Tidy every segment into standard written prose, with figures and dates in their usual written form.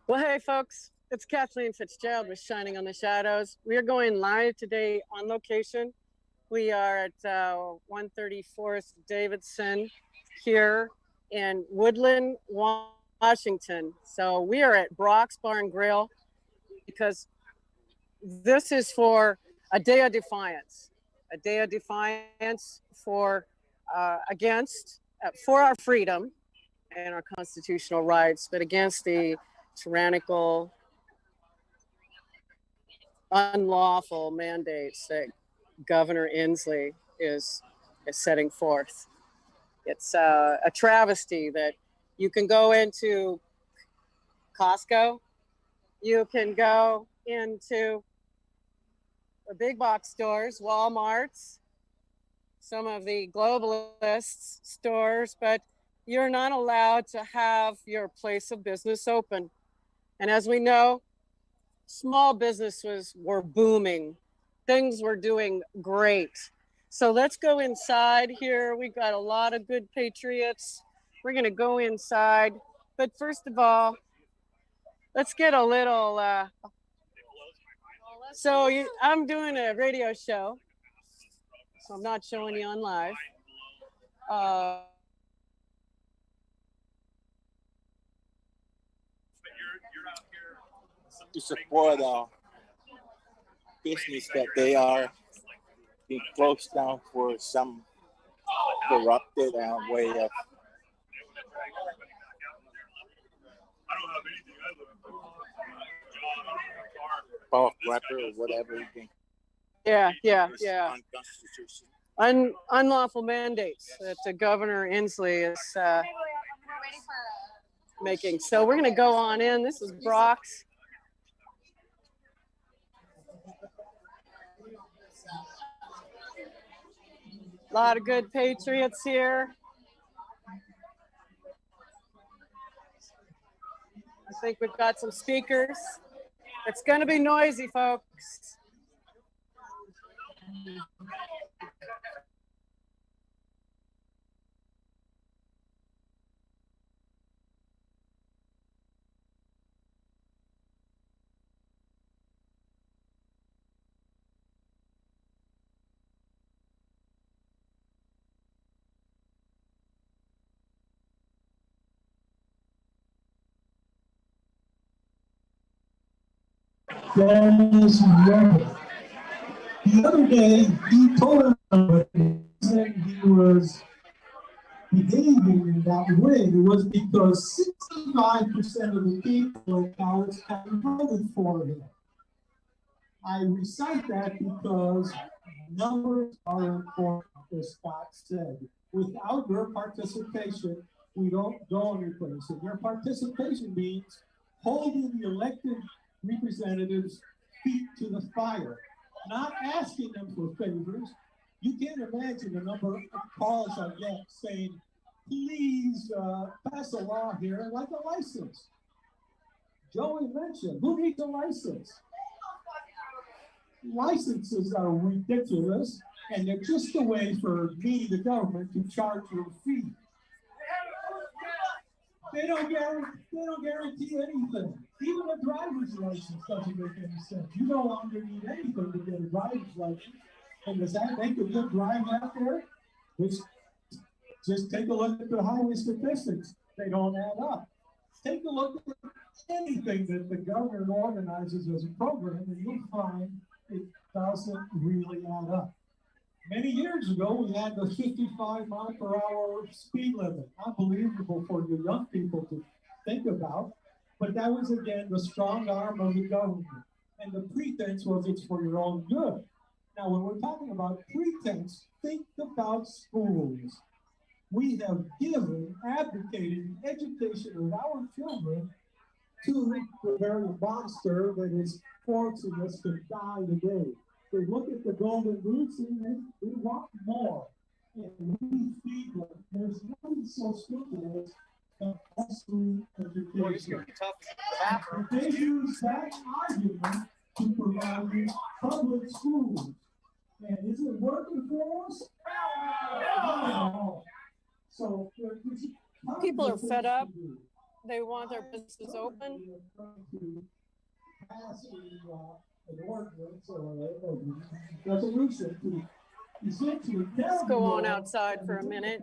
Well, hey, folks, it's Kathleen Fitzgerald with Shining on the Shadows. We are going live today on location. We are at 134th Davidson here in Woodland, Washington. So we are at Brock's Barn Grill because this is for a day of defiance, for for our freedom and our constitutional rights, but against the tyrannical, unlawful mandates that Governor Inslee is setting forth. It's a travesty that you can go into Costco, you can go into the big box stores, Walmart's, some of the globalists' stores, but you're not allowed to have your place of business open. And as we know, small businesses were booming. Things were doing great. So let's go inside here. We got a lot of good patriots. We're going to go inside. But first of all, let's get a little. I'm doing a radio show, so I'm not showing you on live. To support business that they are being closed down for some corrupted way of Paul Crapper or whatever you think. Yeah. Unlawful mandates that Governor Inslee is making. So we're going to go on in. This is Brock's. A lot of good patriots here. I think we've got some speakers. It's going to be noisy, folks. Dennis Rebel. The other day, he told somebody that he was behaving in that way was because 65% of the people in Dallas County voted for him. I recite that because numbers are important, as Scott said. Without your participation, we don't go anyplace. And your participation means holding the elected representatives' feet to the fire, not asking them for favors. You can't imagine the number of calls I get saying, please pass a law here like a license. Joey mentioned, who needs a license? Licenses are ridiculous, and they're just a way for me, the government, to charge you a fee. They don't guarantee anything. Even a driver's license doesn't make any sense. You no longer need anything to get a driver's license. And does that make a good drive out there? Just take a look at the highway statistics. They don't add up. Take a look at anything that the government organizes as a program, and you'll find it doesn't really add up. Many years ago, we had the 55-mile-per-hour speed limit. Unbelievable for you young people to think about. But that was, again, the strong arm of the government. And the pretense was it's for your own good. Now, when we're talking about pretense, think about schools. We have advocated the education of our children to the very monster that is forcing us to die today. They look at the golden roots and they want more. And we feed them. There's nothing so stupid as compulsory education. They use that argument to provide public schools. And is it working for us? No. So people are fed up. They want their businesses open. Pass an ordinance or a resolution to essentially. Let's go on outside for a minute.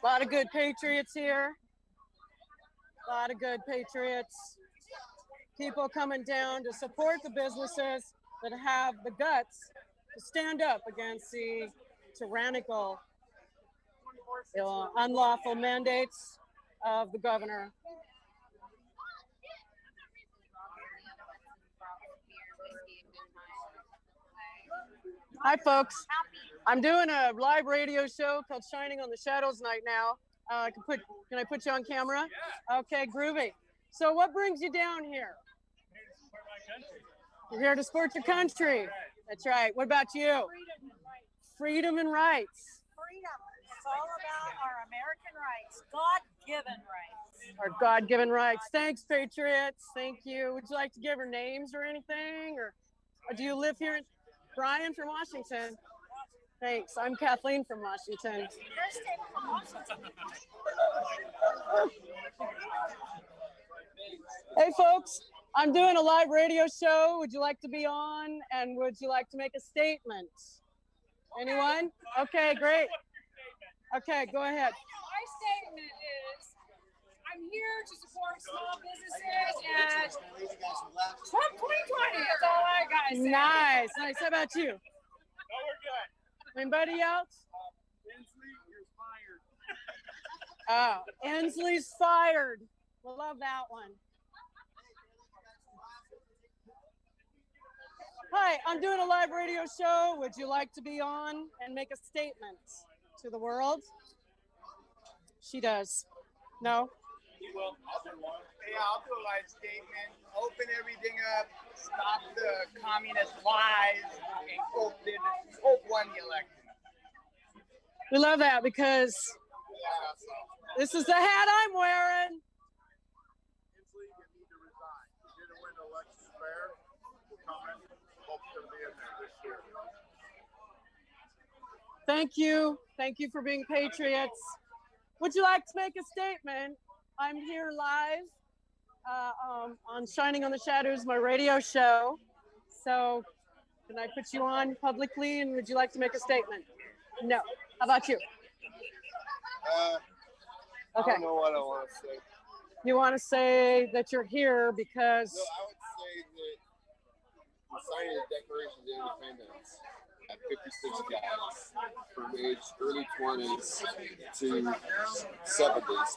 A lot of good patriots here. A lot of good patriots. People coming down to support the businesses that have the guts to stand up against the tyrannical, unlawful mandates of the governor. Hi, folks. I'm doing a live radio show called Shining on the Shadows Night now. Can I put you on camera? Okay, groovy. So what brings you down here? You're here to support your country. That's right. What about you? Freedom and rights. Freedom. It's all about our American rights, God-given rights. Our God-given rights. Thanks, patriots. Thank you. Would you like to give her names or anything? Or do you live here? Brian from Washington. Thanks. I'm Kathleen from Washington. Hey, folks. I'm doing a live radio show. Would you like to be on? And would you like to make a statement? Anyone? Okay, great. Okay, go ahead. My statement is, I'm here to support small businesses and Trump 2020. That's all I got to say. Nice, nice. How about you? No, we're good. Anybody else? Inslee, you're fired. Oh, Inslee's fired. We'll love that one. Hi, I'm doing a live radio show. Would you like to be on and make a statement to the world? She does. No? You will. I'll do one. Yeah, I'll do a live statement. Open everything up. Stop the communist lies. And Hope won the election. We love that because this is the hat I'm wearing. Inslee, you need to resign. You didn't win the election fair. We're coming. Hope's going to be in there this year. Thank you. Thank you for being patriots. Would you like to make a statement? I'm here live on Shining on the Shadows, my radio show. So can I put you on publicly and would you like to make a statement? No. How about you? I don't know what I want to say. You want to say that you're here because... No, I would say that we're signing the Declaration of Independence at 56 guys from age early 20s to 70s,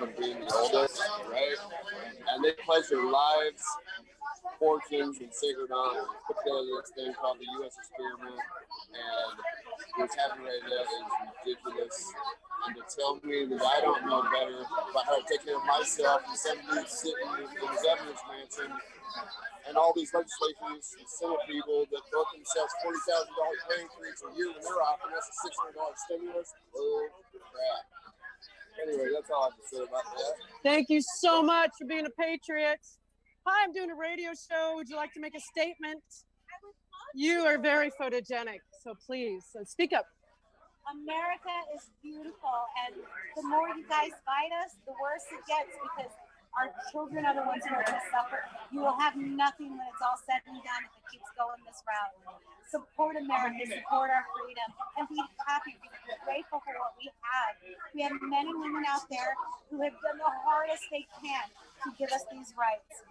with being the oldest, right? And they pledge their lives, fortunes, and sacred honor. Put together this thing called the U.S. experiment, and what's happening right now is ridiculous. And to tell me that I don't know better about how to take care of myself and somebody sitting in the governor's mansion and all these legislators and Senate people that vote themselves $40,000 pay increase a year when they're offering us a $600 stimulus. Oh, crap. Anyway, that's all I have to say about that. Thank you so much for being a patriot. Hi, I'm doing a radio show. Would you like to make a statement? You are very photogenic, so please speak up. America is beautiful, and the more you guys fight us, the worse it gets because our children are the ones who are going to suffer. You will have nothing when it's all said and done if it keeps going this route. Support America, support our freedom, and be happy, be grateful for what we have. We have men and women out there who have done the hardest they can to give us these rights.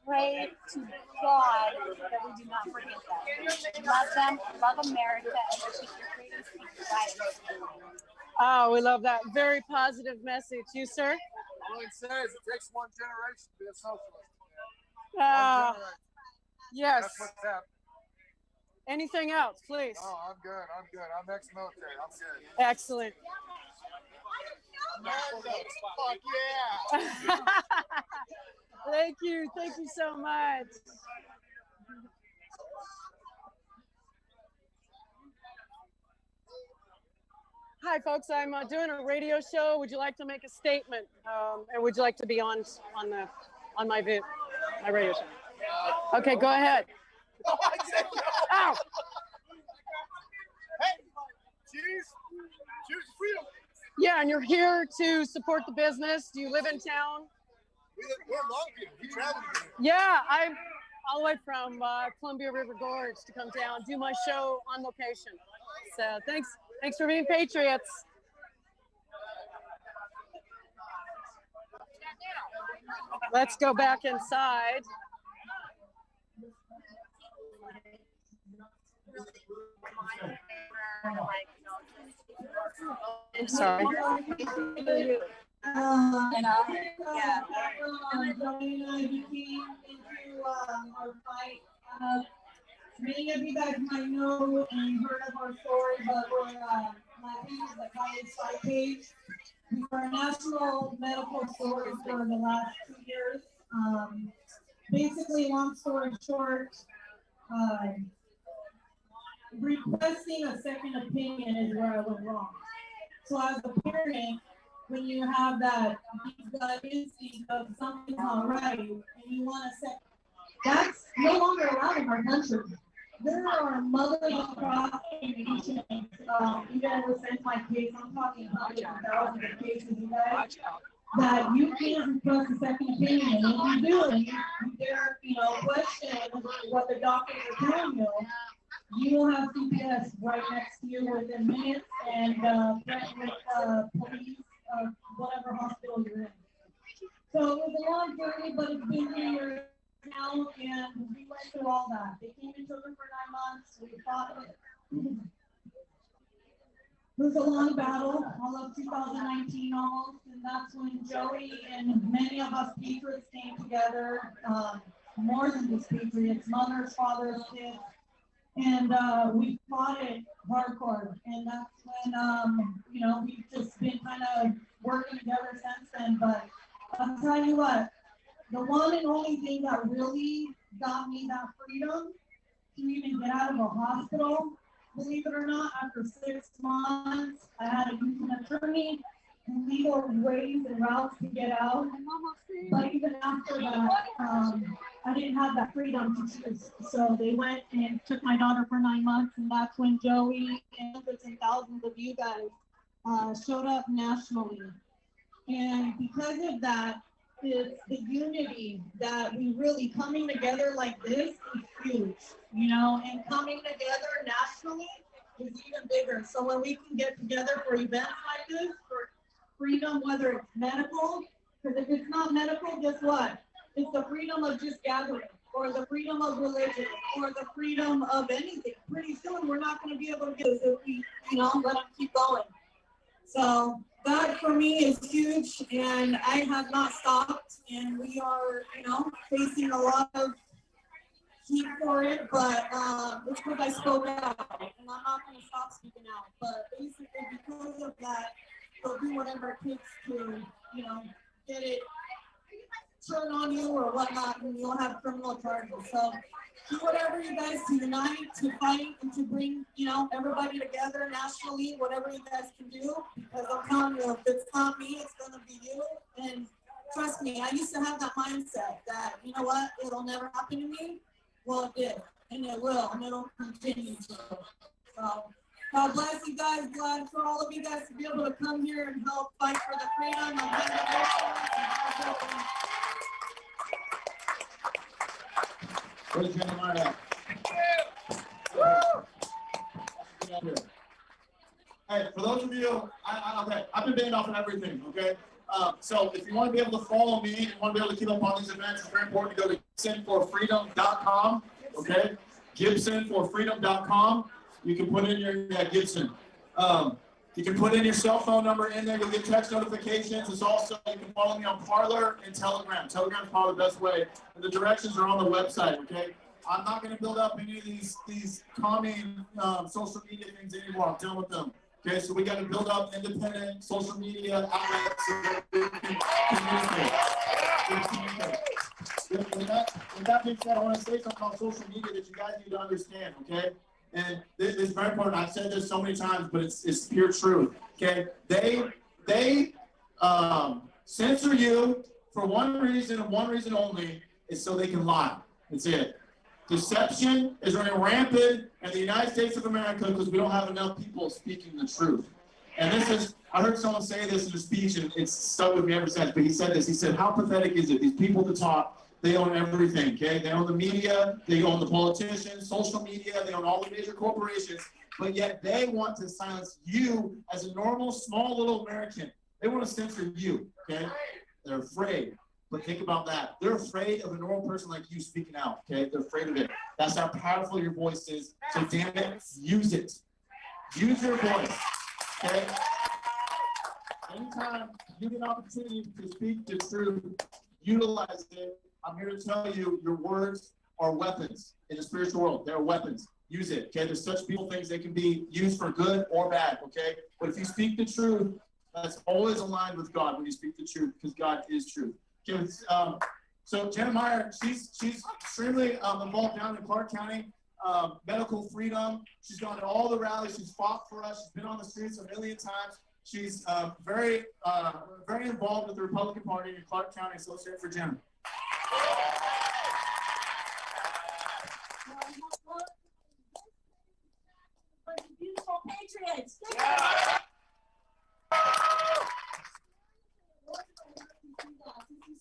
Pray to God that we do not forget them. Love them, love America, and keep your freedom, keep your rights. Oh, we love that. Very positive message. You, sir? Well, it says it takes one generation to be a socialist. Yes. That's what's happening. Anything else, please? Oh, I'm good. I'm good. I'm ex-military. I'm good. Excellent. Fuck yeah! Thank you. Thank you so much. Hi, folks. I'm doing a radio show. Would you like to make a statement? And would you like to be on my radio show? Okay, go ahead. No, I said no. Ow! Yeah, and you're here to support the business. Do you live in town? We're long people. We travel together. Yeah, I'm all the way from Columbia River Gorge to come down, do my show on location. So thanks for being patriots. Let's go back inside. I'm sorry. Yeah. Joey and I became into our fight. Many of you guys might know and heard of our story, but we're my page is the college side page. We were a national medical story for the last 2 years. Basically, long story short, requesting a second opinion is where I went wrong. So as a parent, when you have that gut instinct of something's not right and you want to say, that's no longer allowed in our country. There are mothers across the nation, even since my case, I'm talking hundreds of thousands of cases, you guys, that you can't request a second opinion. And if you do, and you dare, question what the doctors are telling you, you will have CPS right next to you within minutes and threatened with police or whatever hospital you're in. So it was a long journey, but it's been 3 years now, and we went through all that. They came and took her for 9 months. We fought it. It was a long battle, all of 2019 almost, and that's when Joey and many of us patriots came together, more than just patriots, mothers, fathers, kids, and we fought it hardcore. And that's when, we've just been kind of working together since then. But I'll tell you what, the one and only thing that really got me that freedom to even get out of a hospital, believe it or not, after 6 months, I had to use an attorney and legal ways and routes to get out. But even after that, I didn't have that freedom to choose. So they went and took my daughter for 9 months, and that's when Joey and hundreds and thousands of you guys showed up nationally. And because of that, it's the unity that we really coming together like this is huge, and coming together nationally is even bigger. So when we can get together for events like this, for freedom, whether it's medical, because if it's not medical, guess what? It's the freedom of just gathering, or the freedom of religion, or the freedom of anything. Pretty soon, we're not going to be able to get this if we, let them keep going. So that for me is huge, and I have not stopped, and we are, facing a lot of heat for it, but it's because I spoke out, and I'm not going to stop speaking out. But basically, because of that, they'll do whatever it takes to, get it turned on you or whatnot, and you'll have criminal charges. So do whatever you guys to unite, to fight, and to bring, everybody together nationally, whatever you guys can do, because I'm telling you, if it's not me, it's going to be you. And trust me, I used to have that mindset that, you know what, it'll never happen to me. Well, it did, and it will, and it'll continue to. So God bless you guys. Glad for all of you guys to be able to come here and help fight for the freedom of individuals. Where's Jeremiah? Hey, for those of you, I've been banned off of everything, okay? So if you want to be able to follow me and want to be able to keep up on these events, it's very important to go to GibsonForFreedom.com, okay? GibsonForFreedom.com. You can put in your Gibson. You can put in your cell phone number in there. You'll get text notifications. It's also, you can follow me on Parler and Telegram. Telegram is probably the best way. And the directions are on the website, okay? I'm not going to build up any of these common social media things anymore. I'm done with them. Okay, so we got to build up independent social media outlets so that we can communicate. With that being said, I want to say something about social media that you guys need to understand, okay? And this is very important. I've said this so many times, but it's pure truth. Okay, they censor you for one reason and one reason only, is so they can lie. That's it. Deception is running rampant in the United States of America because we don't have enough people speaking the truth. And this is, I heard someone say this in a speech, and it's stuck with me ever since, but he said this. He said, how pathetic is it? These people at the top, they own everything, okay? They own the media, they own the politicians, social media, they own all the major corporations, but yet they want to silence you as a normal, small, little American. They want to censor you, okay? They're afraid. But think about that. They're afraid of a normal person like you speaking out, okay? They're afraid of it. That's how powerful your voice is. So damn it, use it. Use your voice, okay? Anytime you get an opportunity to speak the truth, utilize it. I'm here to tell you, your words are weapons in the spiritual world. They're weapons. Use it, okay? There's such beautiful things they can be used for good or bad, okay? But if you speak the truth, that's always aligned with God when you speak the truth, because God is truth. Okay, so Jenna Meyer, she's extremely involved down in Clark County, medical freedom. She's gone to all the rallies. She's fought for us. She's been on the streets a million times. She's very involved with the Republican Party in Clark County. So let's hear it for Jenna. Beautiful patriots.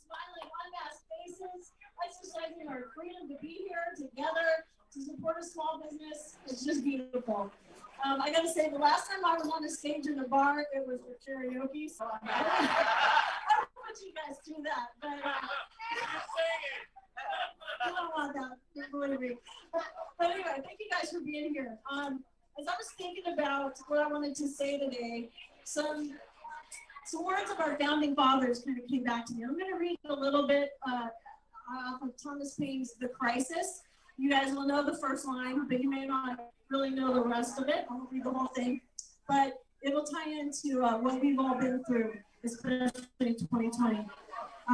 Smiling on mass faces, exercising our freedom to be here together to support a small business. It's just beautiful. I gotta say, the last time I was on a stage in a bar, it was for karaoke, so I don't want you guys to do that, but I don't want that, believe me. But anyway, thank you guys for being here. As I was thinking about what I wanted to say today, some words of our founding fathers kind of came back to me. I'm going to read a little bit off of Thomas Paine's The Crisis. You guys will know the first line, but you may not really know the rest of it. I won't read the whole thing, but it will tie into what we've all been through, especially in 2020.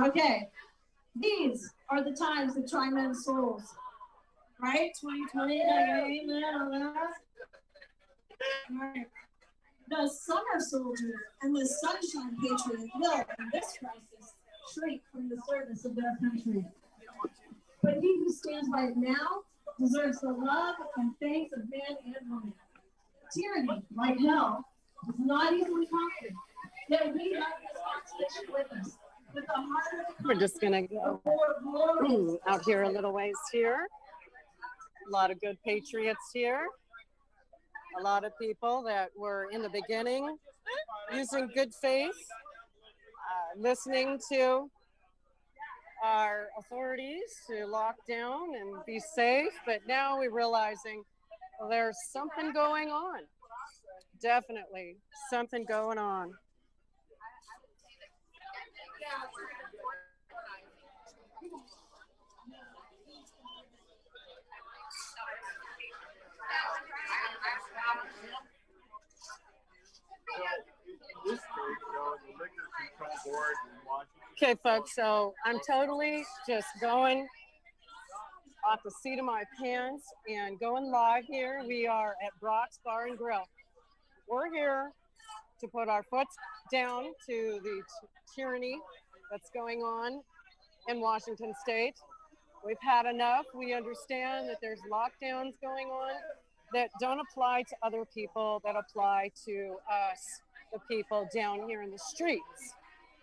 Okay, these are the times that try men's souls, right? 2020, amen on that. All right. The summer soldier and the sunshine patriot will, in this crisis, shrink from the service of their country. But he who stands by it now deserves the love and thanks of man and woman. Tyranny, like hell, is not easily conquered. Yet we have this constellation with us. With the heart of the We're just going to go out here a little ways here. A lot of good patriots here. A lot of people that were in the beginning using good faith, listening to our authorities to lock down and be safe. But now we're realizing there's something going on. Definitely something going on. Okay, folks, so I'm totally just going off the seat of my pants and going live here. We are at Brock's Bar and Grill. We're here to put our foot down to the tyranny that's going on in Washington State. We've had enough. We understand that there's lockdowns going on that don't apply to other people, that apply to us, the people down here in the streets.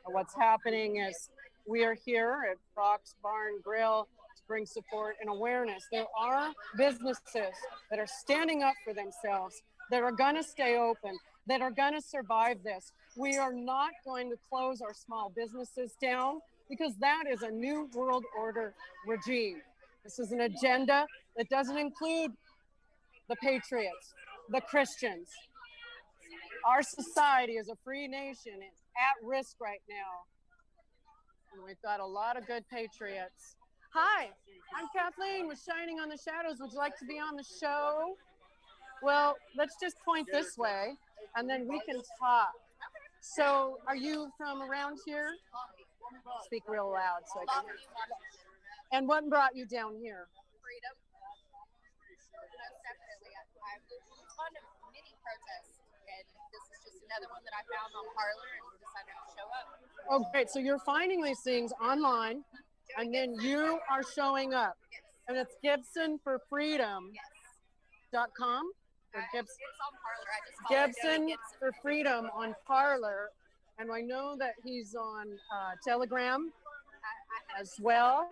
And what's happening is we are here at Brock's Bar and Grill to bring support and awareness. There are businesses that are standing up for themselves, that are gonna stay open, that are gonna survive this. We are not going to close our small businesses down because that is a new world order regime. This is an agenda that doesn't include the patriots, the Christians. Our society is a free nation. It's at risk right now. And we've got a lot of good patriots. Hi, I'm Kathleen with Shining on the Shadows. Would you like to be on the show? Well, let's just point this way and then we can talk. So are you from around here? Speak real loud so I can hear. And what brought you down here? Freedom. Most definitely. I've a ton of mini protests, and this is just another one that I found on Parler and decided to show up. Oh, great. So you're finding these things online, and then you are showing up. Yes. And it's GibsonForFreedom.com. for It's on Parlor. I just followed Gibson for Freedom on Parlor, and I know that he's on Telegram as well.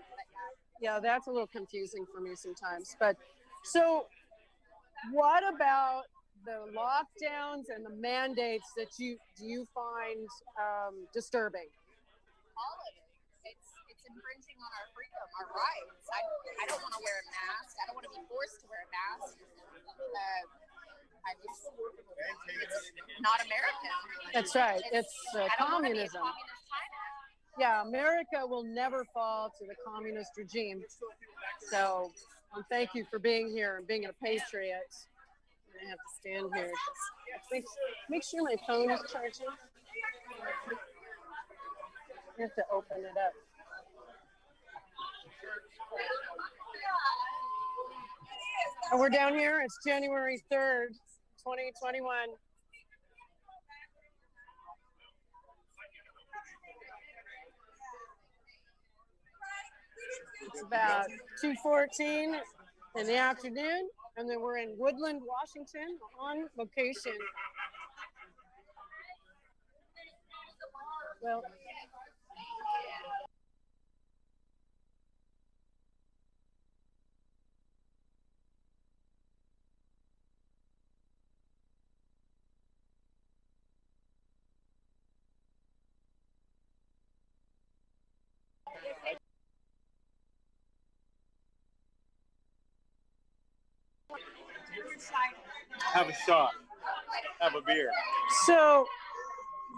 Yeah, that's a little confusing for me sometimes. But so, what about the lockdowns and the mandates that do you find disturbing? All of it. It's infringing on our freedom, our rights. I don't want to wear a mask. I don't want to be forced to wear a mask. It's not American. That's right. It's communism. Communist China. Yeah, America will never fall to the communist regime. So thank you for being here and being a patriot. I have to stand here. Make sure my phone is charging. I have to open it up. And we're down here. It's January 3rd, 2021. It's about 2:14 in the afternoon, and then we're in Woodland, Washington, on location. Well, Have a shot. Have a beer. so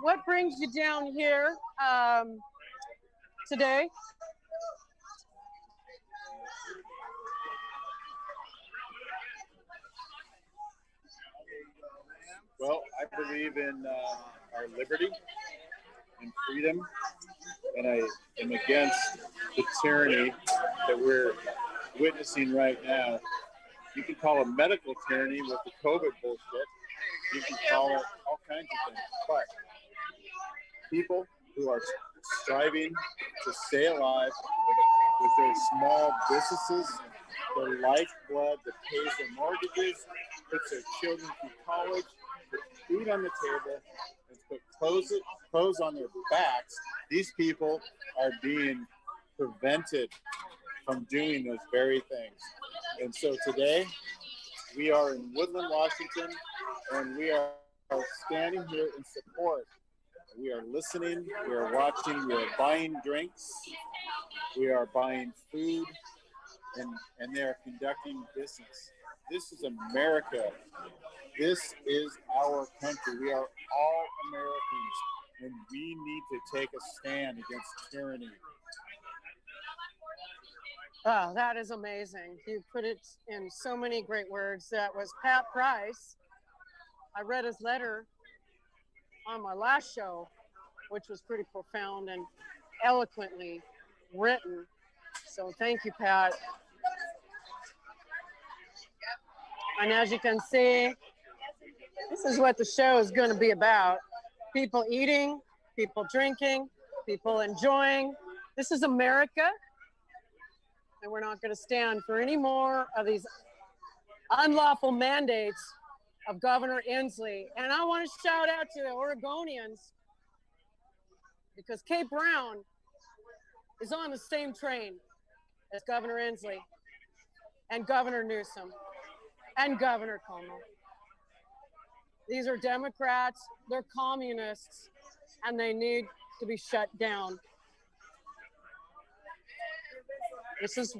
what brings you down here today? Well, I believe in our liberty and freedom, and I am against the tyranny that we're witnessing right now. You can call it medical tyranny with the COVID bullshit. You can call it all kinds of things. But people who are striving to stay alive with their small businesses, their lifeblood that pays their mortgages, puts their children through college, put food on the table, and put clothes on their backs, these people are being prevented from doing those very things. And so today, we are in Woodland, Washington, and we are standing here in support. We are listening, we are watching, we are buying drinks, we are buying food, and they are conducting business. This is America. This is our country. We are all Americans, and we need to take a stand against tyranny. Oh, that is amazing. You put it in so many great words. That was Pat Price. I read his letter on my last show, which was pretty profound and eloquently written. So thank you, Pat. And as you can see, this is what the show is going to be about. People eating, people drinking, people enjoying. This is America. And we're not going to stand for any more of these unlawful mandates of Governor Inslee. And I want to shout out to the Oregonians, because Kate Brown is on the same train as Governor Inslee and Governor Newsom and Governor Cuomo. These are Democrats, they're communists, and they need to be shut down. This is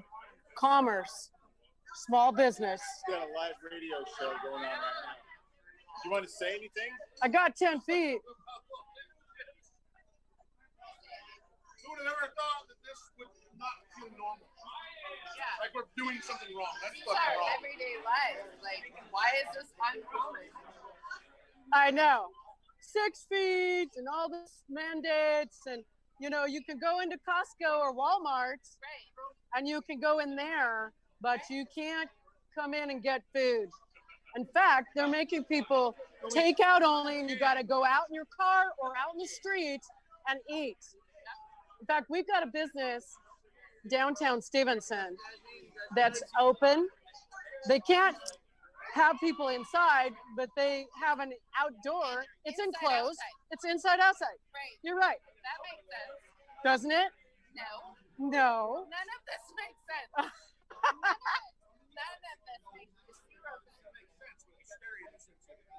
commerce, small business. We've got a live radio show going on right now. Do you want to say anything? I got 10 feet. Who would have ever thought that this would not feel normal? Yeah. Like we're doing something wrong. That's These fucking are wrong. everyday life. Like, why is this uncommon? I know. 6 feet and all this mandates, and you know, you can go into Costco or Walmart, Right. and you can go in there, but you can't come in and get food. In fact, they're making people take out only, and you got to go out in your car or out in the street and eat. In fact, we've got a business downtown Stevenson that's open. They can't have people inside, but they have an outdoor. It's Inside, enclosed. outside. It's inside outside. Right. You're right. That makes sense. Doesn't it? No. No. None of this makes sense. None of this makes zero sense.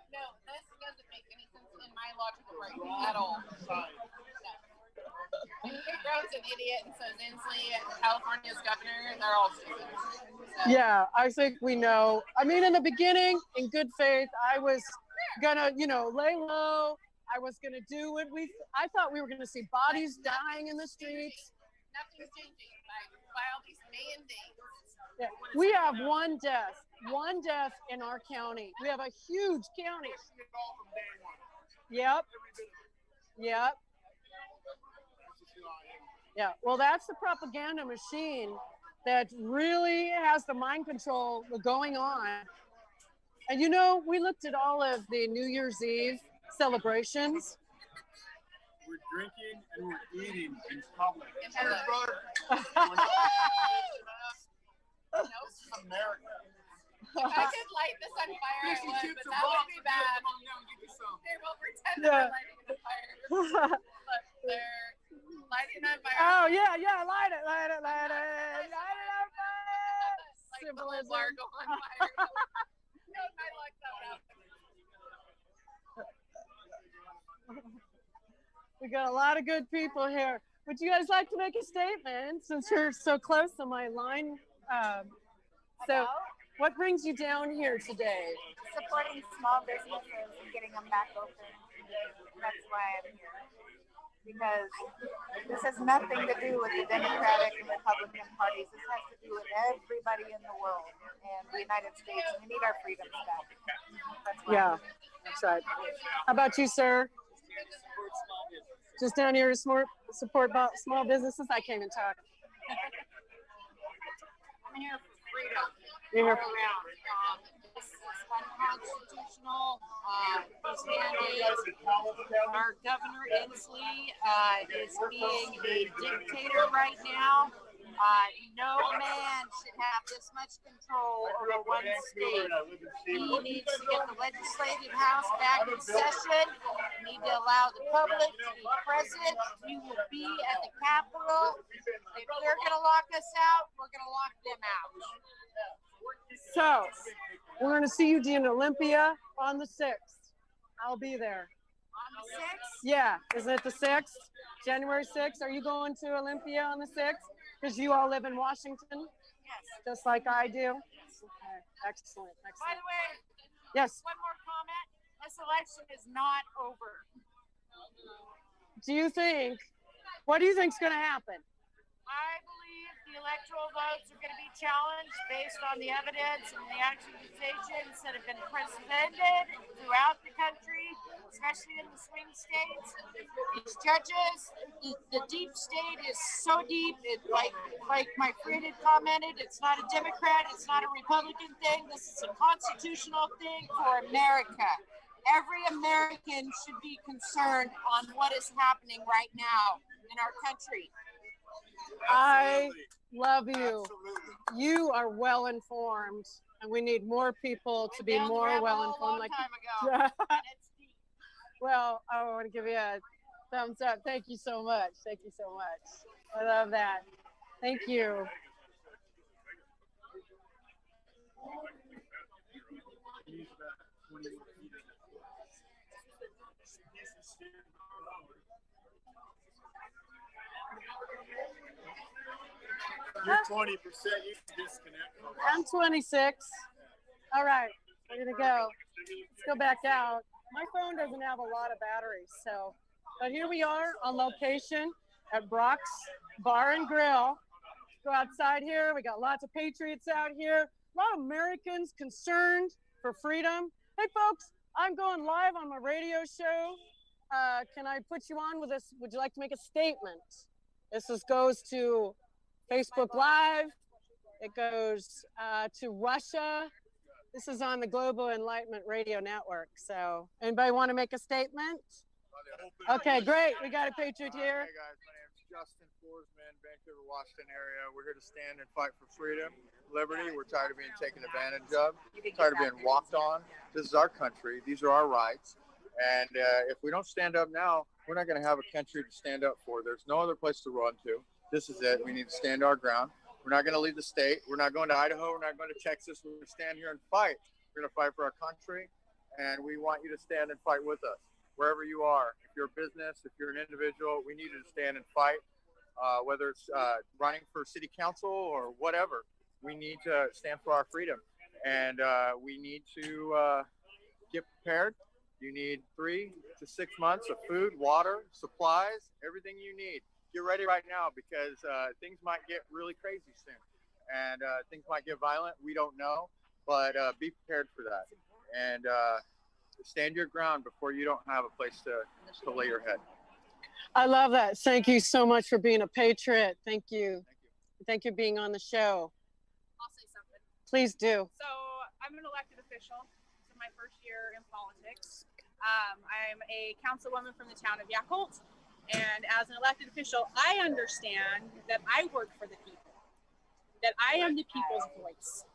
No, this doesn't make any sense in my logical brain at all. No. Pedro's an idiot, and so is Inslee, California's governor. They're all stupid. So. Yeah, I think we know. I mean, in the beginning, in good faith, I was gonna, lay low. I was gonna do what I thought we were gonna see bodies dying in the streets. Nothing's changing by all these mandates. Yeah. We have one death in our county. We have a huge county. Yep. Yep. Yeah. Well, that's the propaganda machine that really has the mind control going on. And we looked at all of the New Year's Eve celebrations. We're drinking and we're eating in public. In public. This is America. If I could light this on fire, I would, but that would be bad. They will pretend that they're lighting it on fire. Look, they're lighting on fire. Oh, yeah, light it on fire. Like Symbolism. the Largo on fire. No, I like that. We got a lot of good people here. Would you guys like to make a statement since you're so close to my line? So, what brings you down here today? Supporting small businesses and getting them back open. That's why I'm here. Because this has nothing to do with the Democratic and Republican parties. This has to do with everybody in the world and the United States. We need our freedoms back. That's why. Yeah, that's right. How about you, sir? Just down here to support small businesses? I can't even talk. I'm here for freedom. You're here all around. This is unconstitutional. These mandates. Our governor Inslee is being a dictator right now. No man should have this much control over one state. He needs to get the legislative house back in session. We need to allow the public to be present. We will be at the Capitol. If they're going to lock us out, we're going to lock them out. So, we're going to see you in Olympia on the 6th. I'll be there. On the 6th? Yeah. Isn't it the 6th? January 6th? Are you going to Olympia on the 6th? Because you all live in Washington? Yes. Just like I do? Okay. Excellent. By the way, yes. One more comment. This election is not over. What do you think is going to happen? I believe the electoral votes are going to be challenged based on the evidence and the accusations that have been presented throughout the country, especially in the swing states. These judges, the deep state is so deep, like my friend had commented, it's not a Democrat, it's not a Republican thing, this is a constitutional thing for America. Every American should be concerned on what is happening right now in our country. I love you. You are well informed, and we need more people to be more well informed. Well, I want to give you a thumbs up. Thank you so much. Thank you so much. I love that. Thank you. You're 20%. You can disconnect. I'm 26. All right, we're gonna go. Let's go back out. My phone doesn't have a lot of batteries, but here we are on location at Brock's Bar and Grill. Go outside here. We got lots of patriots out here. A lot of Americans concerned for freedom. Hey, folks, I'm going live on my radio show. Can I put you on with this? Would you like to make a statement? This goes to Facebook Live. It goes to Russia. This is on the Global Enlightenment Radio Network. So anybody want to make a statement? Okay, great. We got a patriot here. Hey guys, my name's Justin Forsman, Vancouver, Washington area. We're here to stand and fight for freedom, liberty. We're tired of being taken advantage of, tired of being walked on. This is our country. These are our rights. And if we don't stand up now, we're not going to have a country to stand up for. There's no other place to run to. This is it. We need to stand our ground. We're not going to leave the state. We're not going to Idaho. We're not going to Texas. We're going to stand here and fight. We're going to fight for our country. And we want you to stand and fight with us. Wherever you are, if you're a business, if you're an individual, we need you to stand and fight, whether it's running for city council or whatever. We need to stand for our freedom, and we need to get prepared. You need 3 to 6 months of food, water, supplies, everything you need. Get ready right now because things might get really crazy soon, and things might get violent. We don't know, but be prepared for that. And stand your ground before you don't have a place to lay your head. I love that. Thank you so much for being a patriot. Thank you. Thank you for being on the show. I'll say something. Please do. So I'm an elected official. This is my first year in politics. I'm a councilwoman from the town of Yakult. And as an elected official, I understand that I work for the people, that I am the people's voice.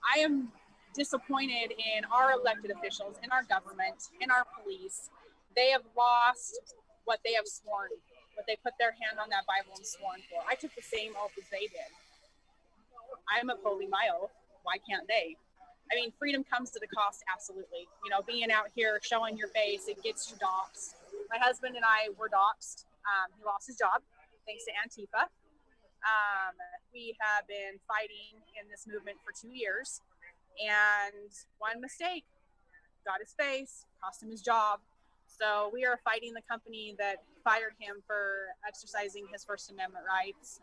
I am disappointed in our elected officials, in our government, in our police. They have lost what they have sworn, what they put their hand on that Bible and sworn for. I took the same oath as they did. I'm upholding my oath. Why can't they? I mean, freedom comes at a cost, absolutely. You know, being out here, showing your face, it gets you doxxed. My husband and I were doxxed. He lost his job thanks to Antifa. We have been fighting in this movement for 2 years. And one mistake got his face, cost him his job. So we are fighting the company that fired him for exercising his First Amendment rights.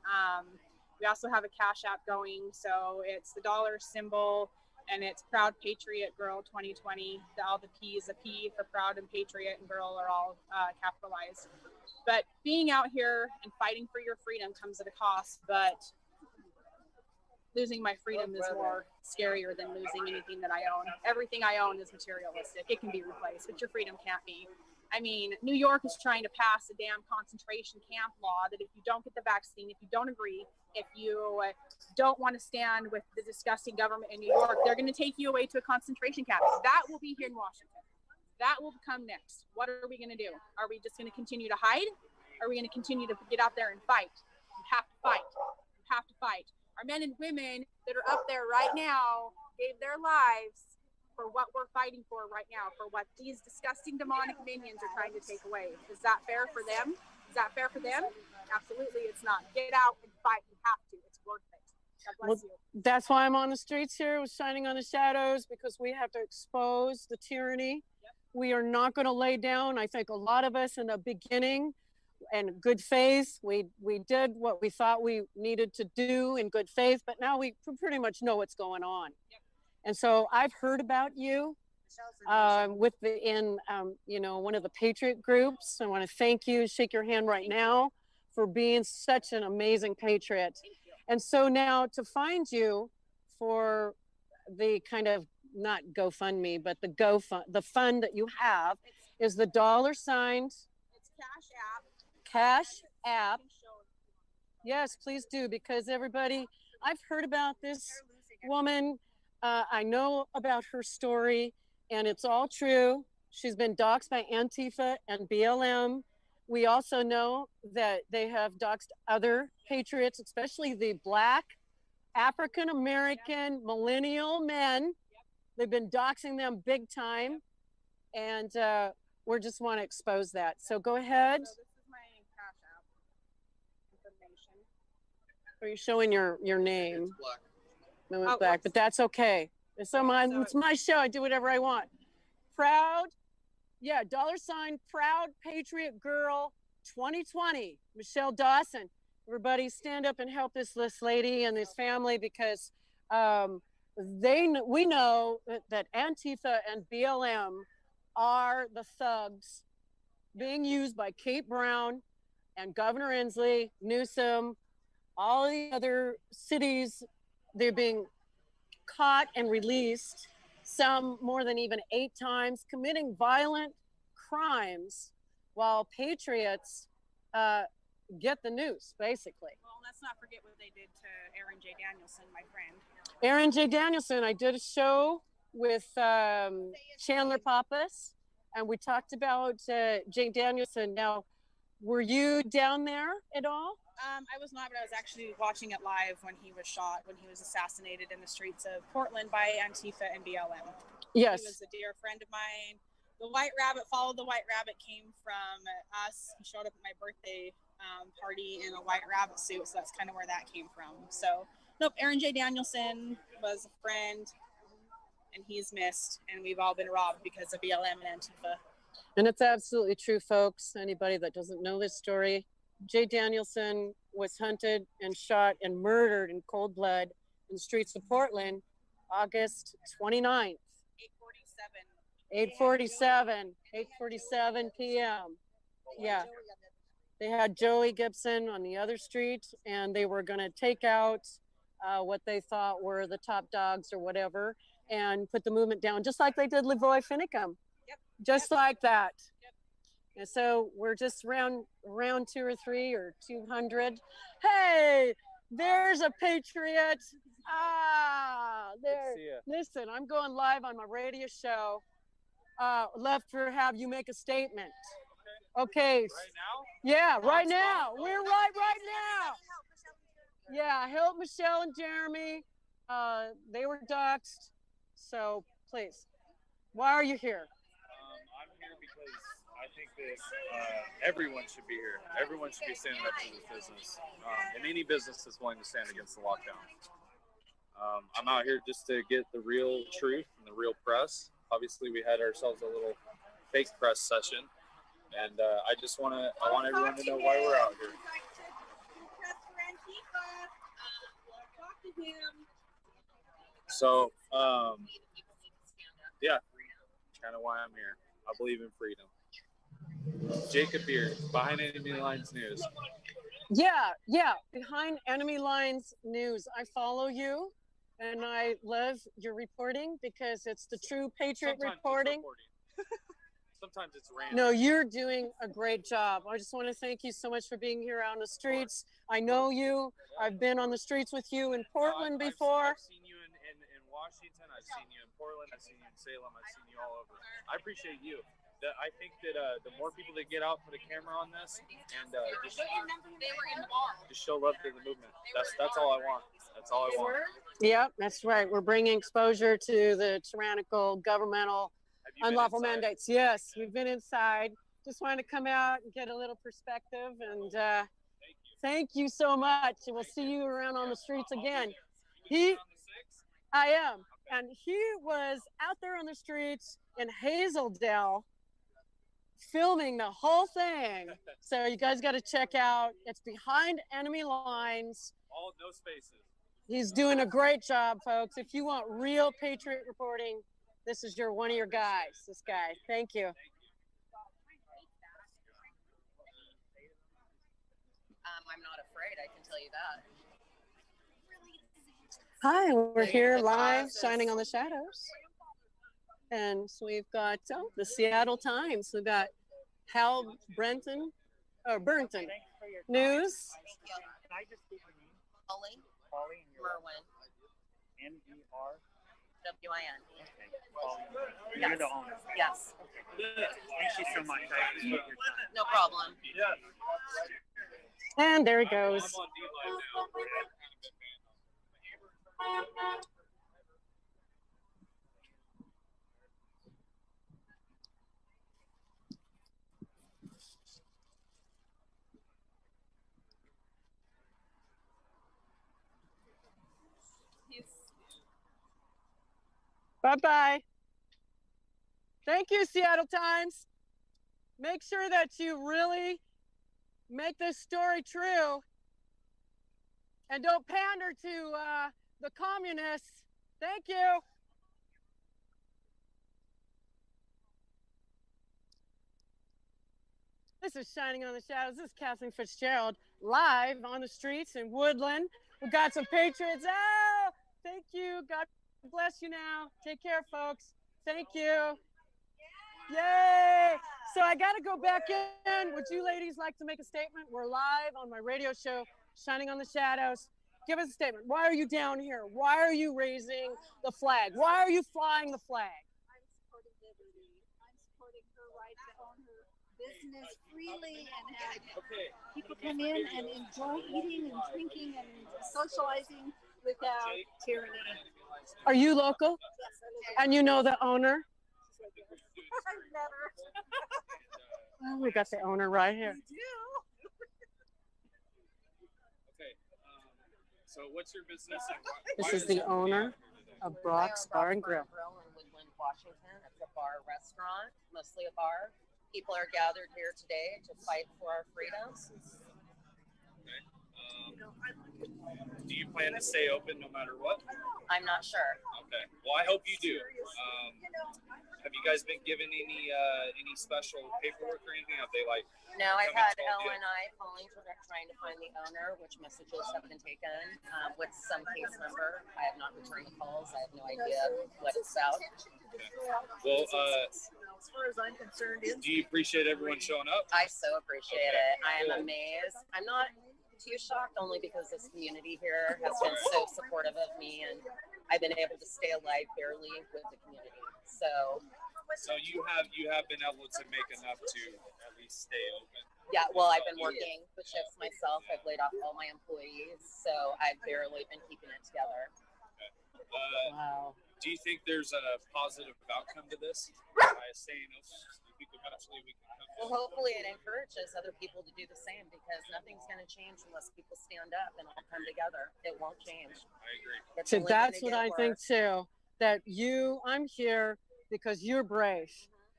We also have a Cash App going. So it's the dollar symbol and it's Proud Patriot Girl 2020. All the P's, the P for Proud and Patriot and Girl are all capitalized. But being out here and fighting for your freedom comes at a cost, but losing my freedom is more scarier than losing anything that I own. Everything I own is materialistic. It can be replaced, but your freedom can't be. I mean, New York is trying to pass a damn concentration camp law that if you don't get the vaccine, if you don't agree, if you don't want to stand with the disgusting government in New York, they're going to take you away to a concentration camp. That will be here in Washington. That will come next. What are we going to do? Are we just going to continue to hide? Are we going to continue to get out there and fight? You have to fight. You have to fight. Our men and women that are up there right now gave their lives for what we're fighting for right now, for what these disgusting demonic minions are trying to take away. Is that fair for them? Is that fair for them? Absolutely, it's not. Get out and fight. You have to. It's worth it. God bless you. That's why I'm on the streets here, shining on the shadows, because we have to expose the tyranny. We are not going to lay down. I think a lot of us in the beginning, and good faith, we did what we thought we needed to do in good faith, but now we pretty much know what's going on. Yep. And so I've heard about you you know, one of the Patriot groups. I want to thank you, shake your hand right now for being such an amazing patriot. And so now to find you for the kind of not GoFundMe, but the fund that you have is the $. It's Cash App. Cash App. Yes, please do, because everybody, I've heard about this woman. I know about her story, and it's all true. She's been doxxed by Antifa and BLM. We also know that they have doxxed other patriots, especially the Black, African-American, millennial men. They've been doxing them big time, and we just want to expose that. So go ahead. So this is my Cash App information. Are you showing your name? It's black. No, it's black, but that's okay. It's my show. I do whatever I want. Proud, yeah, $, Proud Patriot Girl 2020, Michelle Dawson. Everybody stand up and help this lady and this family, because we know that Antifa and BLM are the thugs being used by Kate Brown and Governor Inslee, Newsom, all the other cities. They're being caught and released, some more than even 8 times, committing violent crimes, while patriots get the news, basically. Well, let's not forget what they did to Aaron J. Danielson, my friend. Aaron J. Danielson, I did a show with Chandler Pappas, and we talked about Jay Danielson. Now, were you down there at all? I was not, but I was actually watching it live when he was shot, when he was assassinated in the streets of Portland by Antifa and BLM. Yes. He was a dear friend of mine. The White Rabbit, Follow the White Rabbit, came from us. He showed up at my birthday party in a White Rabbit suit, so that's kind of where that came from. So, nope, Aaron J. Danielson was a friend, and he's missed, and we've all been robbed because of BLM and Antifa. And it's absolutely true, folks. Anybody that doesn't know this story, Jay Danielson was hunted and shot and murdered in cold blood in the streets of Portland, August 29th. 8:47 p.m. Yeah. They had Joey Gibson on the other street, and they were going to take out what they thought were the top dogs or whatever and put the movement down, just like they did Leroy Finicum. Yep. Just like that. Yep. And so we're just round 2 or 3 or 200. Hey, there's a patriot. There. Listen, I'm going live on my radio show. Love to have you make a statement. Okay. Right now? Yeah, right now. We're right now. Yeah, help Michelle and Jeremy. They were doxxed. So please, why are you here? I'm here because I think that everyone should be here. Everyone should be standing up to this business. And any business that's willing to stand against the lockdown. I'm out here just to get the real truth and the real press. Obviously, we had ourselves a little fake press session. And I want everyone to know why we're out here. So, yeah, kind of why I'm here. I believe in freedom. Jacob Beard, Behind Enemy Lines News. Yeah, Behind Enemy Lines News. I follow you, and I love your reporting because it's the true patriot reporting. Sometimes it's random. No, you're doing a great job. I just want to thank you so much for being here on the streets. I know you. I've been on the streets with you in Portland before. I've seen you in Washington. I've seen you in Portland. I've seen you in Salem. I've seen you all over. I appreciate you. I think that the more people that get out, put a camera on this, and just show love to the movement. That's all I want. That's all I want. Yep, that's right. We're bringing exposure to the tyrannical governmental unlawful mandates. Yes, we've been inside. Just wanted to come out and get a little perspective. And thank you so much. And we'll see you around on the streets again. I am. And he was out there on the streets in Hazeldale filming the whole thing. So you guys got to check out. It's Behind Enemy Lines. All no spaces. He's doing a great job, folks. If you want real patriot reporting, this is one of your guys, this guy. Thank you. I'm not afraid, I can tell you that. Hi, we're here live, shining on the shadows. And so we've got the Seattle Times. We've got Hal Burnton News. Can I just get your name? Polly Merwin. M-E-R? W-I-N. Okay. Yes. You're the owner? Yes. Thank you so much. I appreciate your time. No problem. And there he goes. I'm on D-Line now. Bye-bye. Thank you, Seattle Times. Make sure that you really make this story true and don't pander to the communists. Thank you. This is Shining on the Shadows. This is Kathleen Fitzgerald live on the streets in Woodland. We've got some patriots. Oh, thank you. God bless you now. Take care, folks. Thank you. Yay! So I got to go back in. Would you ladies like to make a statement? We're live on my radio show, Shining on the Shadows. Give us a statement. Why are you down here? Why are you raising the flag? Why are you flying the flag? I'm supporting liberty. I'm supporting her right to own her business freely and have people come in and enjoy eating and drinking and socializing without tyranny. Are you local? Yes, I live And you know the owner? I've met her. Oh, we got the owner right here. We do. Okay. So what's your business? And This is the owner of Brock's Bar and Grill. In Woodland, Washington. It's a bar restaurant, mostly a bar. People are gathered here today to fight for our freedoms. Do you plan to stay open no matter what? I'm not sure. Okay. Well, I hope you do. Have you guys been given any special paperwork or anything? Have they like? No, I've come had and told you? L&I calling trying to find the owner, which messages have been taken with some case number. I have not returned the calls. I have no idea what it's about. Okay. Well, As far as I'm concerned, do you appreciate everyone showing up? I so appreciate it. I am amazed. I'm not too shocked, only because this community here has been so supportive of me, and I've been able to stay alive barely with the community. So you have been able to make enough to at least stay open. yeah, well, I've been working the shifts myself. I've laid off all my employees, so I've barely been keeping it together. Wow. Do you think there's a positive outcome to this? By staying open, do you think eventually we can come Well, hopefully it encourages other people to do the same, because nothing's going to change unless people stand up and all come together. It won't change. I agree. It's So only that's gonna what I get think worse. too. That I'm here because you're brave.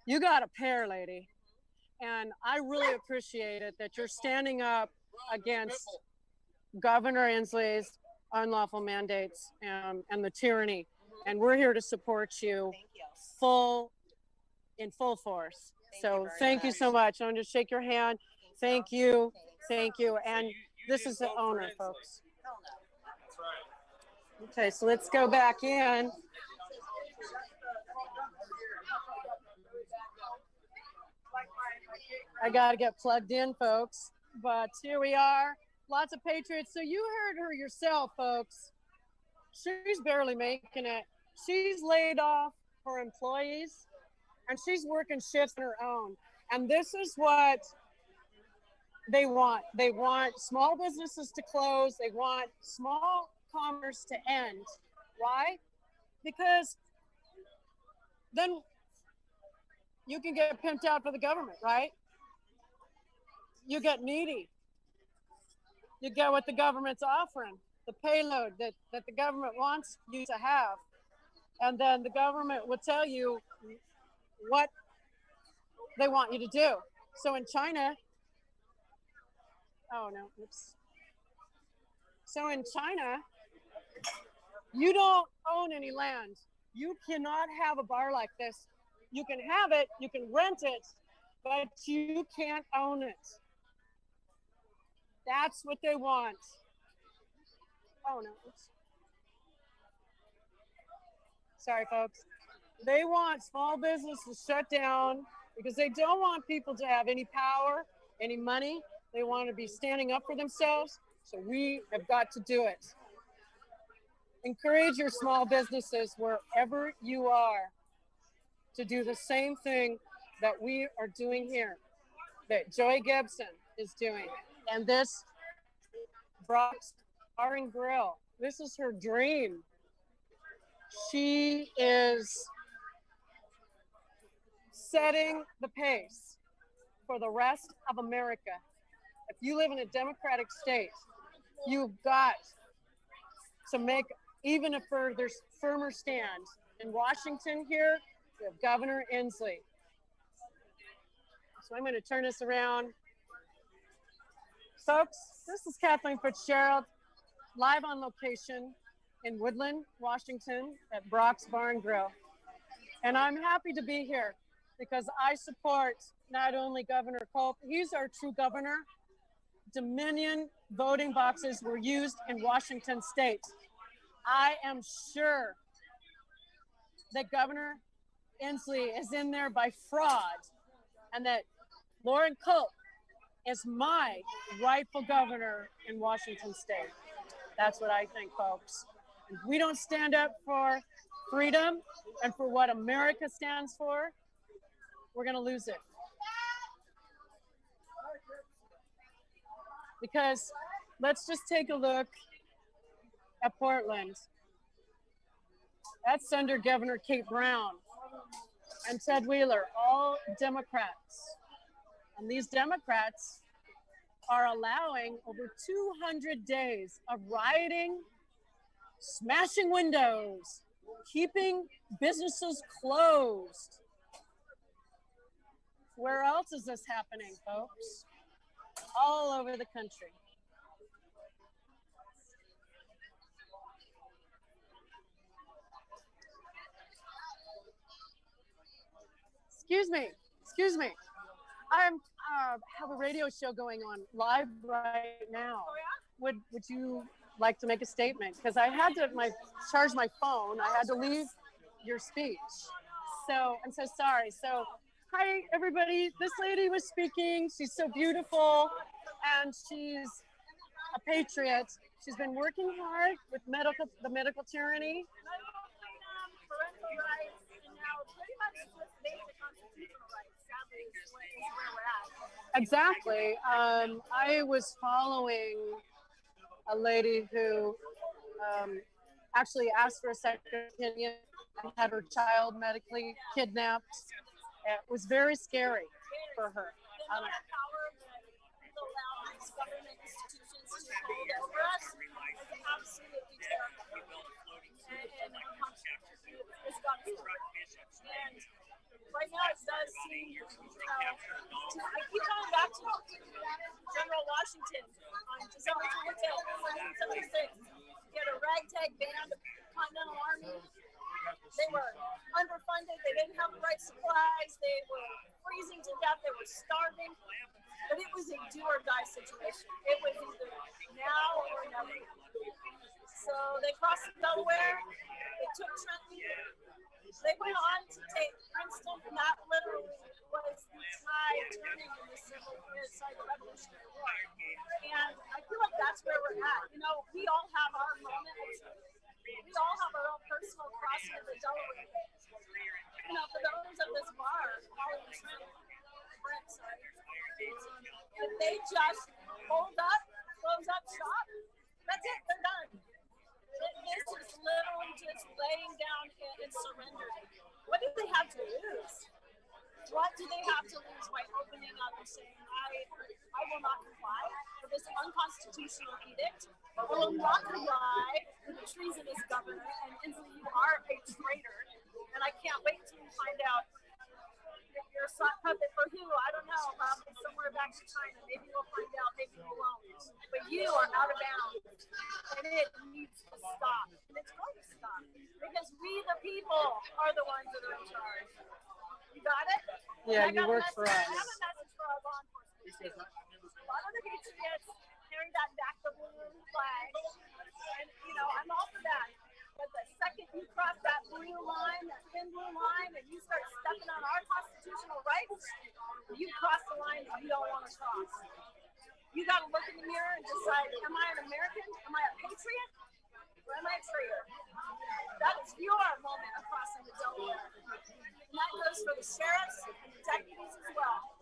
You got a pair, lady. And I really appreciate it that you're standing up against Governor Inslee's unlawful mandates and the tyranny. And we're here to support you in full force. So thank you so much. I'm going to shake your hand. Thank you. Thank you. And this is the owner, folks. That's right. Okay, so let's go back in. I got to get plugged in, folks. But here we are. Lots of patriots. So you heard her yourself, folks. She's barely making it. She's laid off her employees, and she's working shifts on her own. And this is what they want. They want small businesses to close. They want small commerce to end. Why? Because then you can get pimped out for the government, right? You get needy. You get what the government's offering, the payload that the government wants you to have. And then the government will tell you what they want you to do. So in China, oh no, oops. So in China, you don't own any land. You cannot have a bar like this. You can have it, you can rent it, but you can't own it. That's what they want. Oh no, oops. Sorry, folks. They want small business to shut down because they don't want people to have any power, any money. They want to be standing up for themselves. So we have got to do it. Encourage your small businesses wherever you are to do the same thing that we are doing here, that Joy Gibson is doing. And this Brock's Bar and Grill, this is her dream. She is setting the pace for the rest of America. If you live in a democratic state, you've got to make even a firmer stand. In Washington here, we have Governor Inslee. So I'm going to turn this around. Folks, this is Kathleen Fitzgerald, live on location in Woodland, Washington at Brock's Bar and Grill. And I'm happy to be here because I support not only Governor Culp, he's our true governor. Dominion voting boxes were used in Washington state. I am sure that Governor Inslee is in there by fraud. and that Lauren Culp is my rightful governor in Washington State. That's what I think, folks. If we don't stand up for freedom and for what America stands for, we're going to lose it. Because let's just take a look at Portland. That's under Governor Kate Brown and Ted Wheeler, all Democrats. And these Democrats are allowing over 200 days of rioting, smashing windows, keeping businesses closed. Where else is this happening, folks? All over the country. Excuse me. I have a radio show going on live right now. Would you like to make a statement? Because I had to charge my phone. I had to leave your speech. So I'm so sorry. So hi, everybody. This lady was speaking. She's so beautiful, and she's a patriot. She's been working hard with the medical tyranny. Parental rights, and now pretty much just basic constitutional rights, sadly, is where we're at. Exactly. I was following a lady who actually asked for a second opinion and had her child medically kidnapped. It was very scary for her. The amount of power that allow these government institutions to hold over us is absolutely terrible. And unconstitutional. It's got to stop. And right now it does seem, I keep going back to General Washington on December 25th, 1776. He had a ragtag band of Continental Army. They were underfunded. They didn't have the right supplies. They were freezing to death. They were starving. But it was a do or die situation. It was either now or never. So they crossed the Delaware. They took Trenton. They went on to take Princeton, and that literally was the tide turning in the the Revolutionary War. And I feel like that's where we're at. You know, we all have our moments. We all have our own personal crossing of the Delaware. You know, for those of this bar, following Brent, if they just hold up, close up shop, that's it, they're done. This is literally just laying down and surrendering. What do they have to lose? What do they have to lose by opening up and saying, I will not comply with this unconstitutional edict? I will not comply with the treasonous governor, and Inslee, you are a traitor. And I can't wait till we find out if you're a sock puppet for who. I don't know, probably somewhere back to China. Maybe we'll find out, maybe we won't. But you are out of bounds. And it needs to stop. And it's going to stop. Because we, the people, are the ones that are in charge. You got it? Yeah, you work for us. I have a message for our law enforcement. A lot of the patriots carry that back the blue flag. And, you know, I'm all for that. But the second you cross that blue line, that thin blue line, and you start stepping on our constitutional rights, you cross the line that you don't want to cross. You got to look in the mirror and decide, am I an American? Am I a patriot? Or am I a traitor? That is your moment of crossing the Delaware. And that goes for the sheriffs and the deputies as well.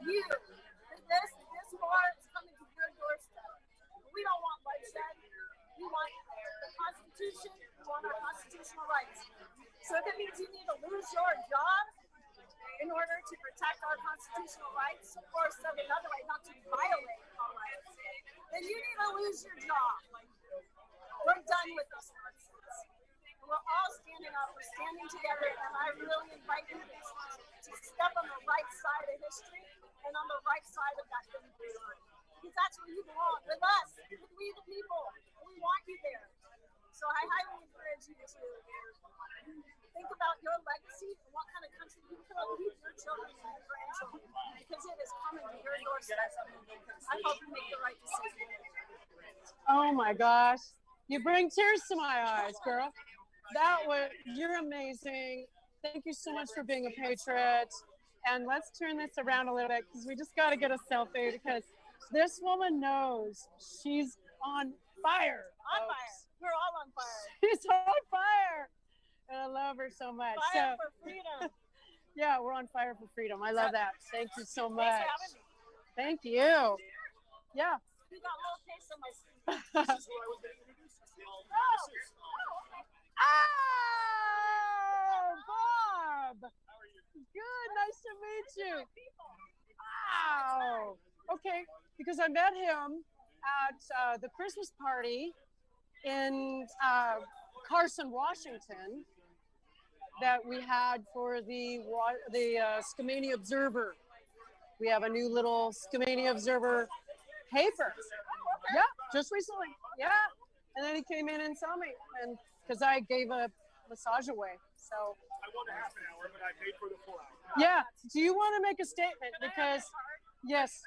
This war is coming to your doorstep. We don't want bloodshed. We want the Constitution. We want our constitutional rights. So if it means you need to lose your job in order to protect our constitutional rights, or said another way, not to violate our rights, then you need to lose your job. We're done with this nonsense. We're all standing up. We're standing together, and I really invite you to step on the right side of history and on the right side of that thing. Because that's where you belong, with us, with we the people. We want you there. So I highly encourage you to think about your legacy and what kind of country you can leave your children and your grandchildren, because it is coming to your doorstep. I hope you make the right decision. Oh my gosh. You bring tears to my eyes, girl. You're amazing. Thank you so much for being a patriot. And let's turn this around a little bit because we just got to get a selfie because this woman knows she's on fire. On folks. fire. We're all on fire. She's on fire. And I love her so much. Fire for freedom. Yeah, we're on fire for freedom. I love that. Thank you so much. Thanks for having me. Thank you. Yeah. You got a little taste of my food. This is who I was going to introduce. This is the old masseuse. Oh, Bob. Good. Nice to meet you. Wow. Okay, because I met him at the Christmas party in Carson, Washington, that we had for the Skamania Observer. We have a new little Skamania Observer paper. Yeah, just recently. Yeah, and then he came in and saw me, and because I gave a massage away, so. I won a half an hour, but I paid for the full hour. Yeah. Do you want to make a statement? Because yes.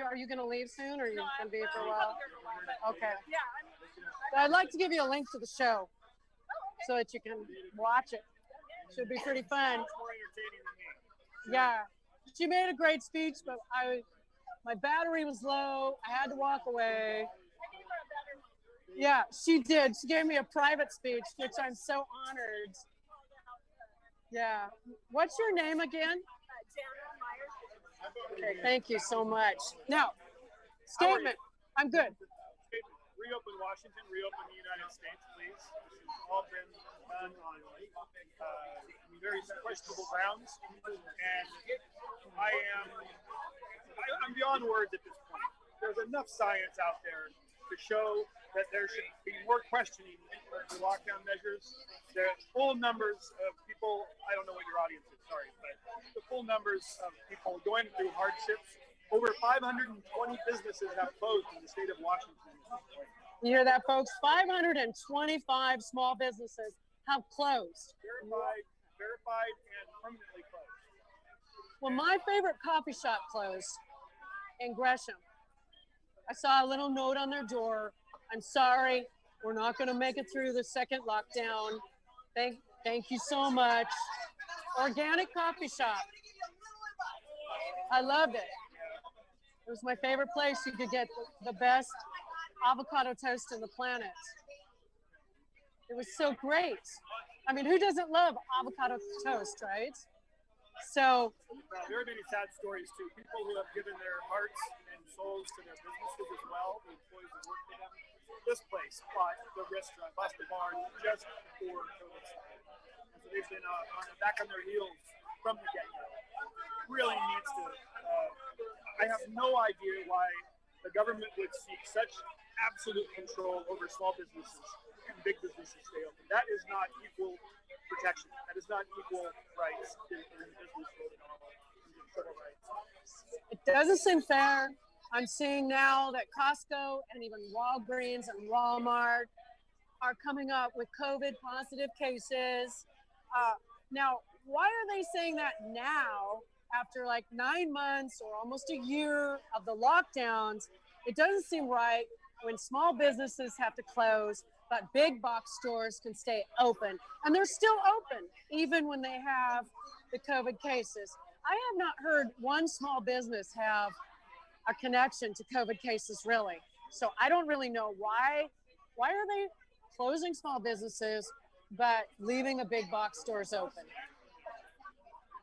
Are you going to leave soon, or are you going to be here for a while? Okay. Yeah. I'd like to give you a link to the show so that you can watch it. Should be pretty fun. Yeah. She made a great speech, but my battery was low. I had to walk away. Yeah, she did. She gave me a private speech, which I'm so honored. Yeah. What's your name again? Okay, thank you so much. Now, statement. I'm good. Reopen Washington, reopen the United States, please. This has all been done on very questionable grounds, and I'm beyond words at this point. There's enough science out there to show that there should be more questioning of the lockdown measures. The full numbers of people, I don't know what your audience is, sorry, but the full numbers of people going through hardships, over 520 businesses have closed in the state of Washington. You hear that, folks? 525 small businesses have closed. Verified and permanently closed. Well, my favorite coffee shop closed in Gresham. I saw a little note on their door. I'm sorry, we're not going to make it through the second lockdown. Thank you so much. Organic coffee shop. I loved it. It was my favorite place. You could get the best avocado toast on the planet. It was so great. I mean, who doesn't love avocado toast, right? So there are many sad stories too. People who have given their hearts and souls to their businesses as well, the employees who work for them. This place bought the restaurant, bought the barn just for COVID. And so they've been back on their heels from the get-go. Really needs to. I have no idea why the government would seek such absolute control over small businesses and big businesses stay open. That is not equal protection. That is not equal rights in the business world at all. Civil rights. It doesn't seem fair. I'm seeing now that Costco and even Walgreens and Walmart are coming up with COVID positive cases. Now, why are they saying that now after like 9 months or almost a year of the lockdowns? It doesn't seem right when small businesses have to close, but big box stores can stay open. And they're still open, even when they have the COVID cases. I have not heard one small business have a connection to COVID cases, really. So I don't really know why. Why are they closing small businesses, but leaving the big box stores open?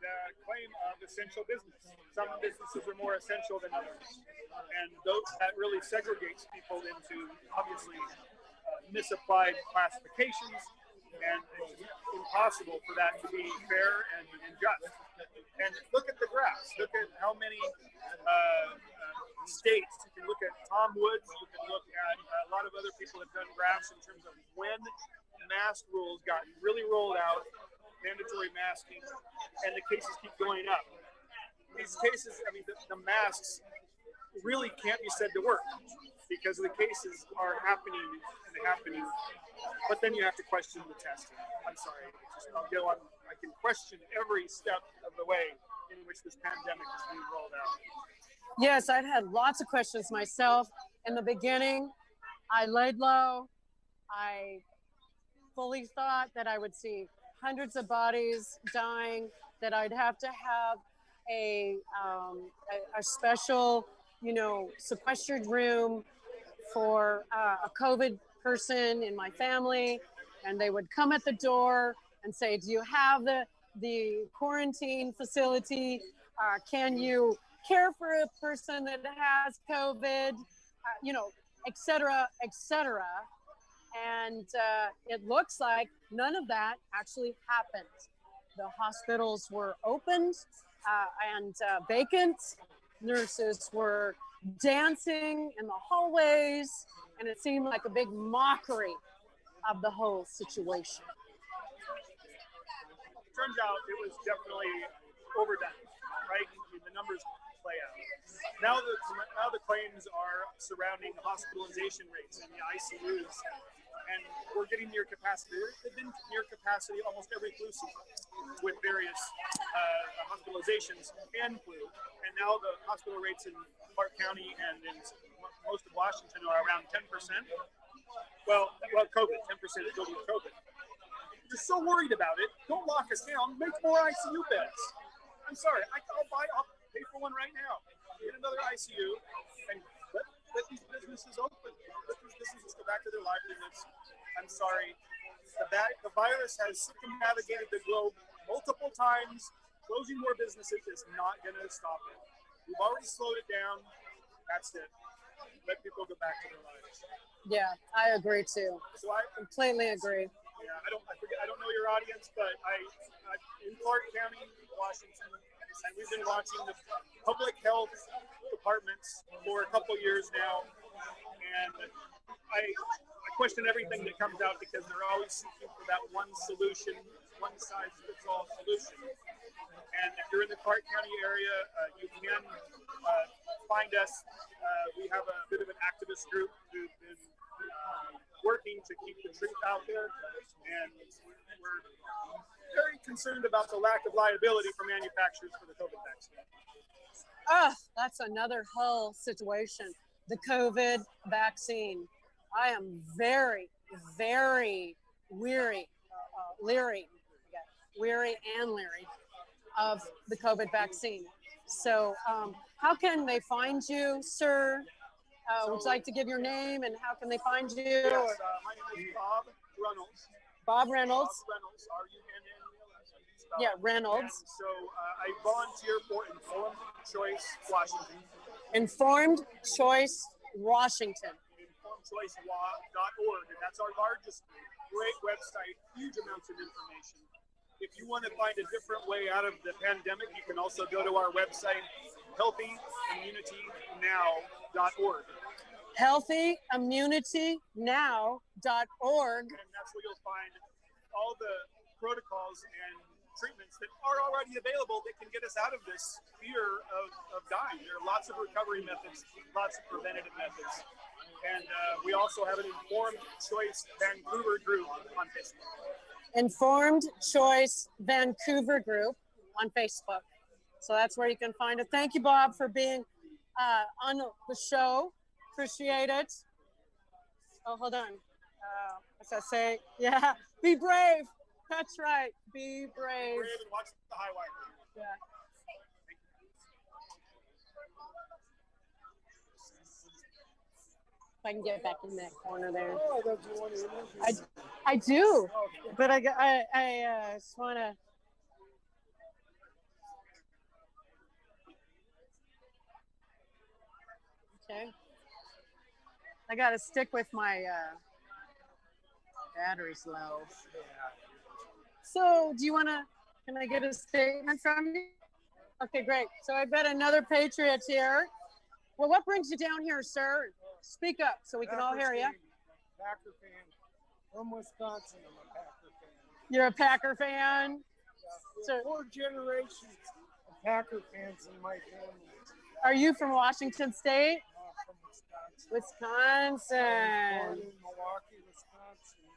The claim of essential business. Some businesses are more essential than others. And that really segregates people into, obviously, misapplied classifications, and it's impossible for that to be fair and just. And look at the graphs. Look at how many states. You can look at Tom Woods. You can look at a lot of other people have done graphs in terms of when mask rules got really rolled out, mandatory masking, and the cases keep going up. These cases, I mean, the masks really can't be said to work because the cases are happening and happening. But then you have to question the testing. I'm sorry. I'll go on. I can question every step of the way in which this pandemic is being rolled out. Yes, I've had lots of questions myself. In the beginning, I laid low. I fully thought that I would see hundreds of bodies dying that I'd have to have a special, sequestered room for a COVID person in my family, and they would come at the door and say, "Do you have the quarantine facility? Can you care for a person that has COVID?" Et cetera, et cetera. And it looks like none of that actually happened. The hospitals were opened and vacant. Nurses were dancing in the hallways, and it seemed like a big mockery of the whole situation. Turns out it was definitely overdone, right? The numbers play out. Now the claims are surrounding hospitalization rates in the ICUs, and we're getting near capacity. They've been near capacity almost every flu season with various hospitalizations and flu, and now the hospital rates in Clark County and in most of Washington are around 10%. Well, COVID, 10% is over COVID. You're so worried about it, don't lock us down. Make more ICU beds. I'm sorry, I'll pay for one right now. Get another ICU and let these businesses open. Let these businesses go back to their livelihoods. I'm sorry, the virus has circumnavigated the globe multiple times. Closing more businesses is not going to stop it. We've already slowed it down. That's it. Let people go back to their lives. Yeah, I agree too. So I completely agree. Yeah, I don't know your audience, but I'm in Clark County, Washington, and we've been watching the public health departments for a couple years now, and I question everything that comes out because they're always seeking for that one solution, one size fits all solution. And if you're in the Clark County area, you can find us. We have a bit of an activist group who've been working to keep the truth out there, and we're very concerned about the lack of liability for manufacturers for the COVID vaccine. That's another whole situation. The COVID vaccine. I am very, very leery of the COVID vaccine. So how can they find you, sir? Would you like to give your name and how can they find you? Yes, my name is Bob Reynolds. Bob Reynolds. Bob Reynolds, R-U-N-N-E-L-S. Yeah, Reynolds. And so I volunteer for Informed Choice Washington. Informed Choice Washington. InformedChoiceWA.org, and that's our largest group. Great website, huge amounts of information. If you want to find a different way out of the pandemic, you can also go to our website, healthyimmunitynow.org. Healthyimmunitynow.org. And that's where you'll find all the protocols and treatments that are already available that can get us out of this fear of dying. There are lots of recovery methods, lots of preventative methods. And we also have an Informed Choice Vancouver group on Facebook. Informed Choice Vancouver group on Facebook. So that's where you can find it. Thank you, Bob, for being on the show. Appreciate it. Oh, hold on. What's that say? Yeah, be brave. That's right. Be brave. Be brave and watch the high wire. Yeah. If I can get back in that corner there. Oh, that's one. I do, but I just want to. Okay. I got to stick with my battery's low. So, do you want to? Can I get a statement from you? Okay, great. So I've got another patriot here. Well, what brings you down here, sir? Speak up so we can all hear you. Packer fan from Wisconsin. I'm a Packer fan. You're a Packer fan? Yeah, so 4 generations of Packer fans in my family. Are you from Washington State? From Wisconsin. Wisconsin. I was born in Milwaukee, Wisconsin.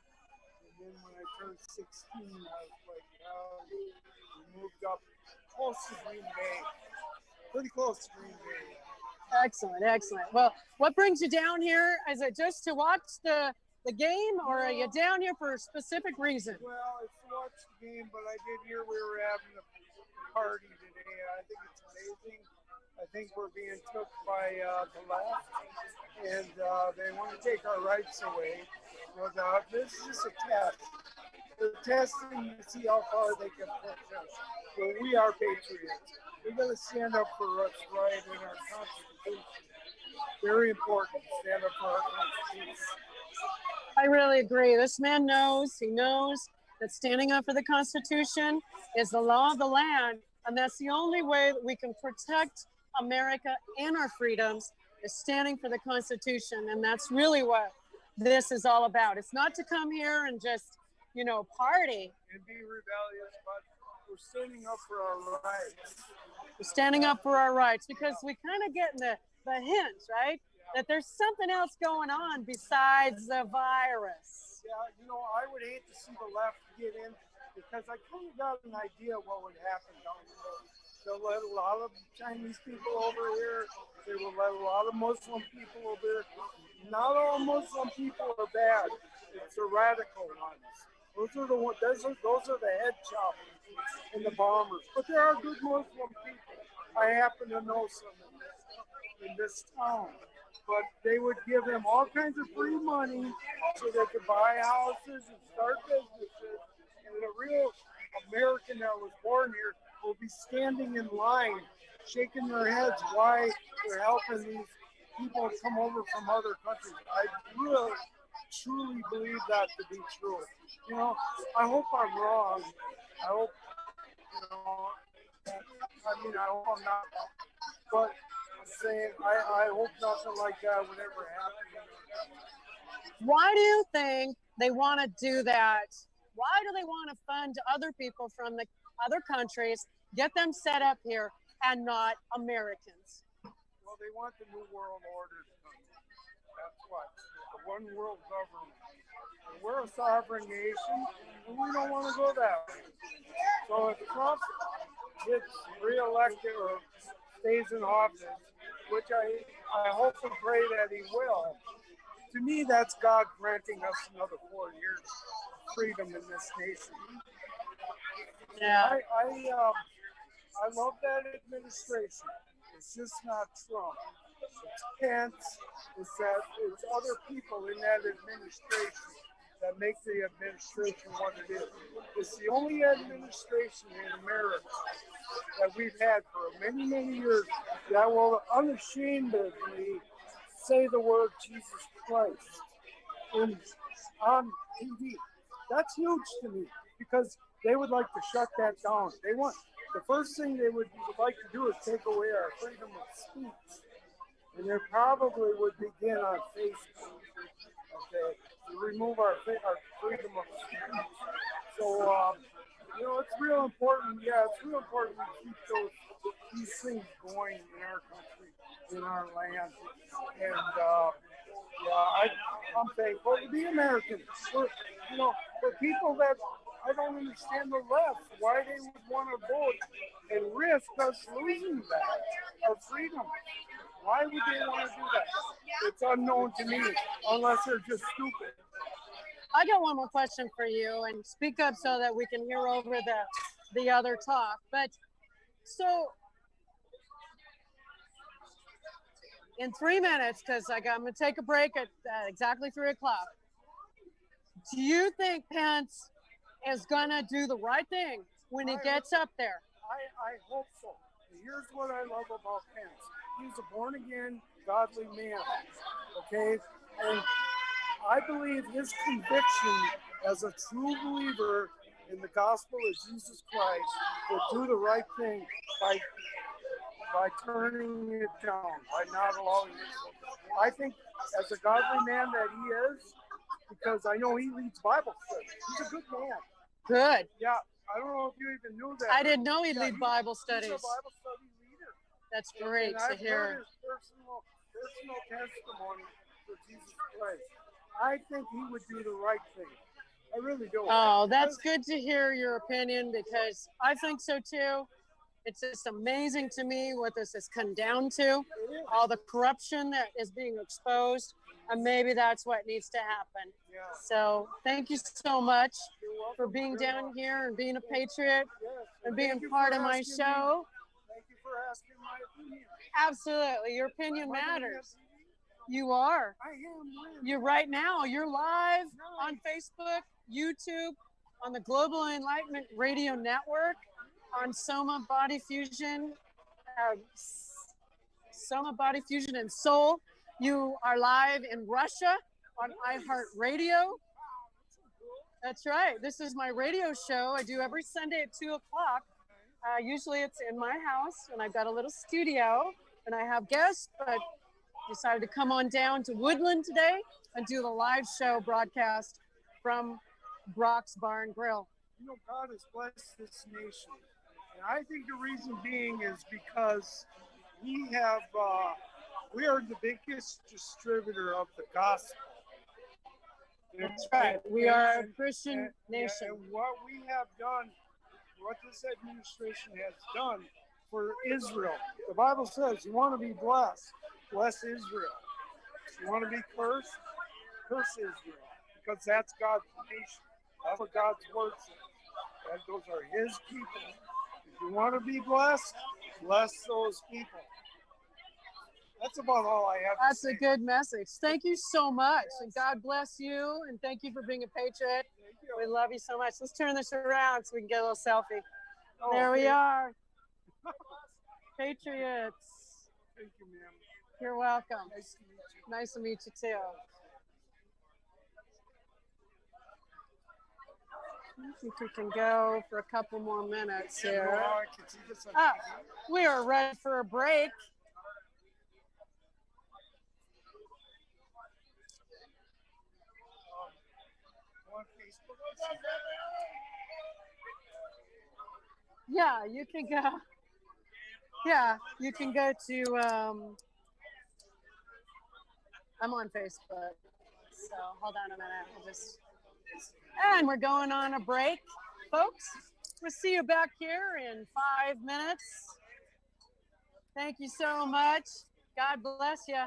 And then when I turned 16, I was like, we moved up close to Green Bay. Pretty close to Green Bay. Excellent, excellent. Well, what brings you down here? Is it just to watch the game, or are you down here for a specific reason? Well, it's to watch the game, but I did hear we were having a party today. I think it's amazing. I think we're being took by the left, and they want to take our rights away. No doubt. This is just a test. They're testing to see how far they can push us. But we are patriots. We're going to stand up for what's right in our Constitution. Very important. Stand up for our Constitution. I really agree. This man knows, he knows that standing up for the Constitution is the law of the land, and that's the only way that we can protect America and our freedoms is standing for the Constitution, and that's really what this is all about. It's not to come here and just, you know, party. And be rebellious, but we're standing up for our rights. We're standing up for our rights because we kind of get the hints, right? That there's something else going on besides the virus. Yeah, you know, I would hate to see the left get in because I kind of got an idea what would happen down the road. They'll let a lot of Chinese people over here. They will let a lot of Muslim people over here. Not all Muslim people are bad. It's the radical ones. Those are the ones. Those are the head choppers and the bombers. But there are good Muslim people. I happen to know some in this town. But they would give them all kinds of free money so they could buy houses and start businesses. And a real American that was born here will be standing in line, shaking their heads why they're helping these people come over from other countries. I really, truly believe that to be true. You know, I hope I'm wrong. I hope, you know, I hope I'm not. But saying I hope nothing like that would ever happen. Why do you think they want to do that? Why do they want to fund other people from the other countries, get them set up here, and not Americans? Well, they want the New World Order to come. That's what. The one world government. And we're a sovereign nation, and we don't want to go that way. So if Trump gets reelected or stays in office, which I hope and pray that he will, to me, that's God granting us another 4 years of freedom in this nation. Yeah. I love that administration. It's just not Trump. It's Pence. It's other people in that administration that make the administration what it is. It's the only administration in America that we've had for many, many years that will unashamedly say the word Jesus Christ on TV. That's huge to me because they would like to shut that down. The first thing they would like to do is take away our freedom of speech. And they probably would begin on Facebook. Okay, to remove our freedom of speech. So, you know, it's real important. Yeah, it's real important we keep these things going in our country, in our land. And I'm thankful to be American. For people that I don't understand the left, why they would want to vote and risk us losing that, our freedom. Why would they want to do that? It's unknown to me, unless they're just stupid. I got one more question for you, and speak up so that we can hear over the other talk. But so in 3 minutes, because I'm going to take a break at exactly 3 o'clock, do you think Pence is going to do the right thing when he gets up there? I hope so. Here's what I love about Pence. He's a born-again, godly man, okay? And I believe his conviction as a true believer in the gospel of Jesus Christ will do the right thing by turning it down, by not allowing it. I think as a godly man that he is, because I know he leads Bible studies. He's a good man. Good. Yeah, I don't know if you even knew that. I didn't know he'd lead Bible studies. He's a Bible study leader. That's great and to I've hear. Heard his personal testimony for Jesus Christ. I think he would do the right thing. I really do. Oh, that's good to hear your opinion because I think so too. It's just amazing to me what this has come down to, all the corruption that is being exposed, and maybe that's what needs to happen. Yeah. So thank you so much. You're for being down here and being a patriot and being Thank you part for of my asking me. show. Thank you for asking my opinion. Absolutely. Your opinion Am I gonna be matters. You are. I am. When? You're right now. You're live on Facebook, YouTube, on the Global Enlightenment Radio Network, on Soma Body Fusion, Soma Body Fusion and Soul. You are live in Russia on iHeartRadio. That's right. This is my radio show. I do every Sunday at 2 o'clock. Usually it's in my house, and I've got a little studio, and I have guests, but decided to come on down to Woodland today and do the live show broadcast from Brock's Bar and Grill. You know, God has blessed this nation. And I think the reason being is because we are the biggest distributor of the gospel. That's right. We are a Christian nation. And what we have done, what this administration has done for Israel, the Bible says you want to be blessed, bless Israel. You want to be cursed, curse Israel, because that's God's nation. That's what God's word says. And those are his people. If you want to be blessed, bless those people. That's about all I have That's to say. a good message. Thank you so much. And God bless you. And thank you for being a patriot. We love you so much. Let's turn this around so we can get a little selfie. Oh, there we okay. are. Patriots. Thank you, ma'am. You're welcome. Nice to meet you. Nice to meet you too. I think we can go for a couple more minutes here. We are ready for a break. Yeah, you can go. Yeah, you can go to, I'm on Facebook, so hold on a minute. And we're going on a break, folks. We'll see you back here in 5 minutes. Thank you so much. God bless you.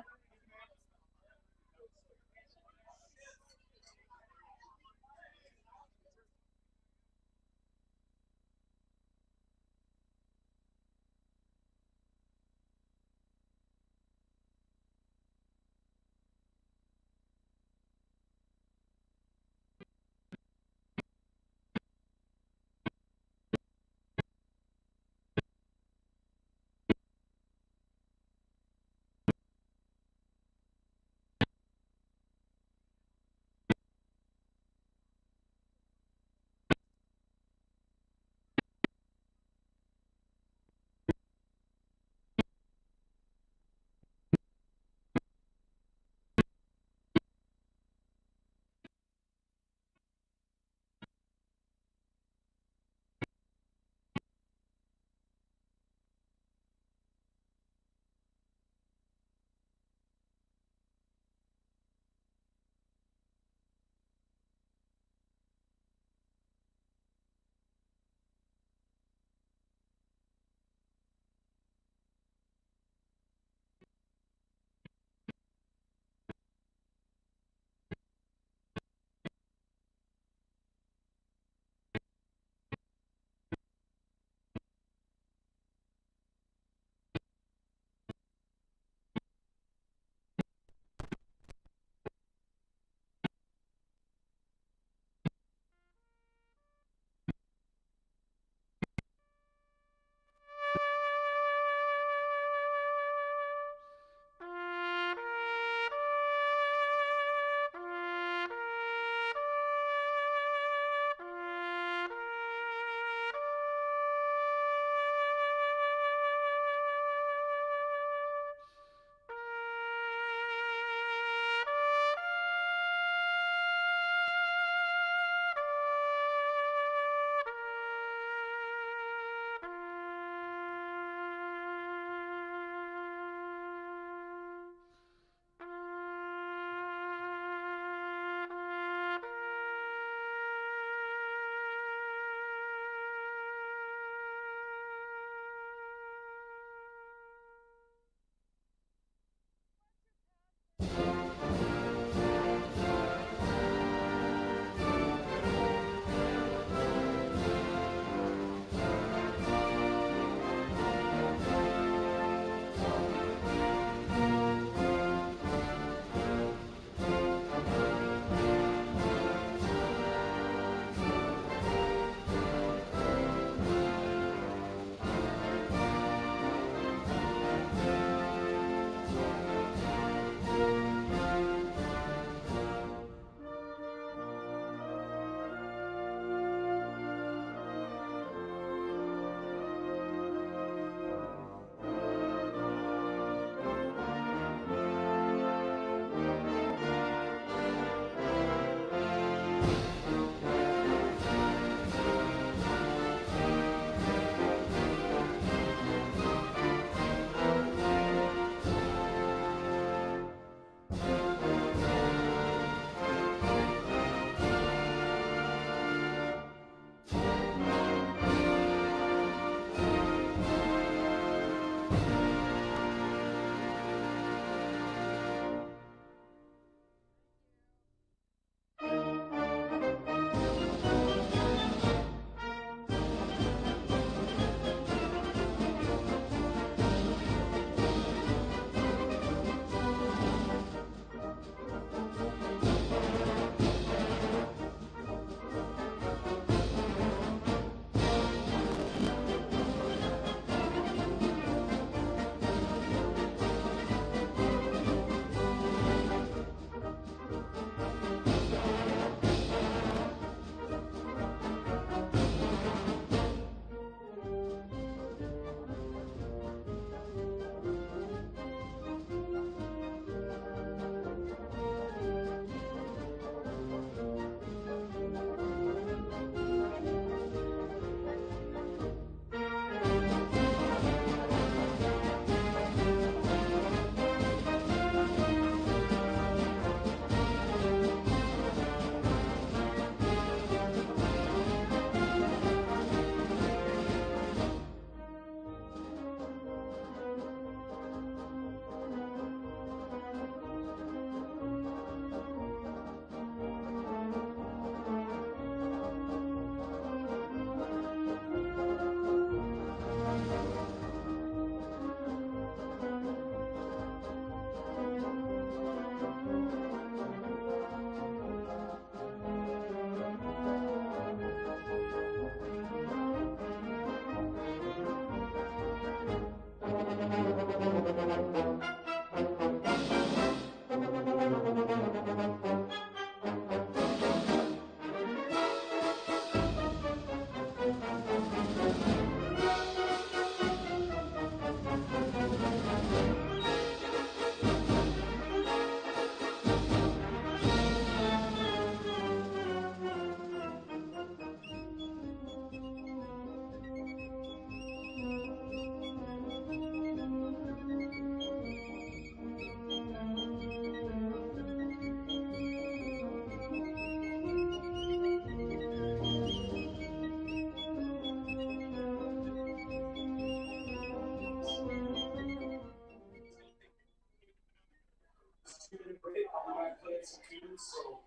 got plates too, so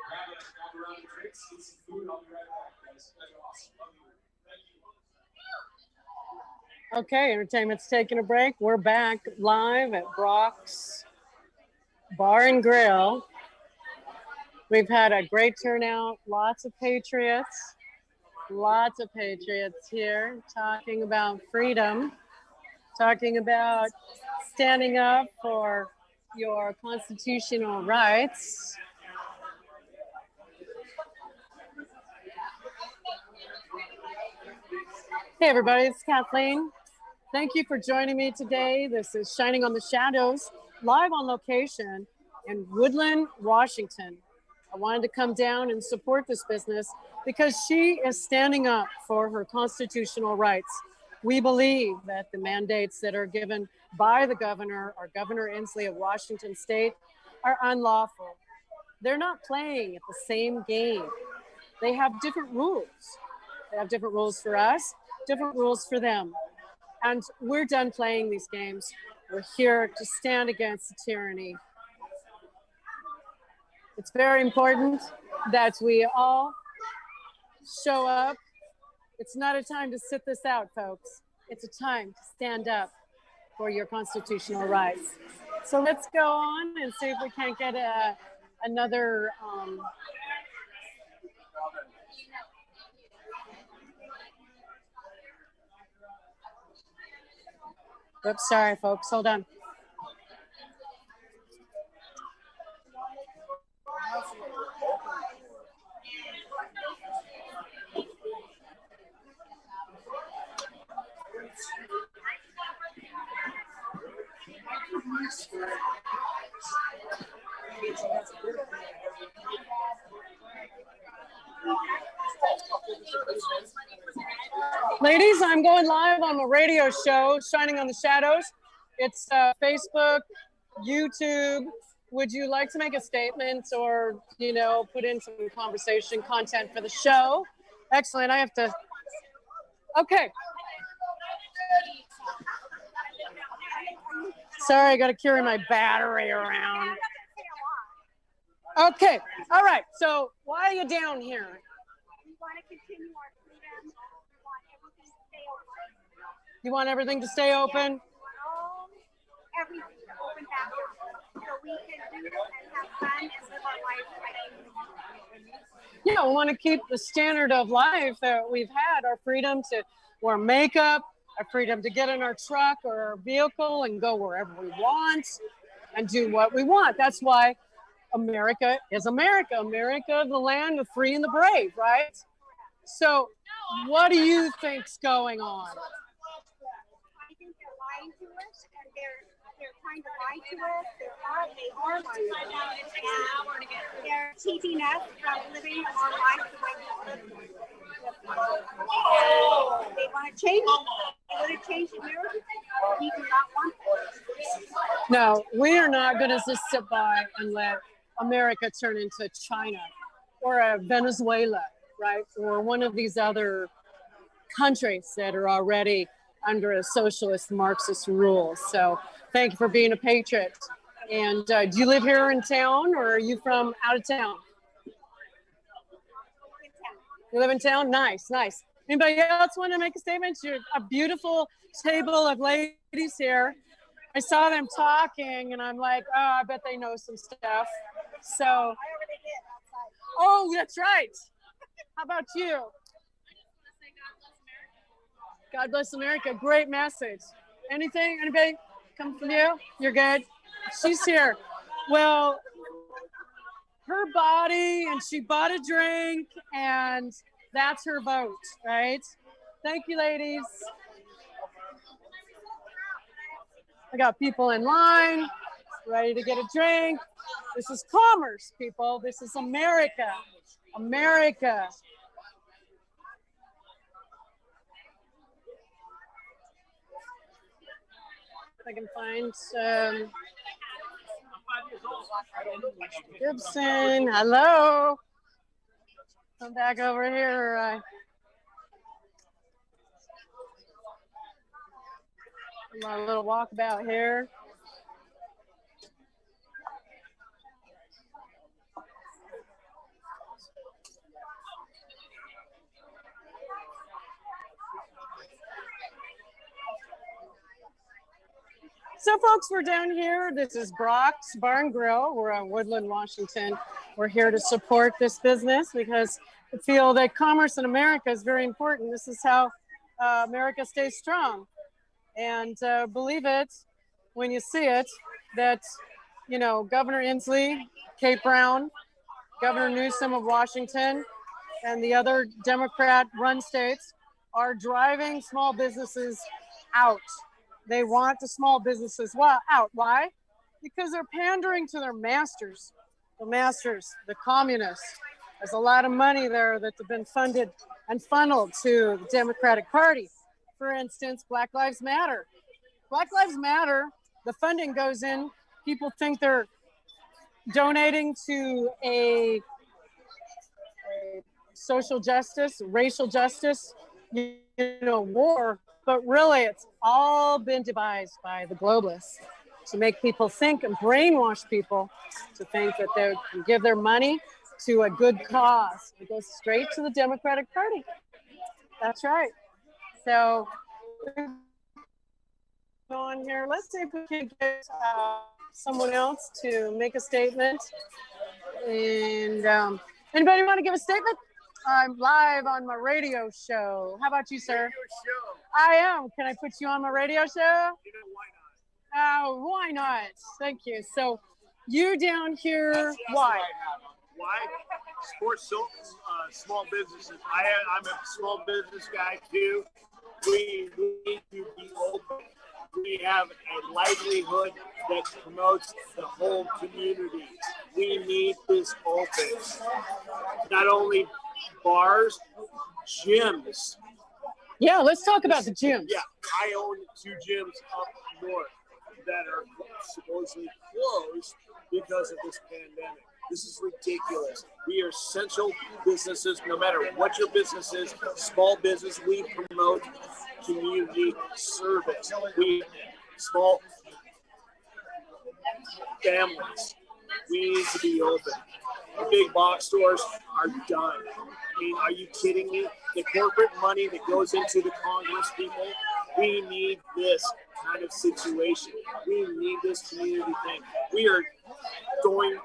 grab a round of drinks, get some food. I'll be right back, guys. You guys are awesome. Love you. Thank you. Okay, entertainment's taking a break. We're back live at Brock's Bar and Grill. We've had a great turnout, lots of patriots here talking about freedom, talking about standing up for your constitutional rights. Hey everybody, it's Kathleen. Thank you for joining me today. This is Shining on the Shadows, live on location in Woodland, Washington. I wanted to come down and support this business because she is standing up for her constitutional rights. We believe that the mandates that are given by the governor, or Governor Inslee of Washington State, are unlawful. They're not playing at the same game. They have different rules. They have different rules for us, different rules for them. And we're done playing these games. We're here to stand against the tyranny. It's very important that we all show up. It's not a time to sit this out, folks. It's a time to stand up for your constitutional rights. So let's go on and see if we can't get another oops, sorry, folks. Hold on. Ladies, I'm going live on a radio show, Shining on the Shadows. It's Facebook, YouTube. Would you like to make a statement or, you know, put in some conversation content for the show? Excellent. I have to. Okay. Sorry, I got to carry my battery around. Okay. All right. So why are you down here? We want to continue our freedom. You want everything to stay open? Everything to open back up so we can do and have fun and live our life. Yeah, we want to keep the standard of life that we've had, our freedom to wear makeup, our freedom to get in our truck or our vehicle and go wherever we want and do what we want. That's why America is America. America, the land of free and the brave, right? So what do you think's going on? I think they're lying to us, and they're trying to lie to us. They are lying to us. And they're keeping us from living our life the way we live. They want to change it. They want to change America. We do not want that. No, we are not going to just sit by and let America turn into China or Venezuela, right? Or one of these other countries that are already under a socialist Marxist rule. So thank you for being a patriot. And do you live here in town or are you from out of town? You live in town? Nice, nice. Anybody else want to make a statement? You're a beautiful table of ladies here. I saw them talking and I'm like, oh, I bet they know some stuff. So, oh, that's right. How about you? God bless America. Great message. Anything? Anybody come from you? You're good. She's here. Well, her body, and she bought a drink, and that's her vote, right? Thank you, ladies. I got people in line, ready to get a drink. This is commerce, people. This is America. America. If I can find Gibson. Hello. Come back over here. My little walkabout here. So folks, we're down here. This is Brock's Bar and Grill. We're on Woodland, Washington. We're here to support this business because we feel that commerce in America is very important. This is how America stays strong. And believe it when you see it, that, you know, Governor Inslee, Kate Brown, Governor Newsom of Washington, and the other Democrat-run states are driving small businesses out. They want the small businesses out. Why? Because they're pandering to their masters, the communists. There's a lot of money there that's been funded and funneled to the Democratic Party. For instance, Black Lives Matter. Black Lives Matter, the funding goes in. People think they're donating to a social justice, racial justice, war, but really it's all been devised by the globalists to make people think and brainwash people to think that they can give their money to a good cause. It goes straight to the Democratic Party. That's right. So on here, let's see if we can get someone else to make a statement. And anybody want to give a statement? I'm live on my radio show. How about you, sir? I am. Can I put you on my radio show? Why not? Thank you. So you down here, why? Why? Support small businesses. I'm a small business guy too. We need to be open. We have a livelihood that promotes the whole community. We need this open. Not only bars, gyms. Yeah, let's talk about the gyms. Yeah, I own 2 gyms up north that are supposedly closed because of this pandemic. This is ridiculous. We are essential businesses, no matter what your business is, small business, we promote community service. We small families. We need to be open. The big box stores are done. I mean, are you kidding me? The corporate money that goes into the Congress people, we need this kind of situation. We need this community thing. We are going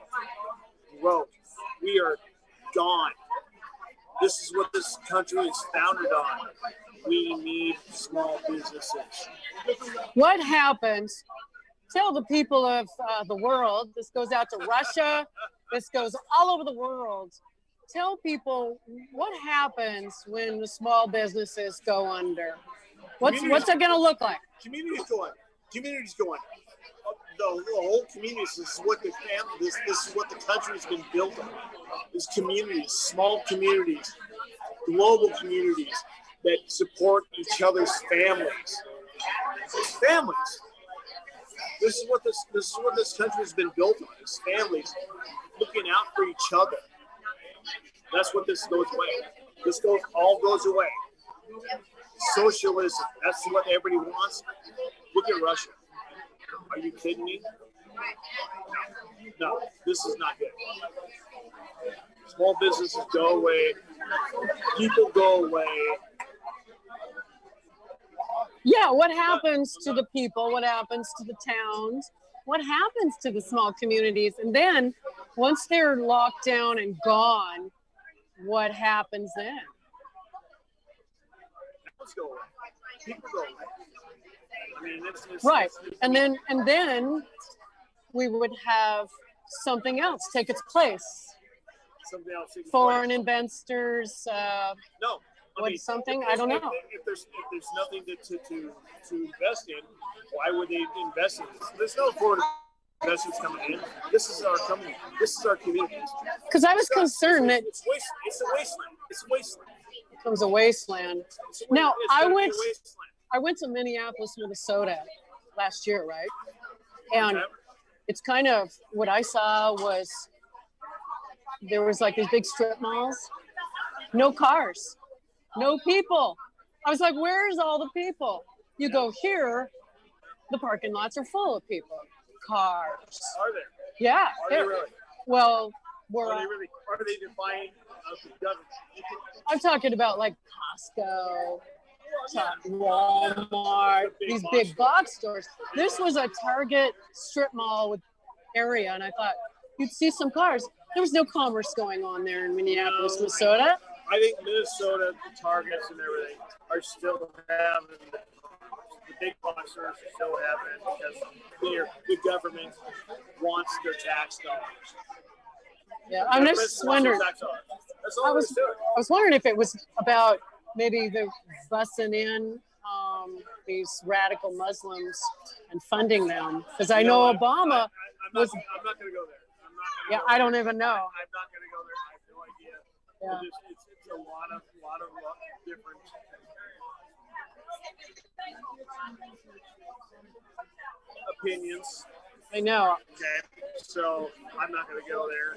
broke. We are gone. This is what this country is founded on. We need small businesses. What happens? Tell the people of the world, this goes out to Russia, this goes all over the world. Tell people what happens when the small businesses go under. What's it going to look like? Communities going. The whole community. This is what the family. This is what the country's been built on. Is communities, small communities, global communities that support each other's families. Families. This is what this country's been built on. Is families looking out for each other. That's what this goes away. This all goes away. Socialism. That's what everybody wants. Look at Russia. Are you kidding me? No, this is not good. Small businesses go away. People go away. Yeah, what happens to the people? What happens to the towns? What happens to the small communities? And then once they're locked down and gone, what happens then? Let's go away. People go away. I mean, right. And then we would have something else take its place. Something else. Foreign investors. No. I don't know. If there's nothing to invest in, why would they invest in this? There's no foreign investors coming in. This is our company. This is our community. Because I was concerned that it's a wasteland. It's a wasteland. It becomes a wasteland. Now I went to Minneapolis, Minnesota last year, right? And it's kind of what I saw was there was like these big strip malls, no cars, no people. I was like, where's all the people? You go here, the parking lots are full of people, cars. Are they? Yeah. Are they really? Well, are they defying the government? I'm talking about like Costco Walmart, these big box stores. This was a Target strip mall with area, and I thought you'd see some cars. There was no commerce going on there in Minneapolis, Minnesota. I think Minnesota, the Targets and everything are still having the big box stores are still having it because the government wants their tax dollars. Yeah, I'm just wondering. I was wondering if it was about maybe the bussing in these radical Muslims and funding them, because I know Obama was. I'm not going to go there. Yeah, I don't even know. I'm not going to go there. I have no idea. Yeah. It's a lot of different. Opinions. I know. Okay, so I'm not going to go there.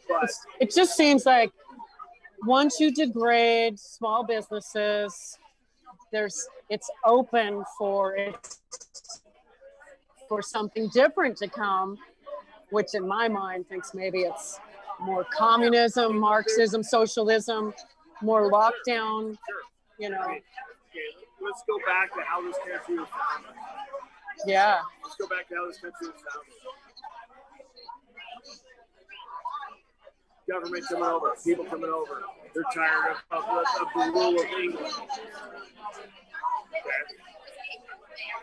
But it just seems like once you degrade small businesses, it's open for something different to come, which in my mind thinks maybe it's more communism, Marxism, socialism, more lockdown, you know. Okay, let's go back to how this country was founded. Yeah. Let's go back to how this country was founded. Government coming over, people coming over. They're tired of the rule of England. Okay.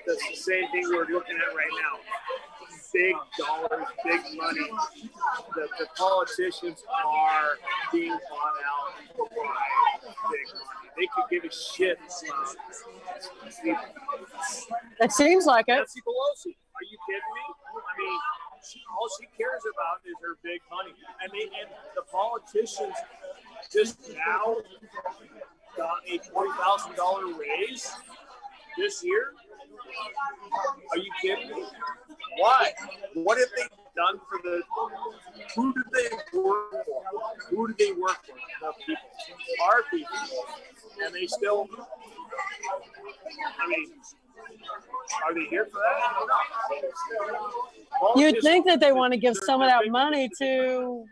That's the same thing we're looking at right now. Big dollars, big money. The politicians are being bought out by big money. They could give a shit about It seems like it. Nancy Pelosi. Are you kidding me? I mean, all she cares about is her big money. And the politicians just now got a $20,000 raise this year. Are you kidding me? Why? What have they done for who did they work for? Who did they work for? The people. Our people. And they still, I mean, are they here for that? I don't know. You'd think that they want to give some of that money to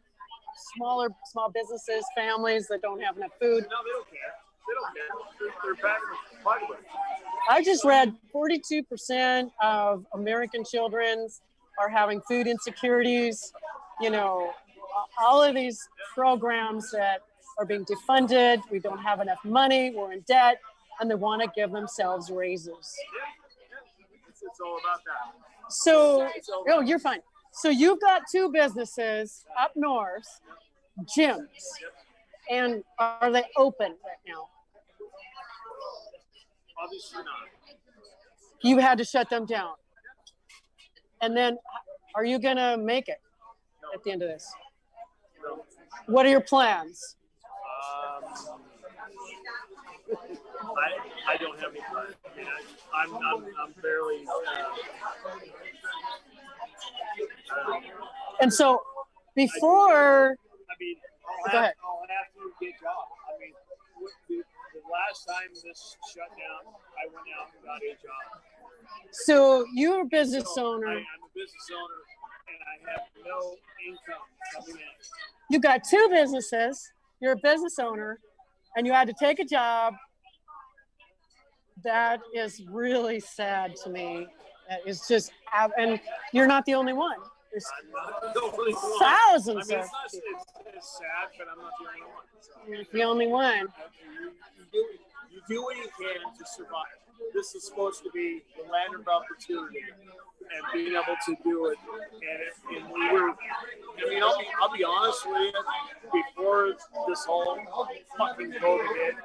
small businesses, families that don't have enough food. No, they don't care. They don't care. They're backing the public. I just read 42% of American children are having food insecurities. You know, all of these programs that are being defunded. We don't have enough money. We're in debt, and they want to give themselves raises. It's all about that. So, oh, you're fine. So you've got two businesses up north, gyms, and are they open right now? Obviously not. You had to shut them down. And then are you going to make it at the end of this? No. What are your plans? I don't have any plans. I mean, I'm barely. And so before. I mean, go ahead. I'll have to get a job. I mean, the last time this shut down, I went out and got a job. So you're a business owner. I'm a business owner, and I have no income coming in. You got two businesses. You're a business owner, and you had to take a job. That is really sad to me. That is just, and you're not the only one. There's thousands of people. It's sad, but I'm not the only one. So. You're the only one. You do what you can to survive. This is supposed to be the land of opportunity, and being able to do it. And we were. I mean, I'll be honest with you. Before this whole fucking COVID hit,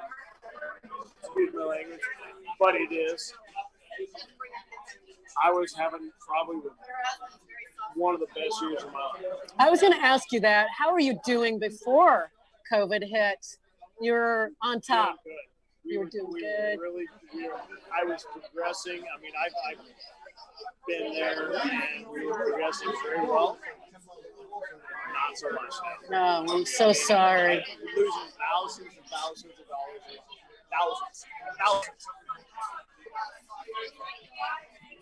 excuse my language, but it is. I was having probably one of the best years of my life. I was going to ask you that. How are you doing before COVID hit? You're on top. You were doing good. I was progressing. I mean, I've been there, and we were progressing very well. Not so much now. No, I'm so sorry. We're losing thousands and thousands of dollars. Thousands.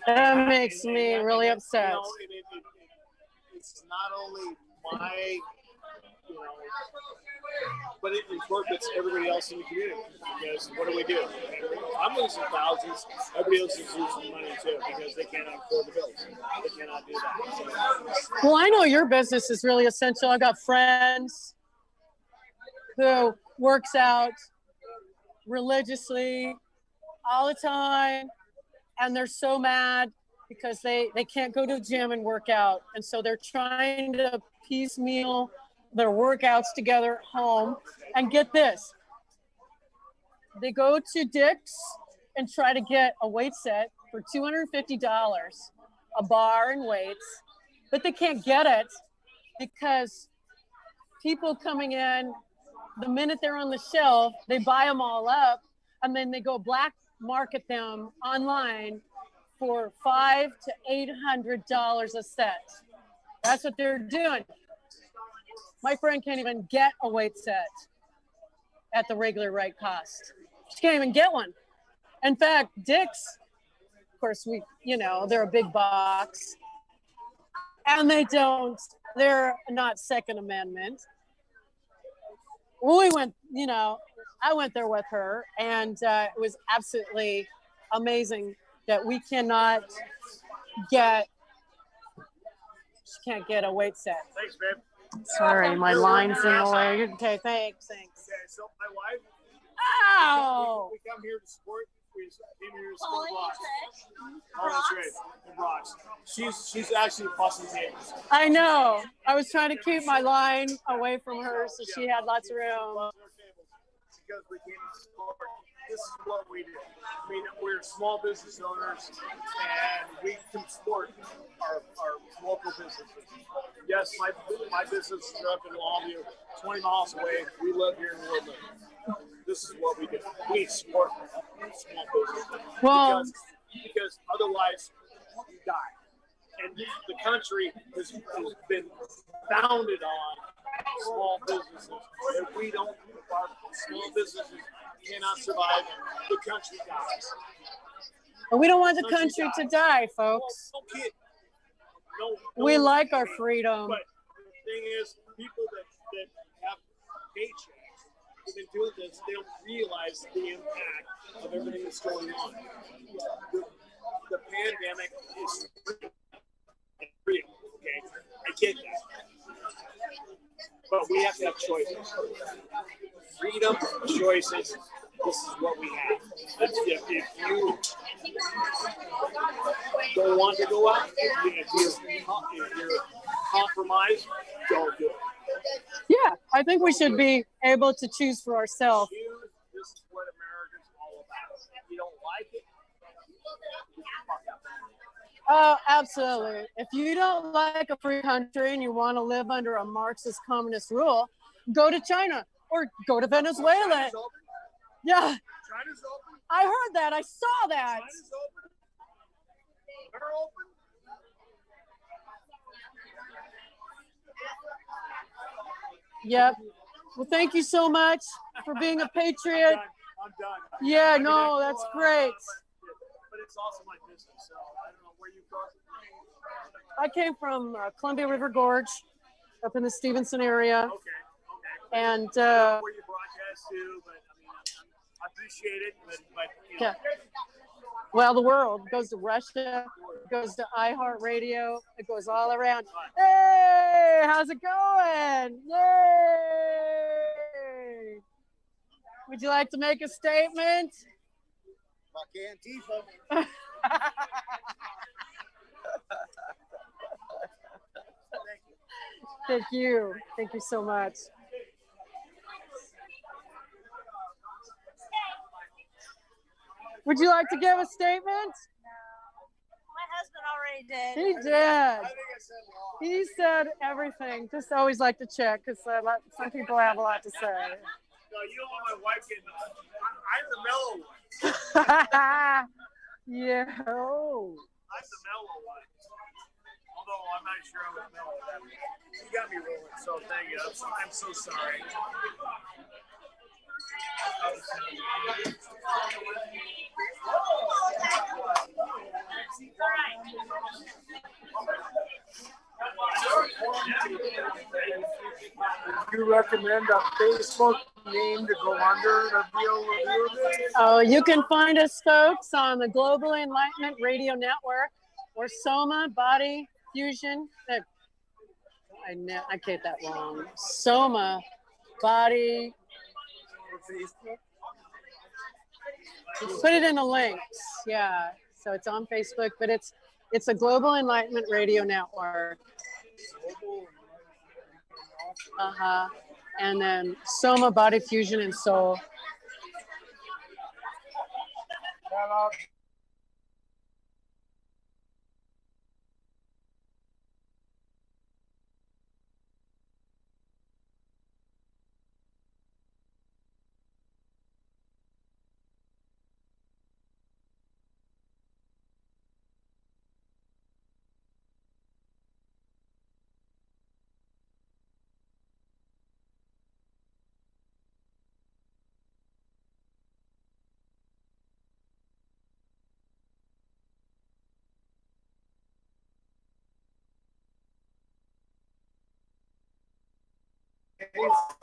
That makes me really upset. You know, it's not only my, but it incorporates everybody else in the community. Because what do? I'm losing thousands. Everybody else is losing money too because they cannot afford the bills. They cannot do that. So, Well, I know your business is really essential. I got friends who works out religiously all the time, and they're so mad because they can't go to the gym and work out. And so they're trying to piecemeal their workouts together at home. And get this, they go to Dick's and try to get a weight set for $250, a bar and weights, but they can't get it because people coming in, the minute they're on the shelf, they buy them all up, and then they go black market them online for $500 to $800 a set. That's what they're doing. My friend can't even get a weight set at the regular right cost. She can't even get one. In fact, Dick's, of course, they're a big box, and they're not Second Amendment. We went, I went there with her, and it was absolutely amazing that we she can't get a weight set. thanks, babe. Sorry, my line's in the way. Okay, thanks. Okay, so my wife. Ow! We come here to support. We came here to support Ross. Oh, that's right. And Ross. She's actually busting tables. I know. I was trying to keep my line away from her so she had lots of room. Because we came to support. This is what we do. I mean, we're small business owners, and we can support our local businesses. Yes, my business is up in Longview, 20 miles away. We live here in Woodland. This is what we do. We support small businesses. Well, because otherwise you die. And the country has been founded on small businesses. If we don't, if our small businesses cannot survive, the country dies. But we don't want the country to die, folks. No kid. No, we like our freedom. But the thing is, people that have paychecks, have been doing this, they don't realize the impact of everything that's going on. The pandemic is real, okay? I get that. But we have to have choices. Freedom, choices, this is what we have. If you don't want to go out, if you're compromised, don't do it. Yeah, I think we should be able to choose for ourselves. This is what America's all about. If you don't like it, Oh, absolutely. If you don't like a free country and you want to live under a Marxist communist rule, go to China or go to Venezuela. Yeah. China's open. I heard that. I saw that. China's open. They're open. Yep. Well, thank you so much for being a patriot. I'm done. Yeah, no, that's great. But it's also my business, so I don't know where you from. I came from Columbia River Gorge up in the Stevenson area. Okay. And I don't know where you broadcast to, but I mean, I appreciate it. But yeah. Well, the world goes to Russia, it goes to iHeartRadio, it goes all around. Hey, how's it going? Yay! Would you like to make a statement? Fuck Antifa. Thank you. Thank you so much. Would you like to give a statement? My husband already did. He did. He said everything. Just always like to check because some people have a lot to say. no, you don't want my wife getting. I'm the mellow one. Yeah. Oh. I'm the mellow one. Although I'm not sure I was mellow that way. You got me rolling, so thank you. I'm so sorry. You recommend a Facebook name to go under the real review of this? Oh, you can find us, folks, on the Global Enlightenment Radio Network or Soma Body Fusion. I get that wrong. Soma Body. Facebook? Put it in the links. Yeah. So it's on Facebook, but it's a Global Enlightenment Radio Network. Uh-huh. And then Soma Body Fusion and Soul.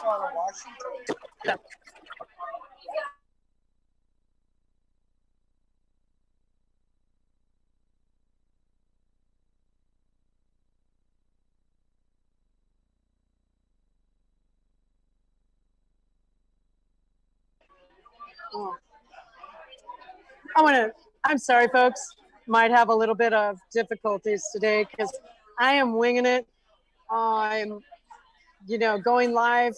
Washington. I'm sorry, folks. Might have a little bit of difficulties today because I am winging it. I'm, going live,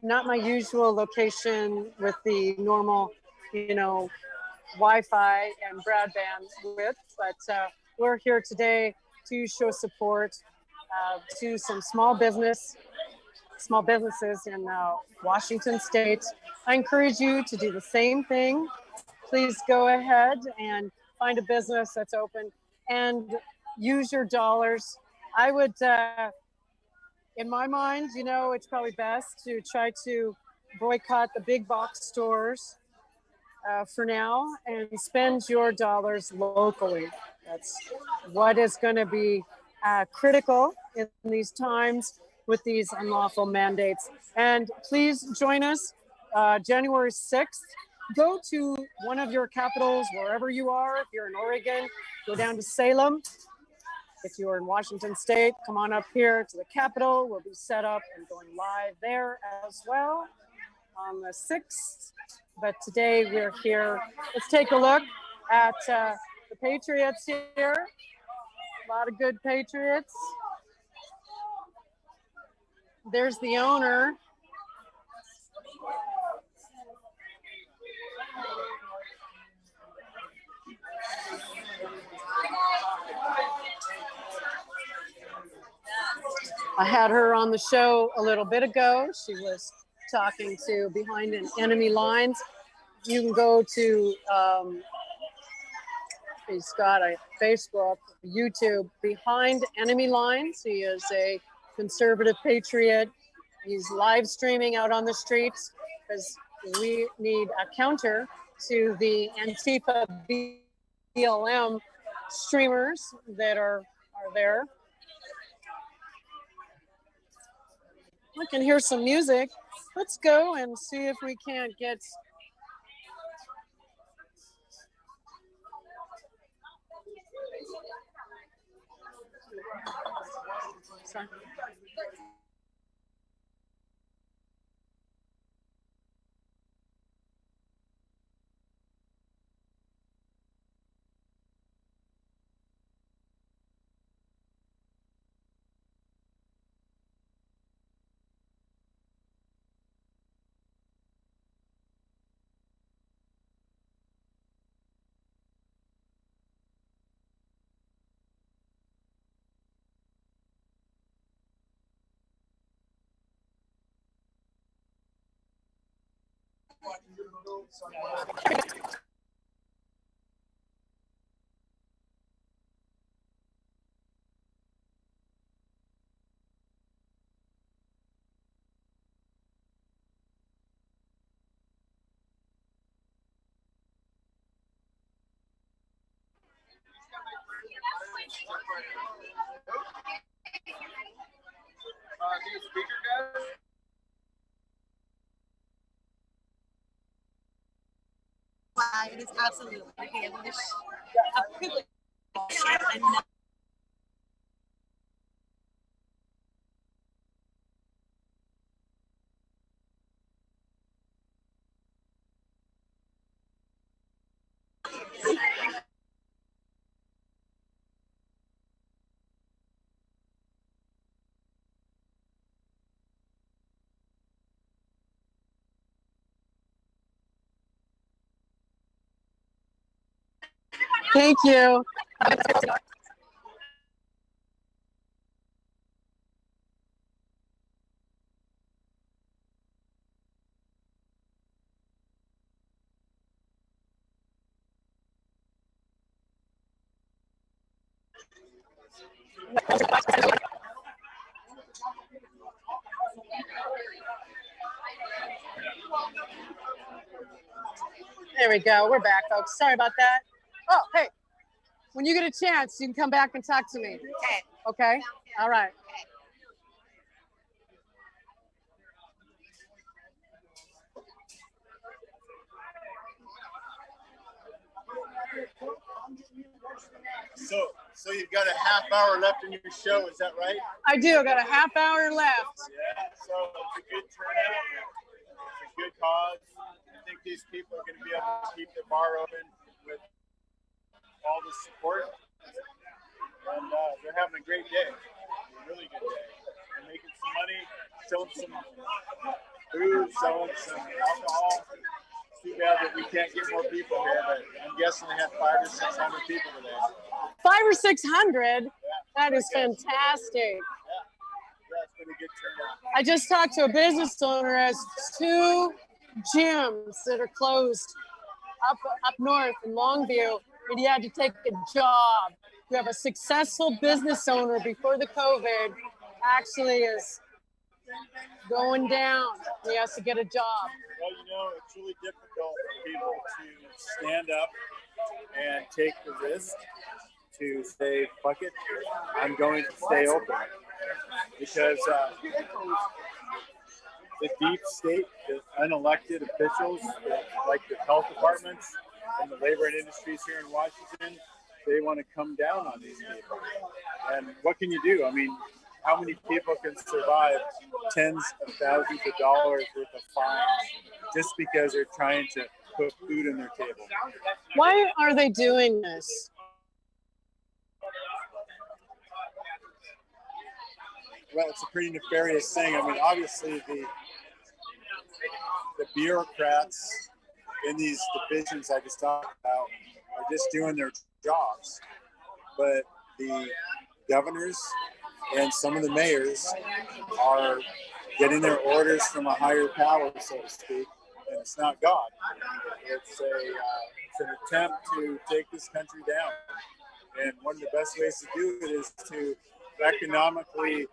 not my usual location with the normal, Wi-Fi and broadband with, but we're here today to show support to some small businesses in Washington State. I encourage you to do the same thing. Please go ahead and find a business that's open and use your dollars. I would, in my mind, it's probably best to try to boycott the big box stores for now and spend your dollars locally. That's what is going to be critical in these times with these unlawful mandates. And please join us January 6th. Go to one of your capitals, wherever you are. If you're in Oregon, go down to Salem. If you're in Washington State, come on up here to the Capitol. We'll be set up and going live there as well on the 6th. But today we're here. Let's take a look at the Patriots here. A lot of good Patriots. There's the owner. I had her on the show a little bit ago. She was talking to Behind Enemy Lines. You can go to, he's got a Facebook, YouTube, Behind Enemy Lines. He is a conservative patriot. He's live streaming out on the streets because we need a counter to the Antifa BLM streamers that are there. I can hear some music. Let's go and see if we can't get. Sorry. These speaker guys? absolutely to be able to a privilege to share another. Thank you. There we go. We're back, folks. Sorry about that. Oh, hey, when you get a chance, you can come back and talk to me. Okay. Okay? All right. So you've got a half hour left in your show, is that right? I do. I got a half hour left. Yeah, so it's a good turnout. It's a good cause. I think these people are going to be able to keep the bar open with all the support. And they're having a great day. A really good day. They're making some money, selling some food, selling some alcohol. It's too bad that we can't get more people here, but I'm guessing they had 500 or 600 people today. 500 or 600? That is fantastic. That's been a good turnout. I just talked to a business owner who has 2 gyms that are closed up north in Longview, and he had to take a job. You have a successful business owner before the COVID actually is going down. He has to get a job. Well, you know, it's really difficult for people to stand up and take the risk to say, fuck it, I'm going to stay open. Because the deep state, the unelected officials, like the health departments and the labor and industries here in Washington, they want to come down on these people. And what can you do? I mean, how many people can survive tens of thousands of dollars worth of fines just because they're trying to put food on their table? Why are they doing this? Well, it's a pretty nefarious thing. I mean, obviously the bureaucrats in these divisions I just talked about are just doing their jobs. But the governors and some of the mayors are getting their orders from a higher power, so to speak, and it's not God. It's an attempt to take this country down. And one of the best ways to do it is to economically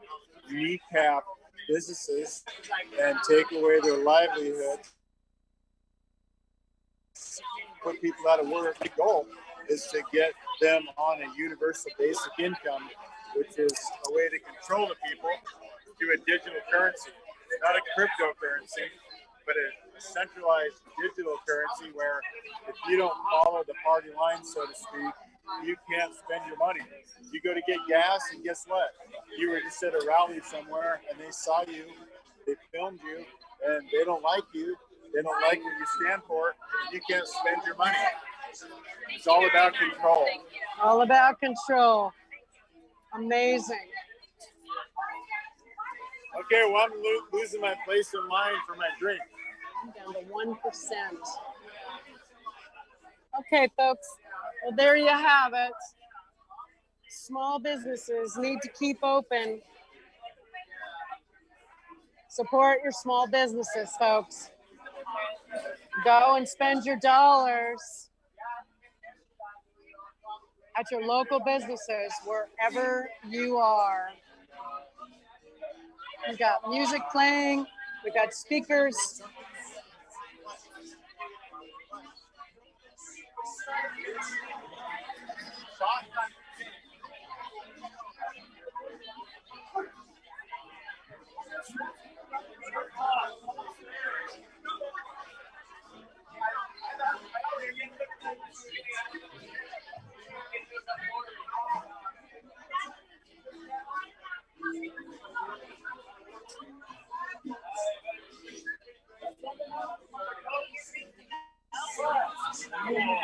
kneecap businesses and take away their livelihood, put people out of work. The goal is to get them on a universal basic income, which is a way to control the people through a digital currency, not a cryptocurrency, but a centralized digital currency where if you don't follow the party line, so to speak, you can't spend your money. You go to get gas, and guess what? You were just at a rally somewhere, and they saw you, they filmed you, and they don't like you. They don't like what you stand for. You can't spend your money. It's all about control. All about control. Amazing. Okay, well, I'm losing my place in line for my drink. I'm down to 1%. Okay, folks. Well, there you have it. Small businesses need to keep open. Support your small businesses, folks. Go and spend your dollars at your local businesses, wherever you are. We got music playing. We got speakers.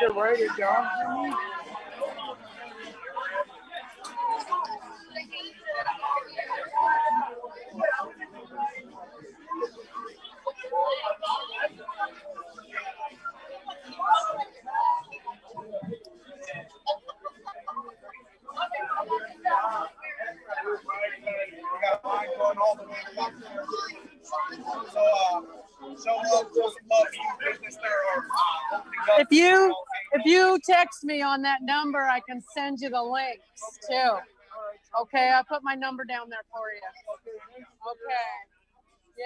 could write it down for me? We got a line going all the way back there. So, show some love to you business there or opening up. If you text me on that number, I can send you the links too. Okay, I put my number down there for you. Okay. Yeah.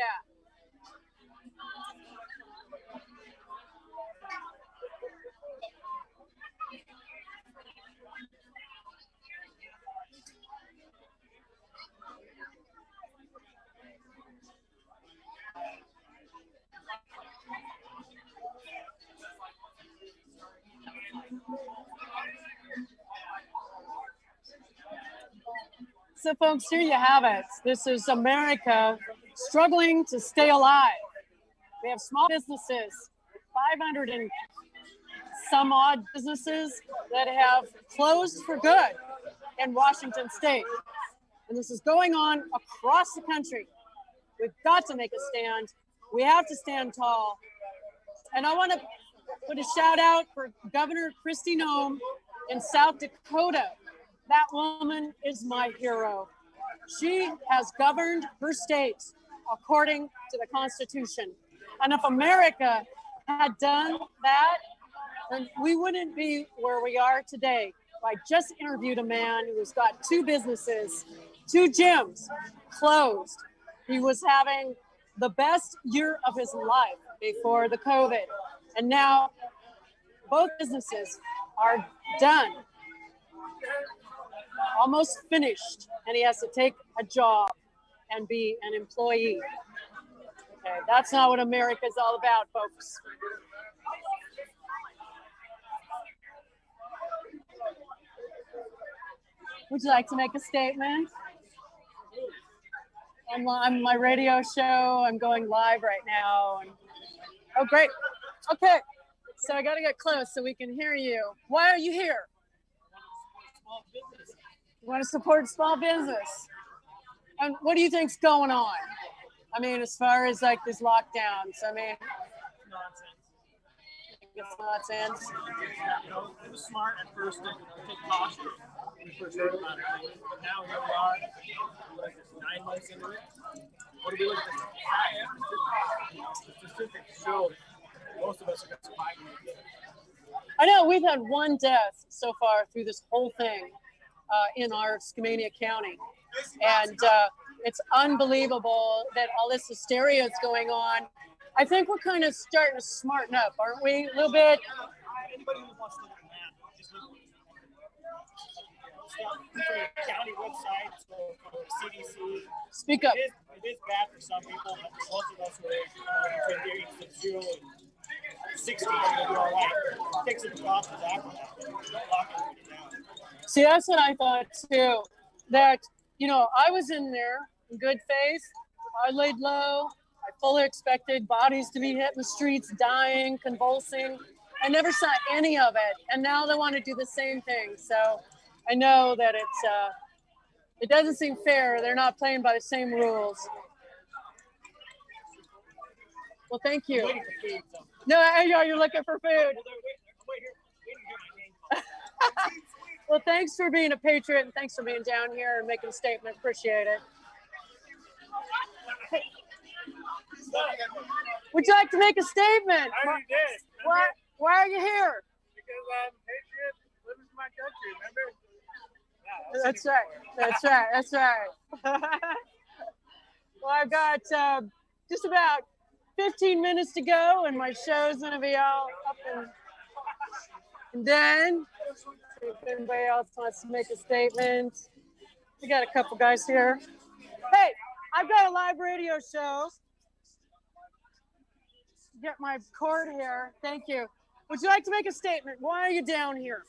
So, folks, here you have it. This is America struggling to stay alive. We have small businesses, 500 and some odd businesses that have closed for good in Washington State. And this is going on across the country. We've got to make a stand. We have to stand tall. And I want to put a shout out for Governor Kristi Noem in South Dakota. That woman is my hero. She has governed her state according to the Constitution. And if America had done that, then we wouldn't be where we are today. I just interviewed a man who's got 2 businesses, 2 gyms closed. He was having the best year of his life before the COVID. And now both businesses are done, almost finished, and he has to take a job and be an employee. Okay, that's not what America is all about, folks. Would you like to make a statement? On my radio show, I'm going live right now. And, oh, great. Okay, so I got to get close so we can hear you. Why are you here? You want to support small business. And what do you think's going on? I mean, as far as like these lockdowns, I mean, it's nonsense. You know, it was smart at first to take caution when we first heard about it. But now here we are, like 9 months into it. What do we look at the statistics show that most of us are going to survive. I know we've had 1 death so far through this whole thing in our Skamania County. And it's unbelievable that all this hysteria is going on. I think we're kind of starting to smarten up, aren't we? A little bit. Anybody who wants to look at the map, just look at the county website, so CDC. Speak up. It is bad for some people, but most of us were between the ages of 0 and 60, we'll be all right. It takes some precautions after that. Don't lock everybody down. See, that's what I thought too. That, you know, I was in there in good faith. I laid low. I fully expected bodies to be hit in the streets, dying, convulsing. I never saw any of it. And now they want to do the same thing. So I know that it doesn't seem fair. They're not playing by the same rules. Well, thank you. No, you're looking for food. Well, thanks for being a patriot and thanks for being down here and making a statement. Appreciate it. Hey. Would you like to make a statement? I already did. Why are you here? Because I'm a patriot, living for my country, remember? Yeah, That's right. That's right. Well, I've got just about 15 minutes to go, and my show's going to be all up and done. See if anybody else wants to make a statement. We got a couple guys here. Hey, I've got a live radio show. Get my cord here. Thank you. Would you like to make a statement? Why are you down here?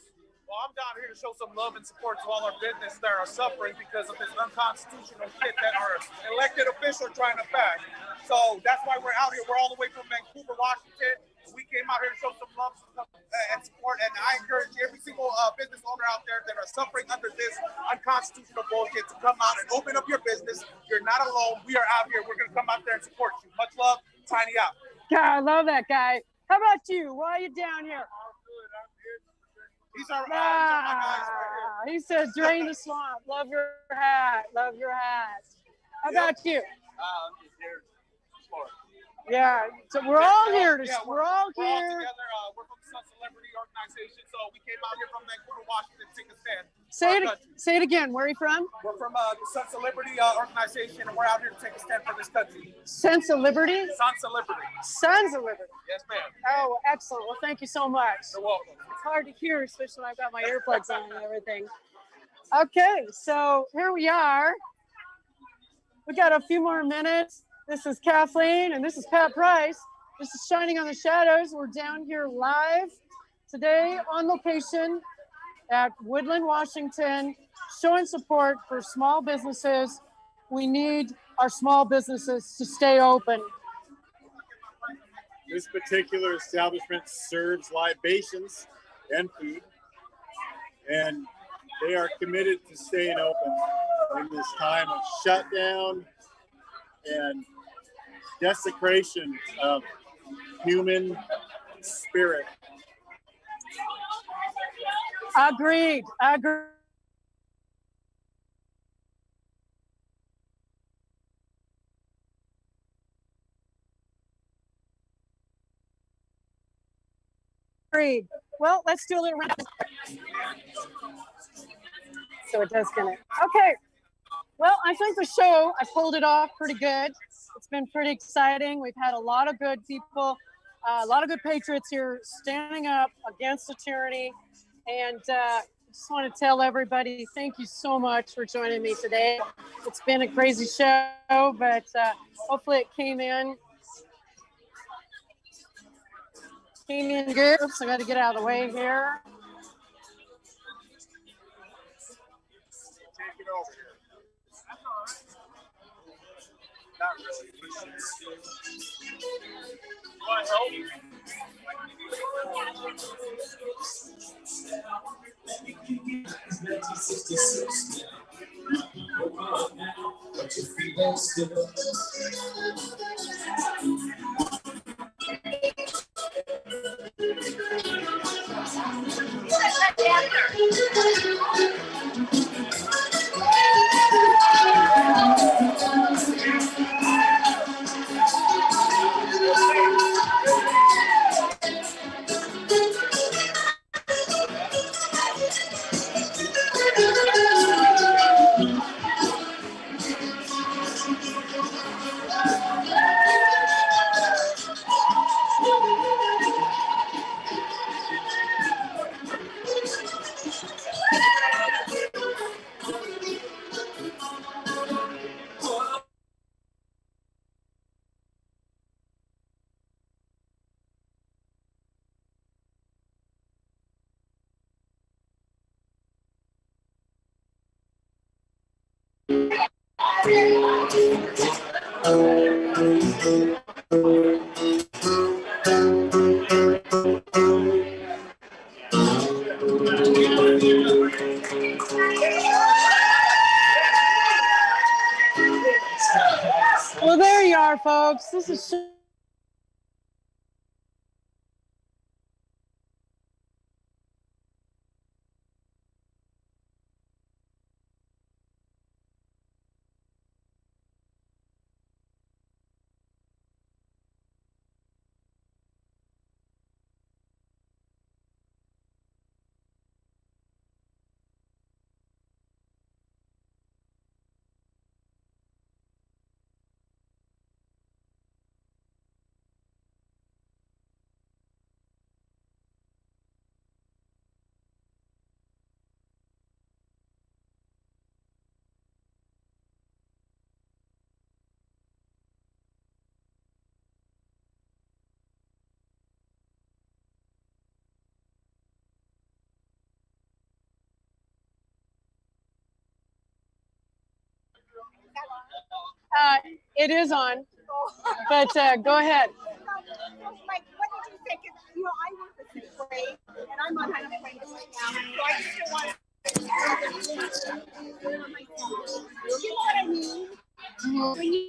Well, I'm down here to show some love and support to all our businesses that are suffering because of this unconstitutional shit that our elected officials are trying to pass. So that's why we're out here. We're all the way from Vancouver, Washington. We came out here to show some love and support, and I encourage every single business owner out there that are suffering under this unconstitutional bullshit to come out and open up your business. You're not alone. We are out here. We're going to come out there and support you. Much love. Tiny out. God, I love that guy. How about you? Why are you down here? These are my guys right here. He said, drain the swamp. Love your hat. Love your hat. How about you? I'm just here to support. Yeah, so we're all here. We're all We're all here. together. We're from the Sun Celebrity Organization, so we came out here from Vancouver, Washington, to take a stand. Say it again. Where are you from? We're from the Sun Celebrity Organization, and we're out here to take a stand for this country. Sons of Liberty? Sons of Liberty. Sons of Liberty. Yes, ma'am. Oh, excellent. Well, thank you so much. You're welcome. It's hard to hear, especially when I've got my earplugs on and everything. Okay, so here we are. We got a few more minutes. This is Kathleen, and this is Pat Price. This is Shining on the Shadows. We're down here live today on location at Woodland, Washington, showing support for small businesses. We need our small businesses to stay open. This particular establishment serves libations and food, and they are committed to staying open in this time of shutdown and desecration of human spirit. Agreed. Agreed. Well, let's do a little round. So it does connect. Okay. Well, I think the show, I pulled it off pretty good. It's been pretty exciting. We've had a lot of good people, a lot of good patriots here standing up against the tyranny. And I just want to tell everybody, thank you so much for joining me today. It's been a crazy show, but hopefully it came in good. Oops, I got to get out of the way here. Take it over here. Not really. Want help? Well, there you are, folks. This is it is on, but go ahead. Like, what did you Okay, because I work the same way, and I'm on unemployment right now, so I just don't want to. You know what I mean? When you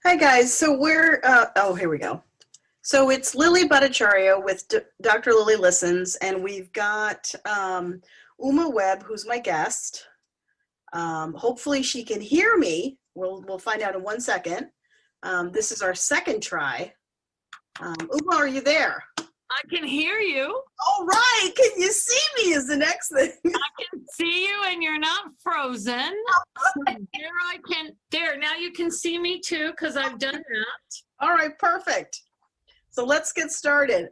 Hi guys, so we're, here we go. So it's Lily Bhattacharya with Dr. Lily Listens, and we've got Uma Webb, who's my guest. Hopefully she can hear me. We'll find out in 1 second. This is our second try. Uma, are you there? I can hear you. All right, can you see me is the next thing. I can see you and you're not frozen. There, now you can see me too because I've done that. All right, perfect. So let's get started.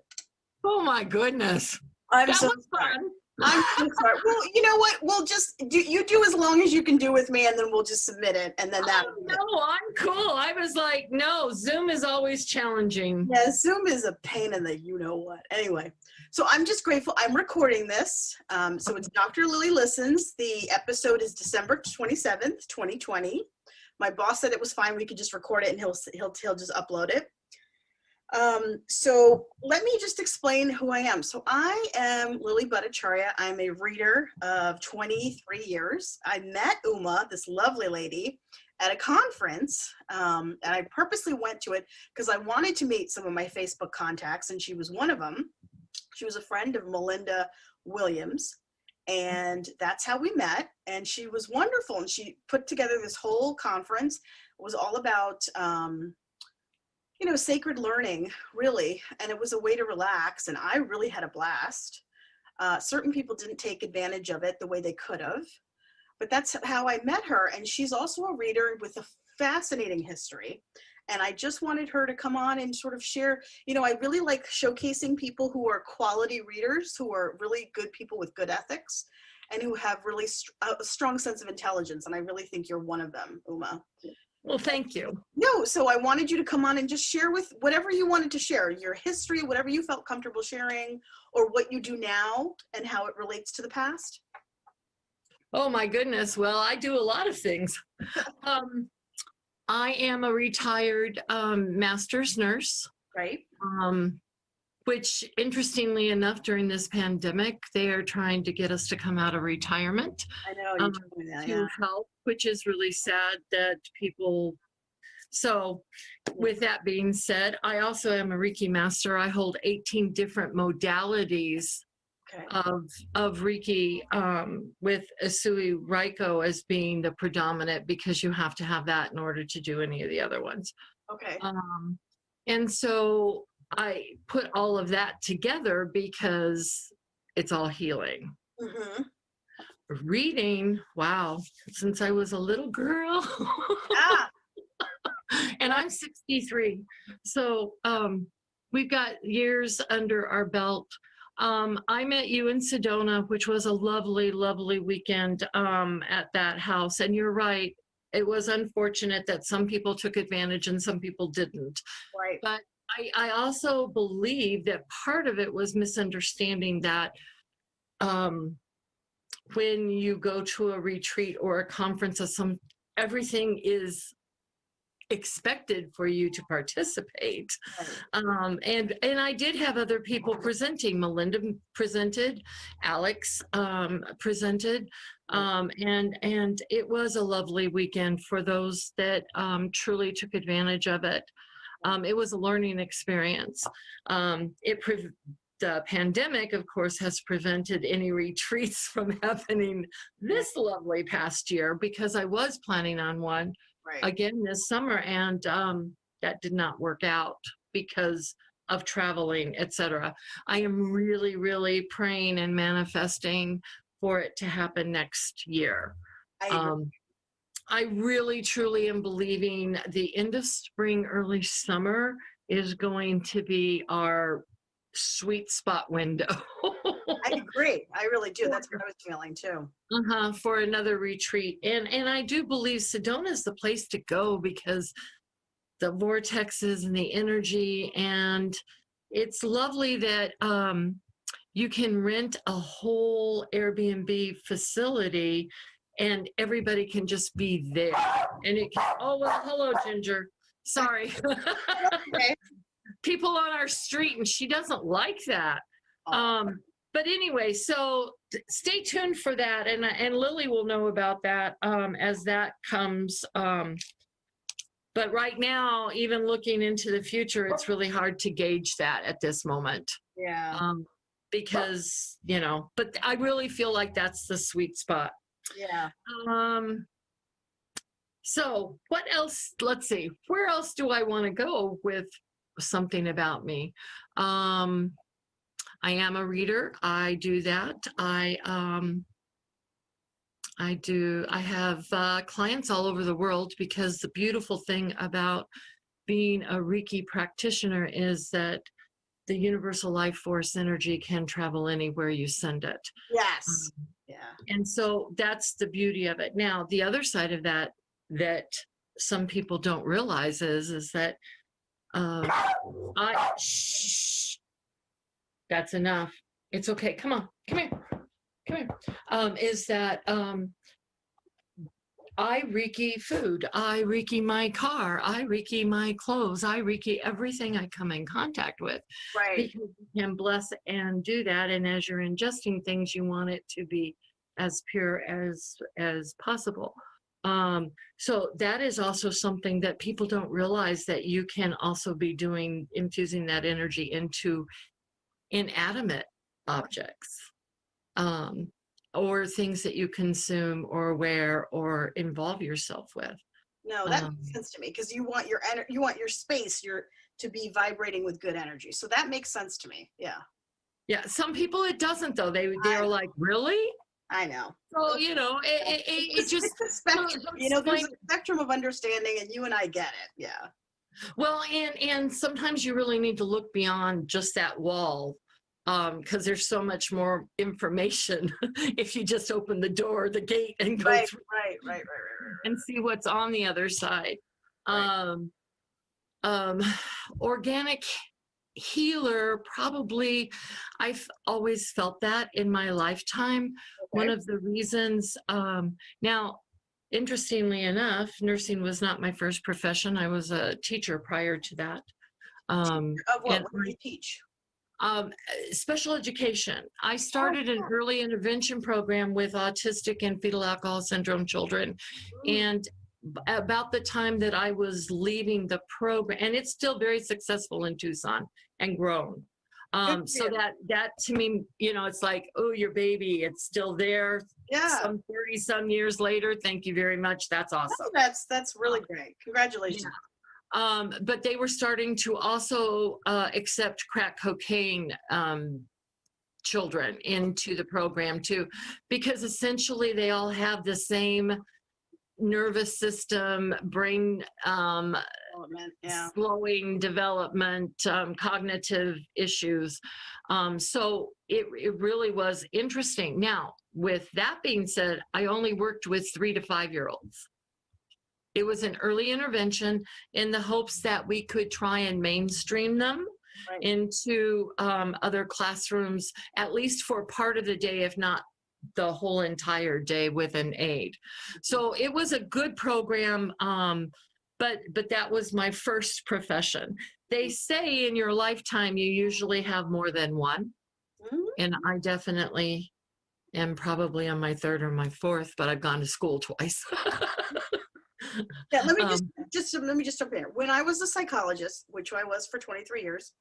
Oh my goodness. That was fun. I'm so sorry. Well, you know what? We'll just you do as long as you can do with me, and then we'll just submit it, and then that. Oh, no, I'm cool. I was like, no, Zoom is always challenging. Yeah, Zoom is a pain in the you know what. Anyway, so I'm just grateful. I'm recording this. So it's Dr. Lily Listens. The episode is December 27th, 2020. My boss said it was fine. We could just record it, and he'll just upload it. So let me just explain who I am. So I am Lily Bhattacharya. I'm a reader of 23 years. I met Uma, this lovely lady, at a conference, and I purposely went to it because I wanted to meet some of my Facebook contacts, and she was one of them. She was a friend of Melinda Williams, and that's how we met, and she was wonderful, and she put together this whole conference. It was all about sacred learning, really, and it was a way to relax, and I really had a blast. Certain people didn't take advantage of it the way they could have, but that's how I met her, and she's also a reader with a fascinating history, and I just wanted her to come on and sort of share. I really like showcasing people who are quality readers, who are really good people with good ethics, and who have really a strong sense of intelligence, and I really think you're one of them, Uma. Well, thank you. No, so I wanted you to come on and just share with whatever you wanted to share, your history, whatever you felt comfortable sharing, or what you do now and how it relates to the past. Oh my goodness. Well, I do a lot of things. I am a retired master's nurse. Right. which interestingly enough, during this pandemic, they are trying to get us to come out of retirement I know you told me that. to Yeah. help, which is really sad that people. So with that being said, I also am a Reiki master. I hold 18 different modalities of Reiki, with Asui Raiko as being the predominant, because you have to have that in order to do any of the other ones. Okay. And so I put all of that together because it's all healing. Mm-hmm. Reading, wow, since I was a little girl. And I'm 63. So we've got years under our belt. I met you in Sedona, which was a lovely, lovely weekend at that house. And you're right. It was unfortunate that some people took advantage and some people didn't. Right. But I also believe that part of it was misunderstanding that when you go to a retreat or a conference of everything is expected for you to participate. And I did have other people presenting. Melinda presented, Alex presented, and it was a lovely weekend for those that truly took advantage of it. It was a learning experience. The pandemic, of course, has prevented any retreats from happening this lovely past year, because I was planning on one again this summer, and that did not work out because of traveling, etc. I am really, really praying and manifesting for it to happen next year. I really, truly am believing the end of spring, early summer is going to be our sweet spot window. I agree. I really do. That's what I was feeling too. For another retreat. And I do believe Sedona is the place to go because the vortexes and the energy, and it's lovely that you can rent a whole Airbnb facility and everybody can just be there. And it can, oh, well, hello, Ginger. Sorry. Okay. People on our street, and she doesn't like that. But anyway, so stay tuned for that, and Lily will know about that as that comes. But right now, even looking into the future, it's really hard to gauge that at this moment. Yeah. Because, you know, but I really feel like that's the sweet spot. Yeah. So what else? Let's see. Where else do I want to go with something about me? I am a reader. I do that. I have clients all over the world, because the beautiful thing about being a Reiki practitioner is that the universal life force energy can travel anywhere you send it. Yes. Yeah. And so that's the beauty of it. Now, the other side of that some people don't realize is that shh, that's enough. It's okay. Come on. Come here. Come here. Is that I Reiki food. I Reiki my car. I Reiki my clothes. I Reiki everything I come in contact with. Right. Because you can bless and do that. And as you're ingesting things, you want it to be as pure as possible. So that is also something that people don't realize, that you can also be infusing that energy into inanimate objects, or things that you consume or wear or involve yourself with. No, that makes sense to me, because you want your space to be vibrating with good energy. So that makes sense to me. Yeah. Yeah. Some people it doesn't though. They're like, really? I know. So, you know, it just it's a spectrum. You know, there's a spectrum of understanding, and you and I get it. Yeah. Well, and sometimes you really need to look beyond just that wall, because there's so much more information if you just open the door, the gate, and go through right. and see what's on the other side. Organic healer, probably. I've always felt that in my lifetime. One of the reasons, now, interestingly enough, nursing was not my first profession. I was a teacher prior to that. Of what? What do you teach? Special education. I started an early intervention program with autistic and fetal alcohol syndrome children. And about the time that I was leaving the program, and it's still very successful in Tucson and grown. So that to me, it's like, oh, your baby, it's still there. Yeah. Some 30 some years later. Thank you very much. That's awesome. That's really great. Congratulations. Yeah. But they were starting to also accept crack cocaine children into the program too, because essentially they all have the same nervous system, brain slowing development, cognitive issues. So it really was interesting. Now, with that being said, I only worked with 3 to 5 year olds. It was an early intervention in the hopes that we could try and mainstream them into other classrooms, at least for part of the day, if not the whole entire day with an aide. So it was a good program, but that was my first profession. They say in your lifetime, you usually have more than one. And I definitely am probably on my 3rd or my 4th, but I've gone to school twice. Yeah, let me just jump in. When I was a psychologist, which I was for 23 years,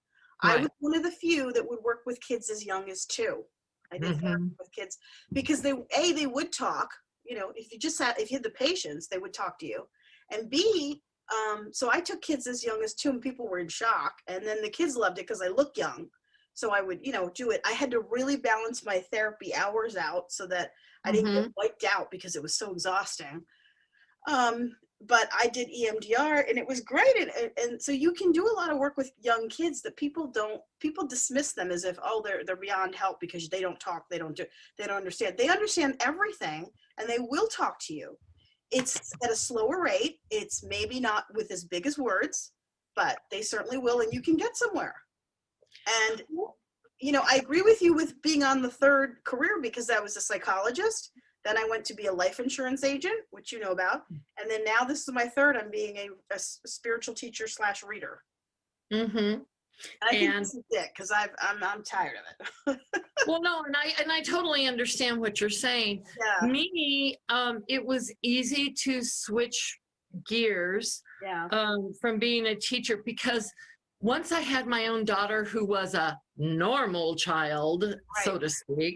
I was one of the few that would work with kids as young as 2. I did therapy with kids because they would talk. If you had the patience, they would talk to you, and B, so I took kids as young as 2, and people were in shock, and then the kids loved it because I look young. So I would, do it. I had to really balance my therapy hours out so that I didn't get wiped out because it was so exhausting. But I did EMDR, and it was great. And so you can do a lot of work with young kids that people dismiss them as if, oh, they're beyond help because they don't talk, they don't understand. They understand everything, and they will talk to you. It's at a slower rate. It's maybe not with as big as words, but they certainly will, and you can get somewhere. And, I agree with you with being on the 3rd career because I was a psychologist. Then I went to be a life insurance agent, which you know about. And then now this is my 3rd. I'm being a spiritual teacher / reader. And I think this is it because I'm tired of it. Well, no, and I totally understand what you're saying. Yeah. Me, it was easy to switch gears from being a teacher because once I had my own daughter who was a normal child, so to speak,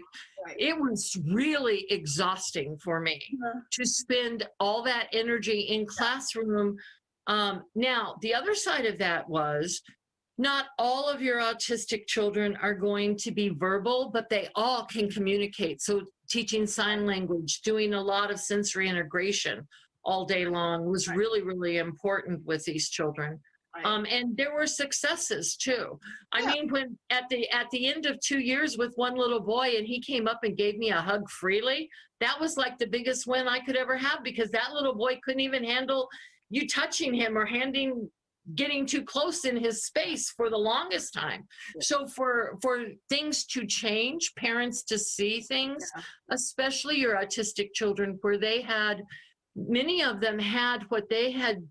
it was really exhausting for me to spend all that energy in classroom. Now, the other side of that was not all of your autistic children are going to be verbal, but they all can communicate. So teaching sign language, doing a lot of sensory integration all day long was really, really important with these children. And there were successes too. I mean, when at the end of 2 years with one little boy and he came up and gave me a hug freely, that was like the biggest win I could ever have because that little boy couldn't even handle you touching him or getting too close in his space for the longest time. So for things to change, parents to see things, especially your autistic children, where many of them had what they had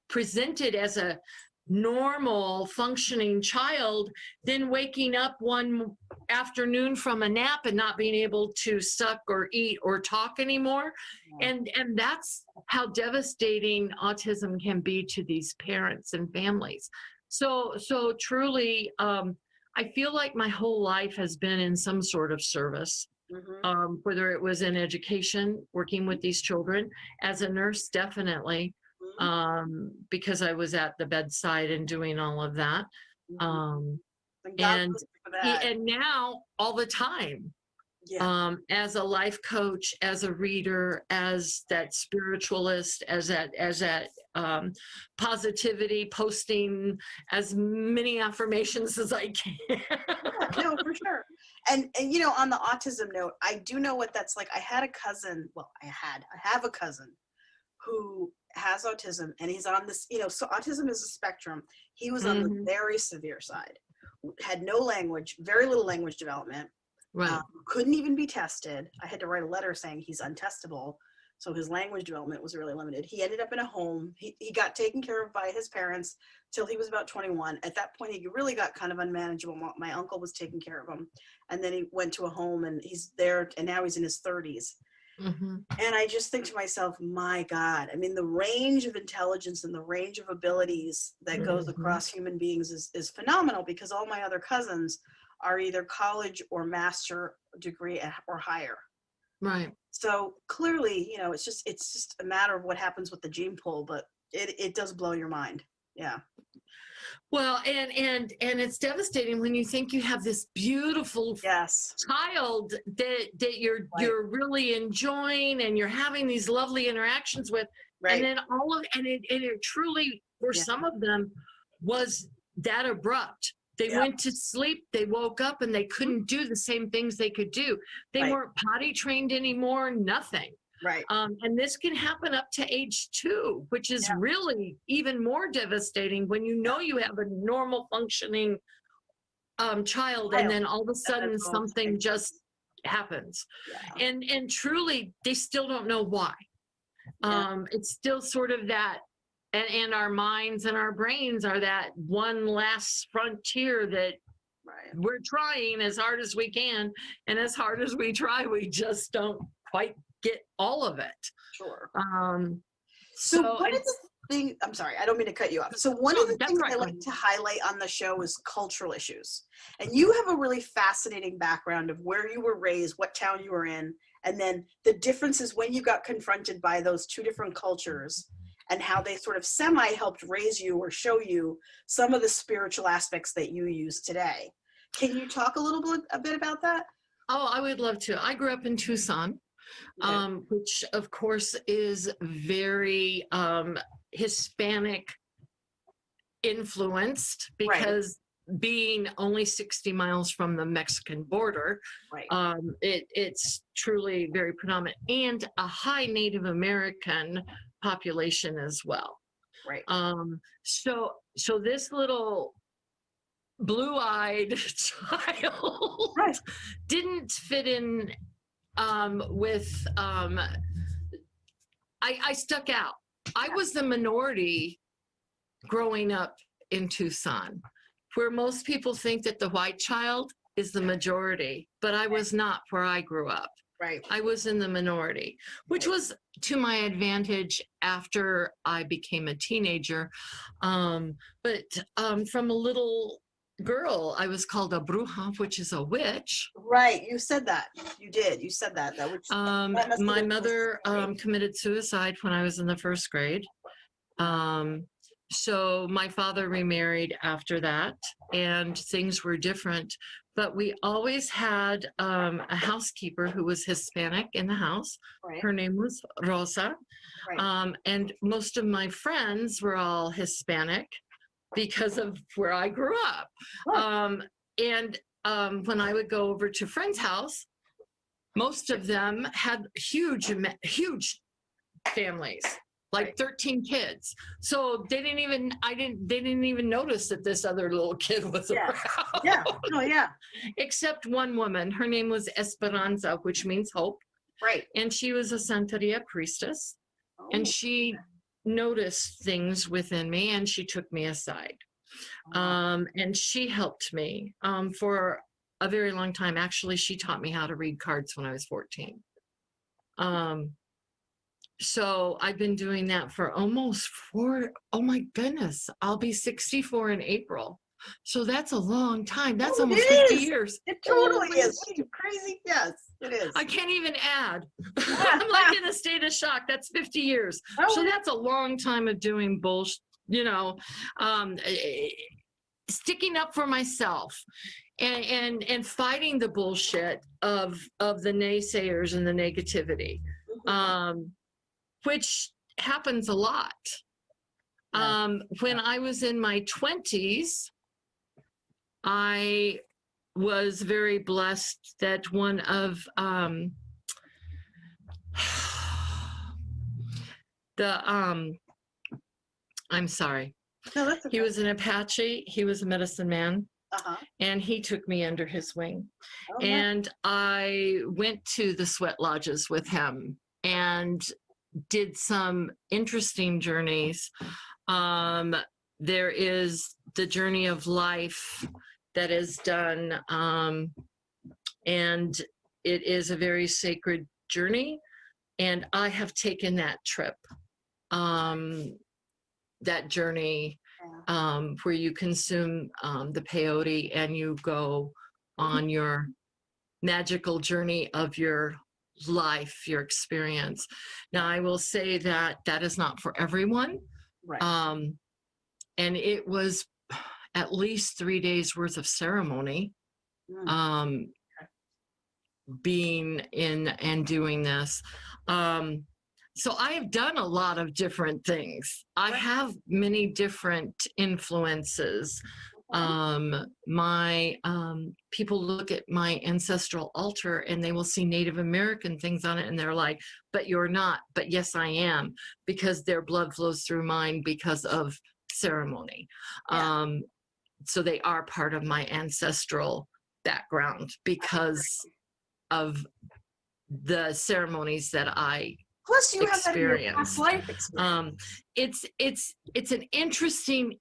presented as a normal functioning child, then waking up one afternoon from a nap and not being able to suck or eat or talk anymore. And that's how devastating autism can be to these parents and families. So truly, I feel like my whole life has been in some sort of service. Whether it was in education, working with these children, as a nurse, definitely, because I was at the bedside and doing all of that. And now all the time, as a life coach, as a reader, as that spiritualist, as that positivity, posting as many affirmations as I can. No, for sure. And on the autism note, I do know what that's like. I have a cousin who has autism, and he's on this, so autism is a spectrum. He was on the very severe side, had no language, very little language development, couldn't even be tested. I had to write a letter saying he's untestable. So his language development was really limited. He ended up in a home. He got taken care of by his parents till he was about 21. At that point, he really got kind of unmanageable. My uncle was taking care of him. And then he went to a home, and he's there, and now he's in his 30s. Mm-hmm. And I just think to myself, my God, I mean, the range of intelligence and the range of abilities that goes across human beings is phenomenal, because all my other cousins are either college or master degree or higher. Right. So clearly, you know, it's just a matter of what happens with the gene pool, but it does blow your mind. Yeah. Well, and it's devastating when you think you have this beautiful child that you're really enjoying, and you're having these lovely interactions with, and then it truly, for some of them, was that abrupt. They went to sleep, they woke up, and they couldn't do the same things they could do. They weren't potty trained anymore, nothing. Right. And this can happen up to age 2, which is really even more devastating when you know you have a normal functioning child, and then all of a sudden something just happens. And truly, they still don't know why. It's still sort of that, and our minds and our brains are that one last frontier that we're trying as hard as we can, and as hard as we try, we just don't quite get all of it. Sure. So one of the things, I'm sorry, I don't mean to cut you off. So one of the things I like to highlight on the show is cultural issues. And you have a really fascinating background of where you were raised, what town you were in, and then the differences when you got confronted by those 2 different cultures, and how they sort of helped raise you or show you some of the spiritual aspects that you use today. Can you talk a bit about that? Oh, I would love to. I grew up in Tucson, which of course is very Hispanic influenced, because being only 60 miles from the Mexican border, it's truly very predominant, and a high Native American population as well. Right. So this little blue-eyed child didn't fit in with I stuck out. I was the minority growing up in Tucson, where most people think that the white child is the majority, but I was not where I grew up. Right. I was in the minority, which was to my advantage after I became a teenager. But from a little girl, I was called a bruja, which is a witch. Right. You said that. You did. You said that. My mother committed suicide when I was in the 1st grade. So my father remarried after that, and things were different. But we always had a housekeeper who was Hispanic in the house. Her name was Rosa. And most of my friends were all Hispanic because of where I grew up. And when I would go over to friends' house, most of them had huge families, like 13 kids. So they didn't even notice that this other little kid was around. Yeah. Oh, yeah. Except one woman. Her name was Esperanza, which means hope. Right. And she was a Santeria priestess. And she noticed things within me, and she took me aside. And she helped me for a very long time. Actually, she taught me how to read cards when I was 14. So I've been doing that for almost oh my goodness, I'll be 64 in April. So that's a long time. That's almost 50 years. It totally is. Are you crazy? Yes, it is. I can't even add. I'm like in a state of shock. That's 50 years. So that's a long time of doing bullshit, sticking up for myself and fighting the bullshit of the naysayers and the negativity. Which happens a lot. When I was in my 20s, I was very blessed that one of I'm sorry. No, that's okay. He was an Apache. He was a medicine man. And he took me under his wing. And I went to the sweat lodges with him. And did some interesting journeys. There is the journey of life that is done, and it is a very sacred journey. And I have taken that trip, that journey, where you consume the peyote and you go on your magical journey of your life, your experience. Now, I will say that that is not for everyone. Right. And it was at least 3 days worth of ceremony, being in and doing this. So I have done a lot of different things. I have many different influences. My people look at my ancestral altar and they will see Native American things on it and they're like, but you're not. But yes, I am, because their blood flows through mine because of ceremony. So they are part of my ancestral background because of the ceremonies that I Plus you have that in your past life experience. It's an interesting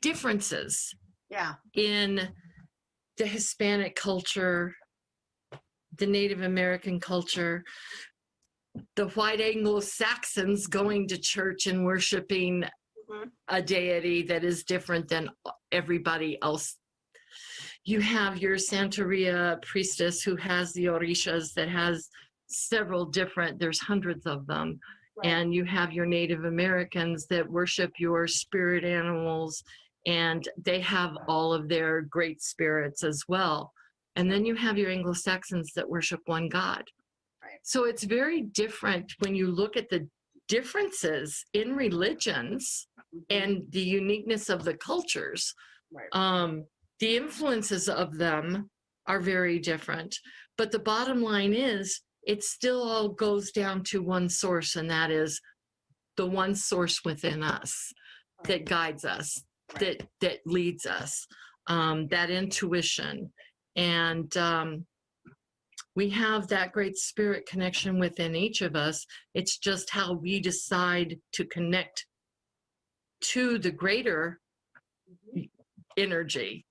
differences in the Hispanic culture, the Native American culture, the white Anglo-Saxons going to church and worshiping a deity that is different than everybody else. You have your Santeria priestess who has the orishas that has several different, there's hundreds of them. And you have your Native Americans that worship your spirit animals, and they have all of their great spirits as well. And then you have your Anglo-Saxons that worship one God. So it's very different when you look at the differences in religions and the uniqueness of the cultures. The influences of them are very different. But the bottom line is, it still all goes down to one source, and that is the one source within us that guides us, that leads us, that intuition. And we have that great spirit connection within each of us. It's just how we decide to connect to the greater energy.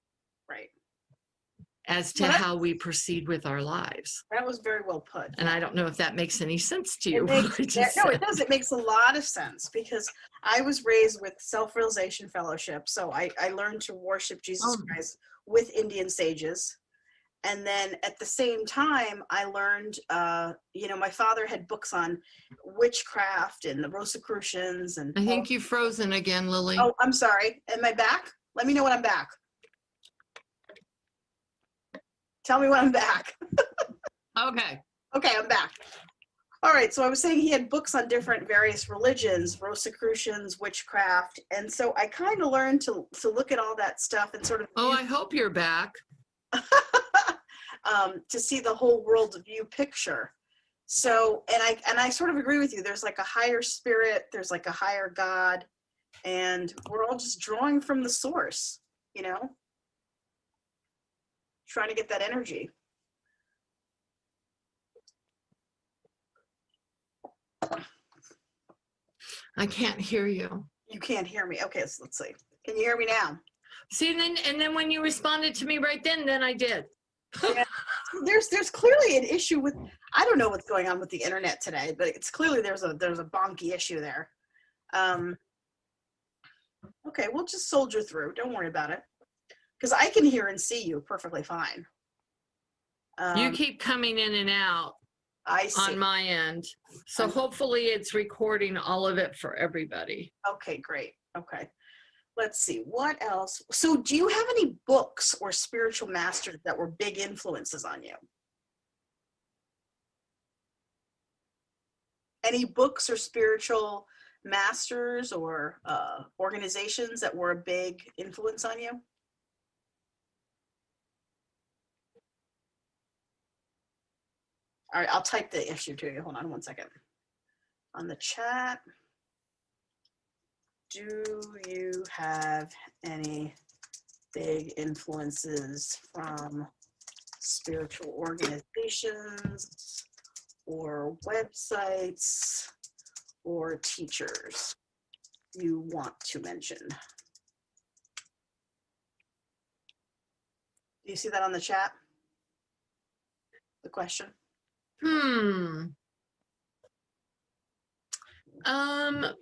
As to how we proceed with our lives. That was very well put. And I don't know if that makes any sense to you. No, it does. It makes a lot of sense, because I was raised with Self-Realization Fellowship. So I learned to worship Jesus Christ with Indian sages. And then at the same time, I learned, my father had books on witchcraft and the Rosicrucians. And I think you've frozen again, Lily. Oh, I'm sorry. Am I back? Let me know when I'm back. Tell me when I'm back. Okay. Okay, I'm back. All right, so I was saying he had books on different various religions, Rosicrucians, witchcraft, and so I kind of learned to look at all that stuff and sort of. Oh, I hope you're back. To see the whole world view picture. So, and I sort of agree with you. There's like a higher spirit, there's like a higher God, and we're all just drawing from the source, trying to get that energy. I can't hear you. You can't hear me. Okay, so let's see. Can you hear me now? See, and then when you responded to me right then I did. Yeah. There's clearly an issue with, I don't know what's going on with the internet today, but it's clearly there's a bonky issue there. Okay, we'll just soldier through. Don't worry about it. Because I can hear and see you perfectly fine. You keep coming in and out on my end. So hopefully it's recording all of it for everybody. Okay, great. Okay. Let's see, what else? So do you have any books or spiritual masters that were big influences on you? Any books or spiritual masters or organizations that were a big influence on you? All right, I'll type the issue to you. Hold on one second. On the chat, do you have any big influences from spiritual organizations or websites or teachers you want to mention? Do you see that on the chat? The question?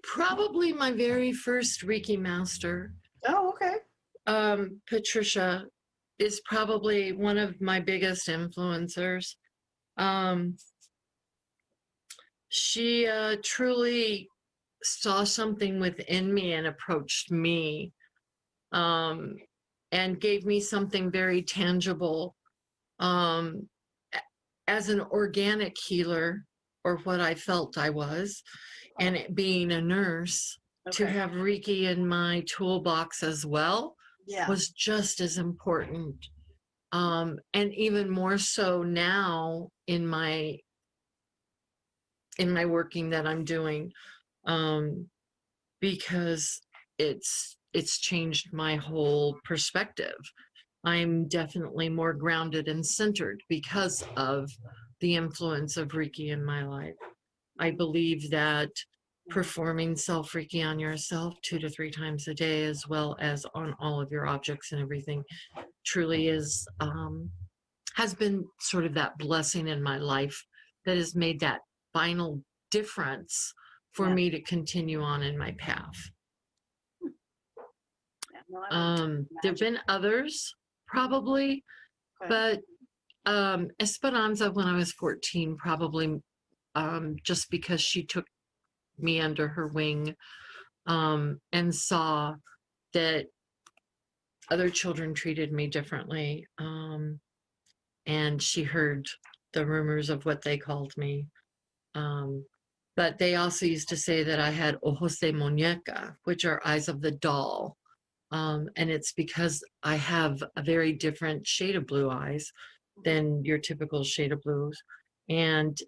Probably my very first Reiki master. Oh, okay. Patricia is probably one of my biggest influencers. She truly saw something within me and approached me, and gave me something very tangible, as an organic healer, or what I felt I was, and it being a nurse, to have Reiki in my toolbox as well was just as important. And even more so now in my working that I'm doing, because it's changed my whole perspective. I'm definitely more grounded and centered because of the influence of Reiki in my life. I believe that performing self-Reiki on yourself 2 to 3 times a day, as well as on all of your objects and everything, truly is, has been sort of that blessing in my life that has made that final difference for me to continue on in my path. There've been others probably, but Esperanza, when I was 14, probably, just because she took me under her wing, and saw that other children treated me differently, and she heard the rumors of what they called me. But they also used to say that I had ojos de muñeca, which are eyes of the doll. And it's because I have a very different shade of blue eyes than your typical shade of blues. And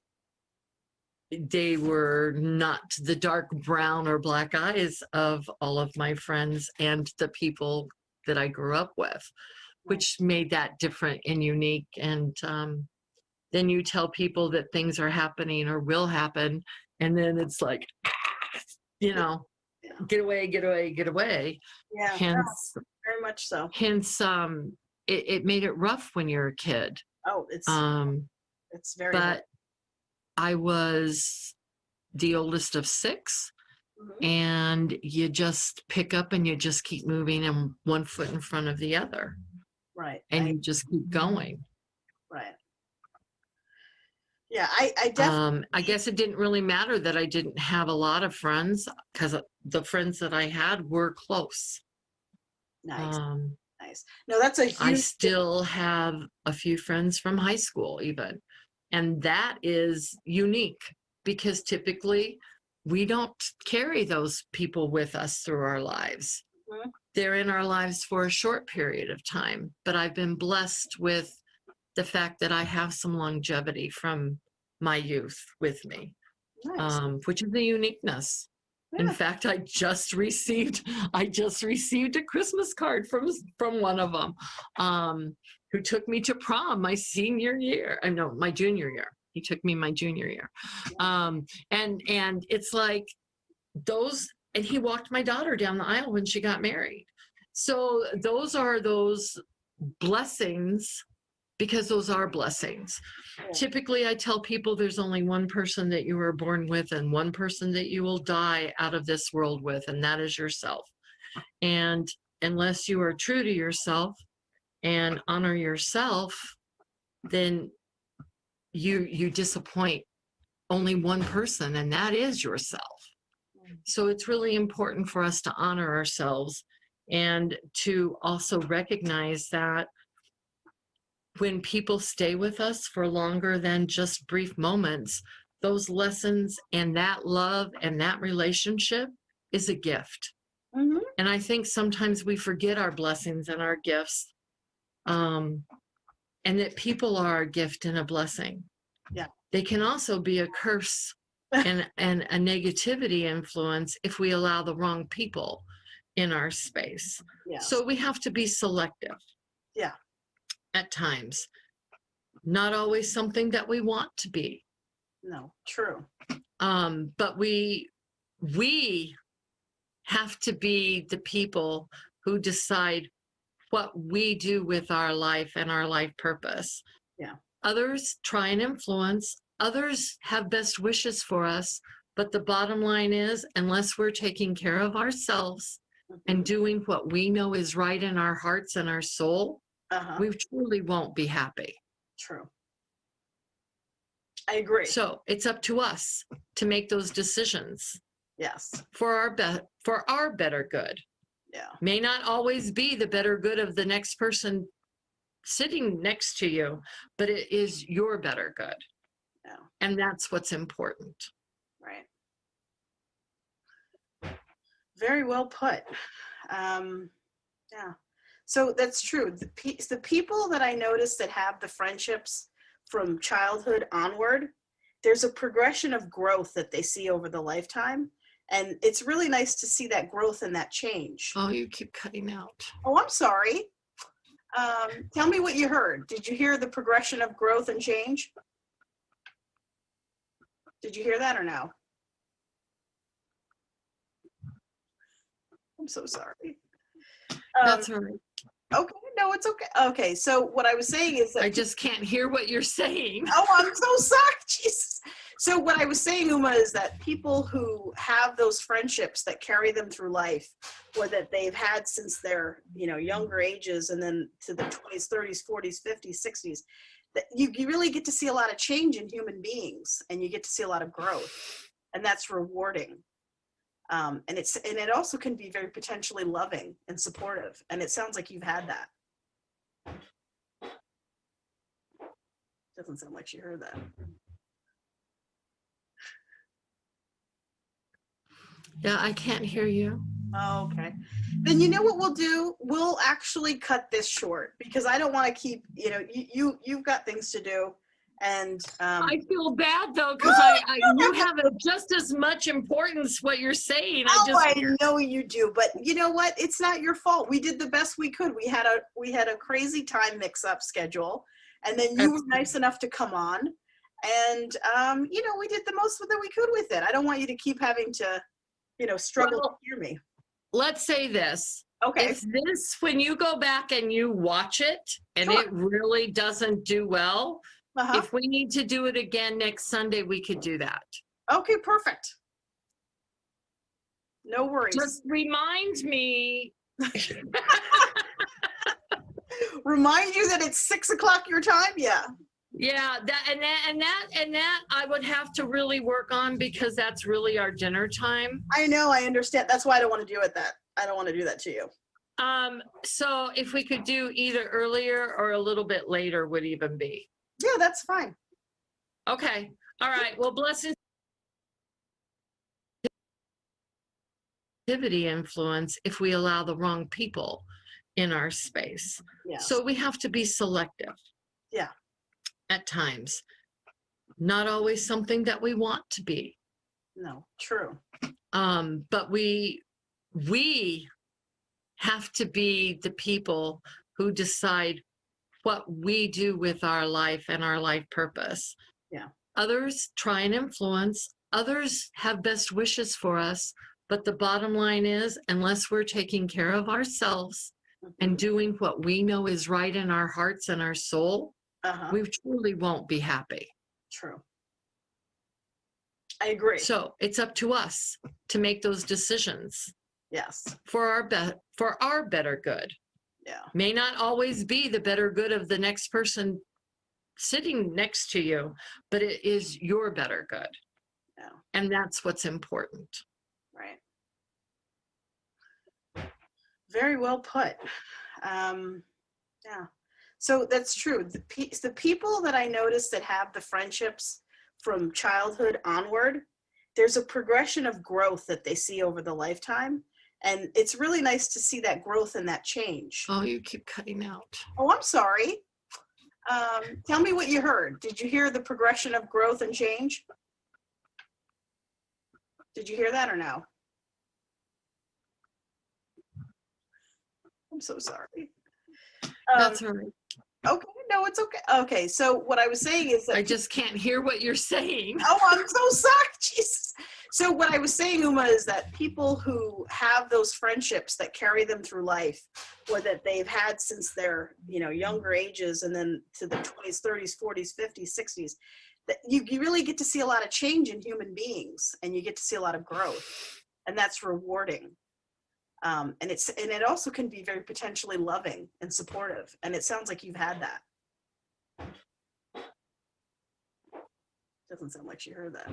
they were not the dark brown or black eyes of all of my friends and the people that I grew up with, which made that different and unique. And then you tell people that things are happening or will happen, and then it's like, you know, get away, get away, get away. Yeah, Hence, very much so. Hence, it made it rough when you're a kid. Oh, it's very but rough. I was the oldest of 6, and you just pick up and you just keep moving, and one foot in front of the other. Right. And you just keep going. Right. Yeah, I definitely. I guess it didn't really matter that I didn't have a lot of friends, because the friends that I had were close. Nice. Nice. No, that's a huge. I still have a few friends from high school even. And that is unique, because typically we don't carry those people with us through our lives. They're in our lives for a short period of time, but I've been blessed with the fact that I have some longevity from my youth with me, which is the uniqueness. Yeah. In fact, I just received a Christmas card from one of them, who took me to prom my senior year. I know, my junior year. He took me my junior year, and it's like those. And he walked my daughter down the aisle when she got married. So those are those blessings, because those are blessings. Yeah. Typically, I tell people there's only one person that you were born with and one person that you will die out of this world with, and that is yourself. And unless you are true to yourself and honor yourself, then you disappoint only one person, and that is yourself. So it's really important for us to honor ourselves, and to also recognize that when people stay with us for longer than just brief moments, those lessons and that love and that relationship is a gift. And I think sometimes we forget our blessings and our gifts, and that people are a gift and a blessing. Yeah. They can also be a curse and a negativity influence if we allow the wrong people in our space. Yes. So we have to be selective. Yeah. At times. not always something that we want to be. No, true. But we have to be the people who decide what we do with our life and our life purpose. Yeah. Others try and influence, others have best wishes for us, but the bottom line is, unless we're taking care of ourselves and doing what we know is right in our hearts and our soul, we truly won't be happy. True. I agree. So it's up to us to make those decisions. Yes. For our better good. Yeah. May not always be the better good of the next person sitting next to you, but it is your better good. Yeah. And that's what's important. Right. Very well put. Yeah. So that's true. The people that I notice that have the friendships from childhood onward, there's a progression of growth that they see over the lifetime. And it's really nice to see that growth and that change. Oh, you keep cutting out. Oh, I'm sorry. Tell me what you heard. Did you hear the progression of growth and change? Did you hear that or no? I'm so sorry. That's all right. Okay, no, it's okay. Okay, so what I was saying is that I just can't hear what you're saying. Oh, I'm so sorry. Jesus. So what I was saying, Uma, is that people who have those friendships that carry them through life, or that they've had since their, younger ages, and then to the 20s, 30s, 40s, 50s, 60s, that you really get to see a lot of change in human beings, and you get to see a lot of growth, and that's rewarding. And it also can be very potentially loving and supportive, and it sounds like you've had that. Doesn't sound like she heard that. Yeah, I can't hear you. Oh, okay. Then you know what we'll do? We'll actually cut this short, because I don't want to keep, you've got things to do. And I feel bad though, because you have just as much importance what you're saying. I know you do, but you know what? It's not your fault. We did the best we could. We had a crazy time mix-up schedule, and then you were nice enough to come on, and we did the most that we could with it. I don't want you to keep having to, struggle to hear me. Let's say this. Okay. When you go back and you watch it and it really doesn't do well, if we need to do it again next Sunday, we could do that. Okay, perfect. No worries. Just remind me. Remind you that it's 6 o'clock your time? Yeah. Yeah, that I would have to really work on, because that's really our dinner time. I know, I understand. That's why I don't want to do it I don't want to do that to you. So if we could do either earlier or a little bit later would even be. Yeah, that's fine. Okay. All right. Well, blessings. Influence if we allow the wrong people in our space. Yes. So we have to be selective. Yeah. At times. Not always something that we want to be. No, true. But we have to be the people who decide what we do with our life and our life purpose. Yeah. Others try and influence, others have best wishes for us, but the bottom line is, unless we're taking care of ourselves and doing what we know is right in our hearts and our soul, we truly won't be happy. True. I agree. So it's up to us to make those decisions. Yes. For our better good. Yeah. May not always be the better good of the next person sitting next to you, but it is your better good. Yeah. And that's what's important. Right. Very well put. Yeah. So that's true. The people that I notice that have the friendships from childhood onward, there's a progression of growth that they see over the lifetime. And it's really nice to see that growth and that change. Oh, you keep cutting out. Oh, I'm sorry. Tell me what you heard. Did you hear the progression of growth and change? Did you hear that or no? I'm so sorry. That's all right. Okay, no, it's okay. Okay, so what I was saying is that I just can't hear what you're saying. Oh, I'm so sorry. Jesus. So what I was saying, Uma, is that people who have those friendships that carry them through life, or that they've had since their, younger ages, and then to the 20s, 30s, 40s, 50s, 60s, that you really get to see a lot of change in human beings, and you get to see a lot of growth, and that's rewarding. And it also can be very potentially loving and supportive, and it sounds like you've had that. Doesn't sound like she heard that.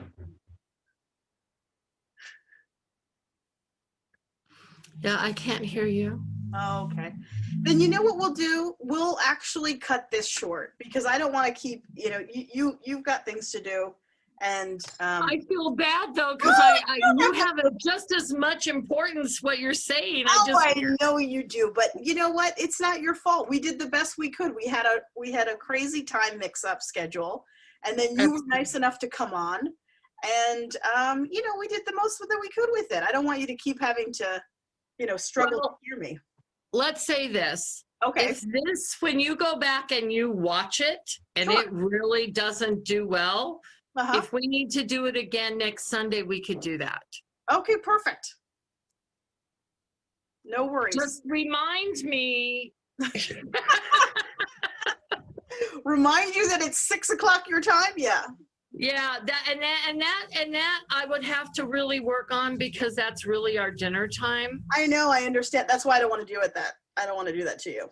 Yeah, I can't hear you. Oh, okay. Then you know what we'll do? We'll actually cut this short because I don't want to keep, you've got things to do. And I feel bad though, because you have just as much importance what you're saying. I know you do, but you know what? It's not your fault. We did the best we could. We had a crazy time mix-up schedule, and then you were nice enough to come on, and we did the most that we could with it. I don't want you to keep having to, struggle to hear me. Let's say this. Okay. If this, when you go back and you watch it and it really doesn't do well, if we need to do it again next Sunday, we could do that. Okay, perfect. No worries. Just remind me. Remind you that it's 6 o'clock your time? Yeah. Yeah, that I would have to really work on because that's really our dinner time. I know, I understand. That's why I don't want to do it I don't want to do that to you.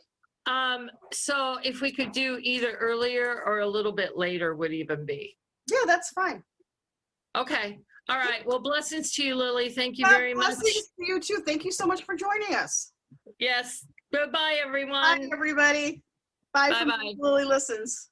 So if we could do either earlier or a little bit later would even be. Yeah, that's fine. Okay. All right. Well, blessings to you, Lily. Thank you very much. Blessings to you too. Thank you so much for joining us. Yes. Goodbye, everyone. Bye, everybody. Bye, Bye-bye. Lily Listens.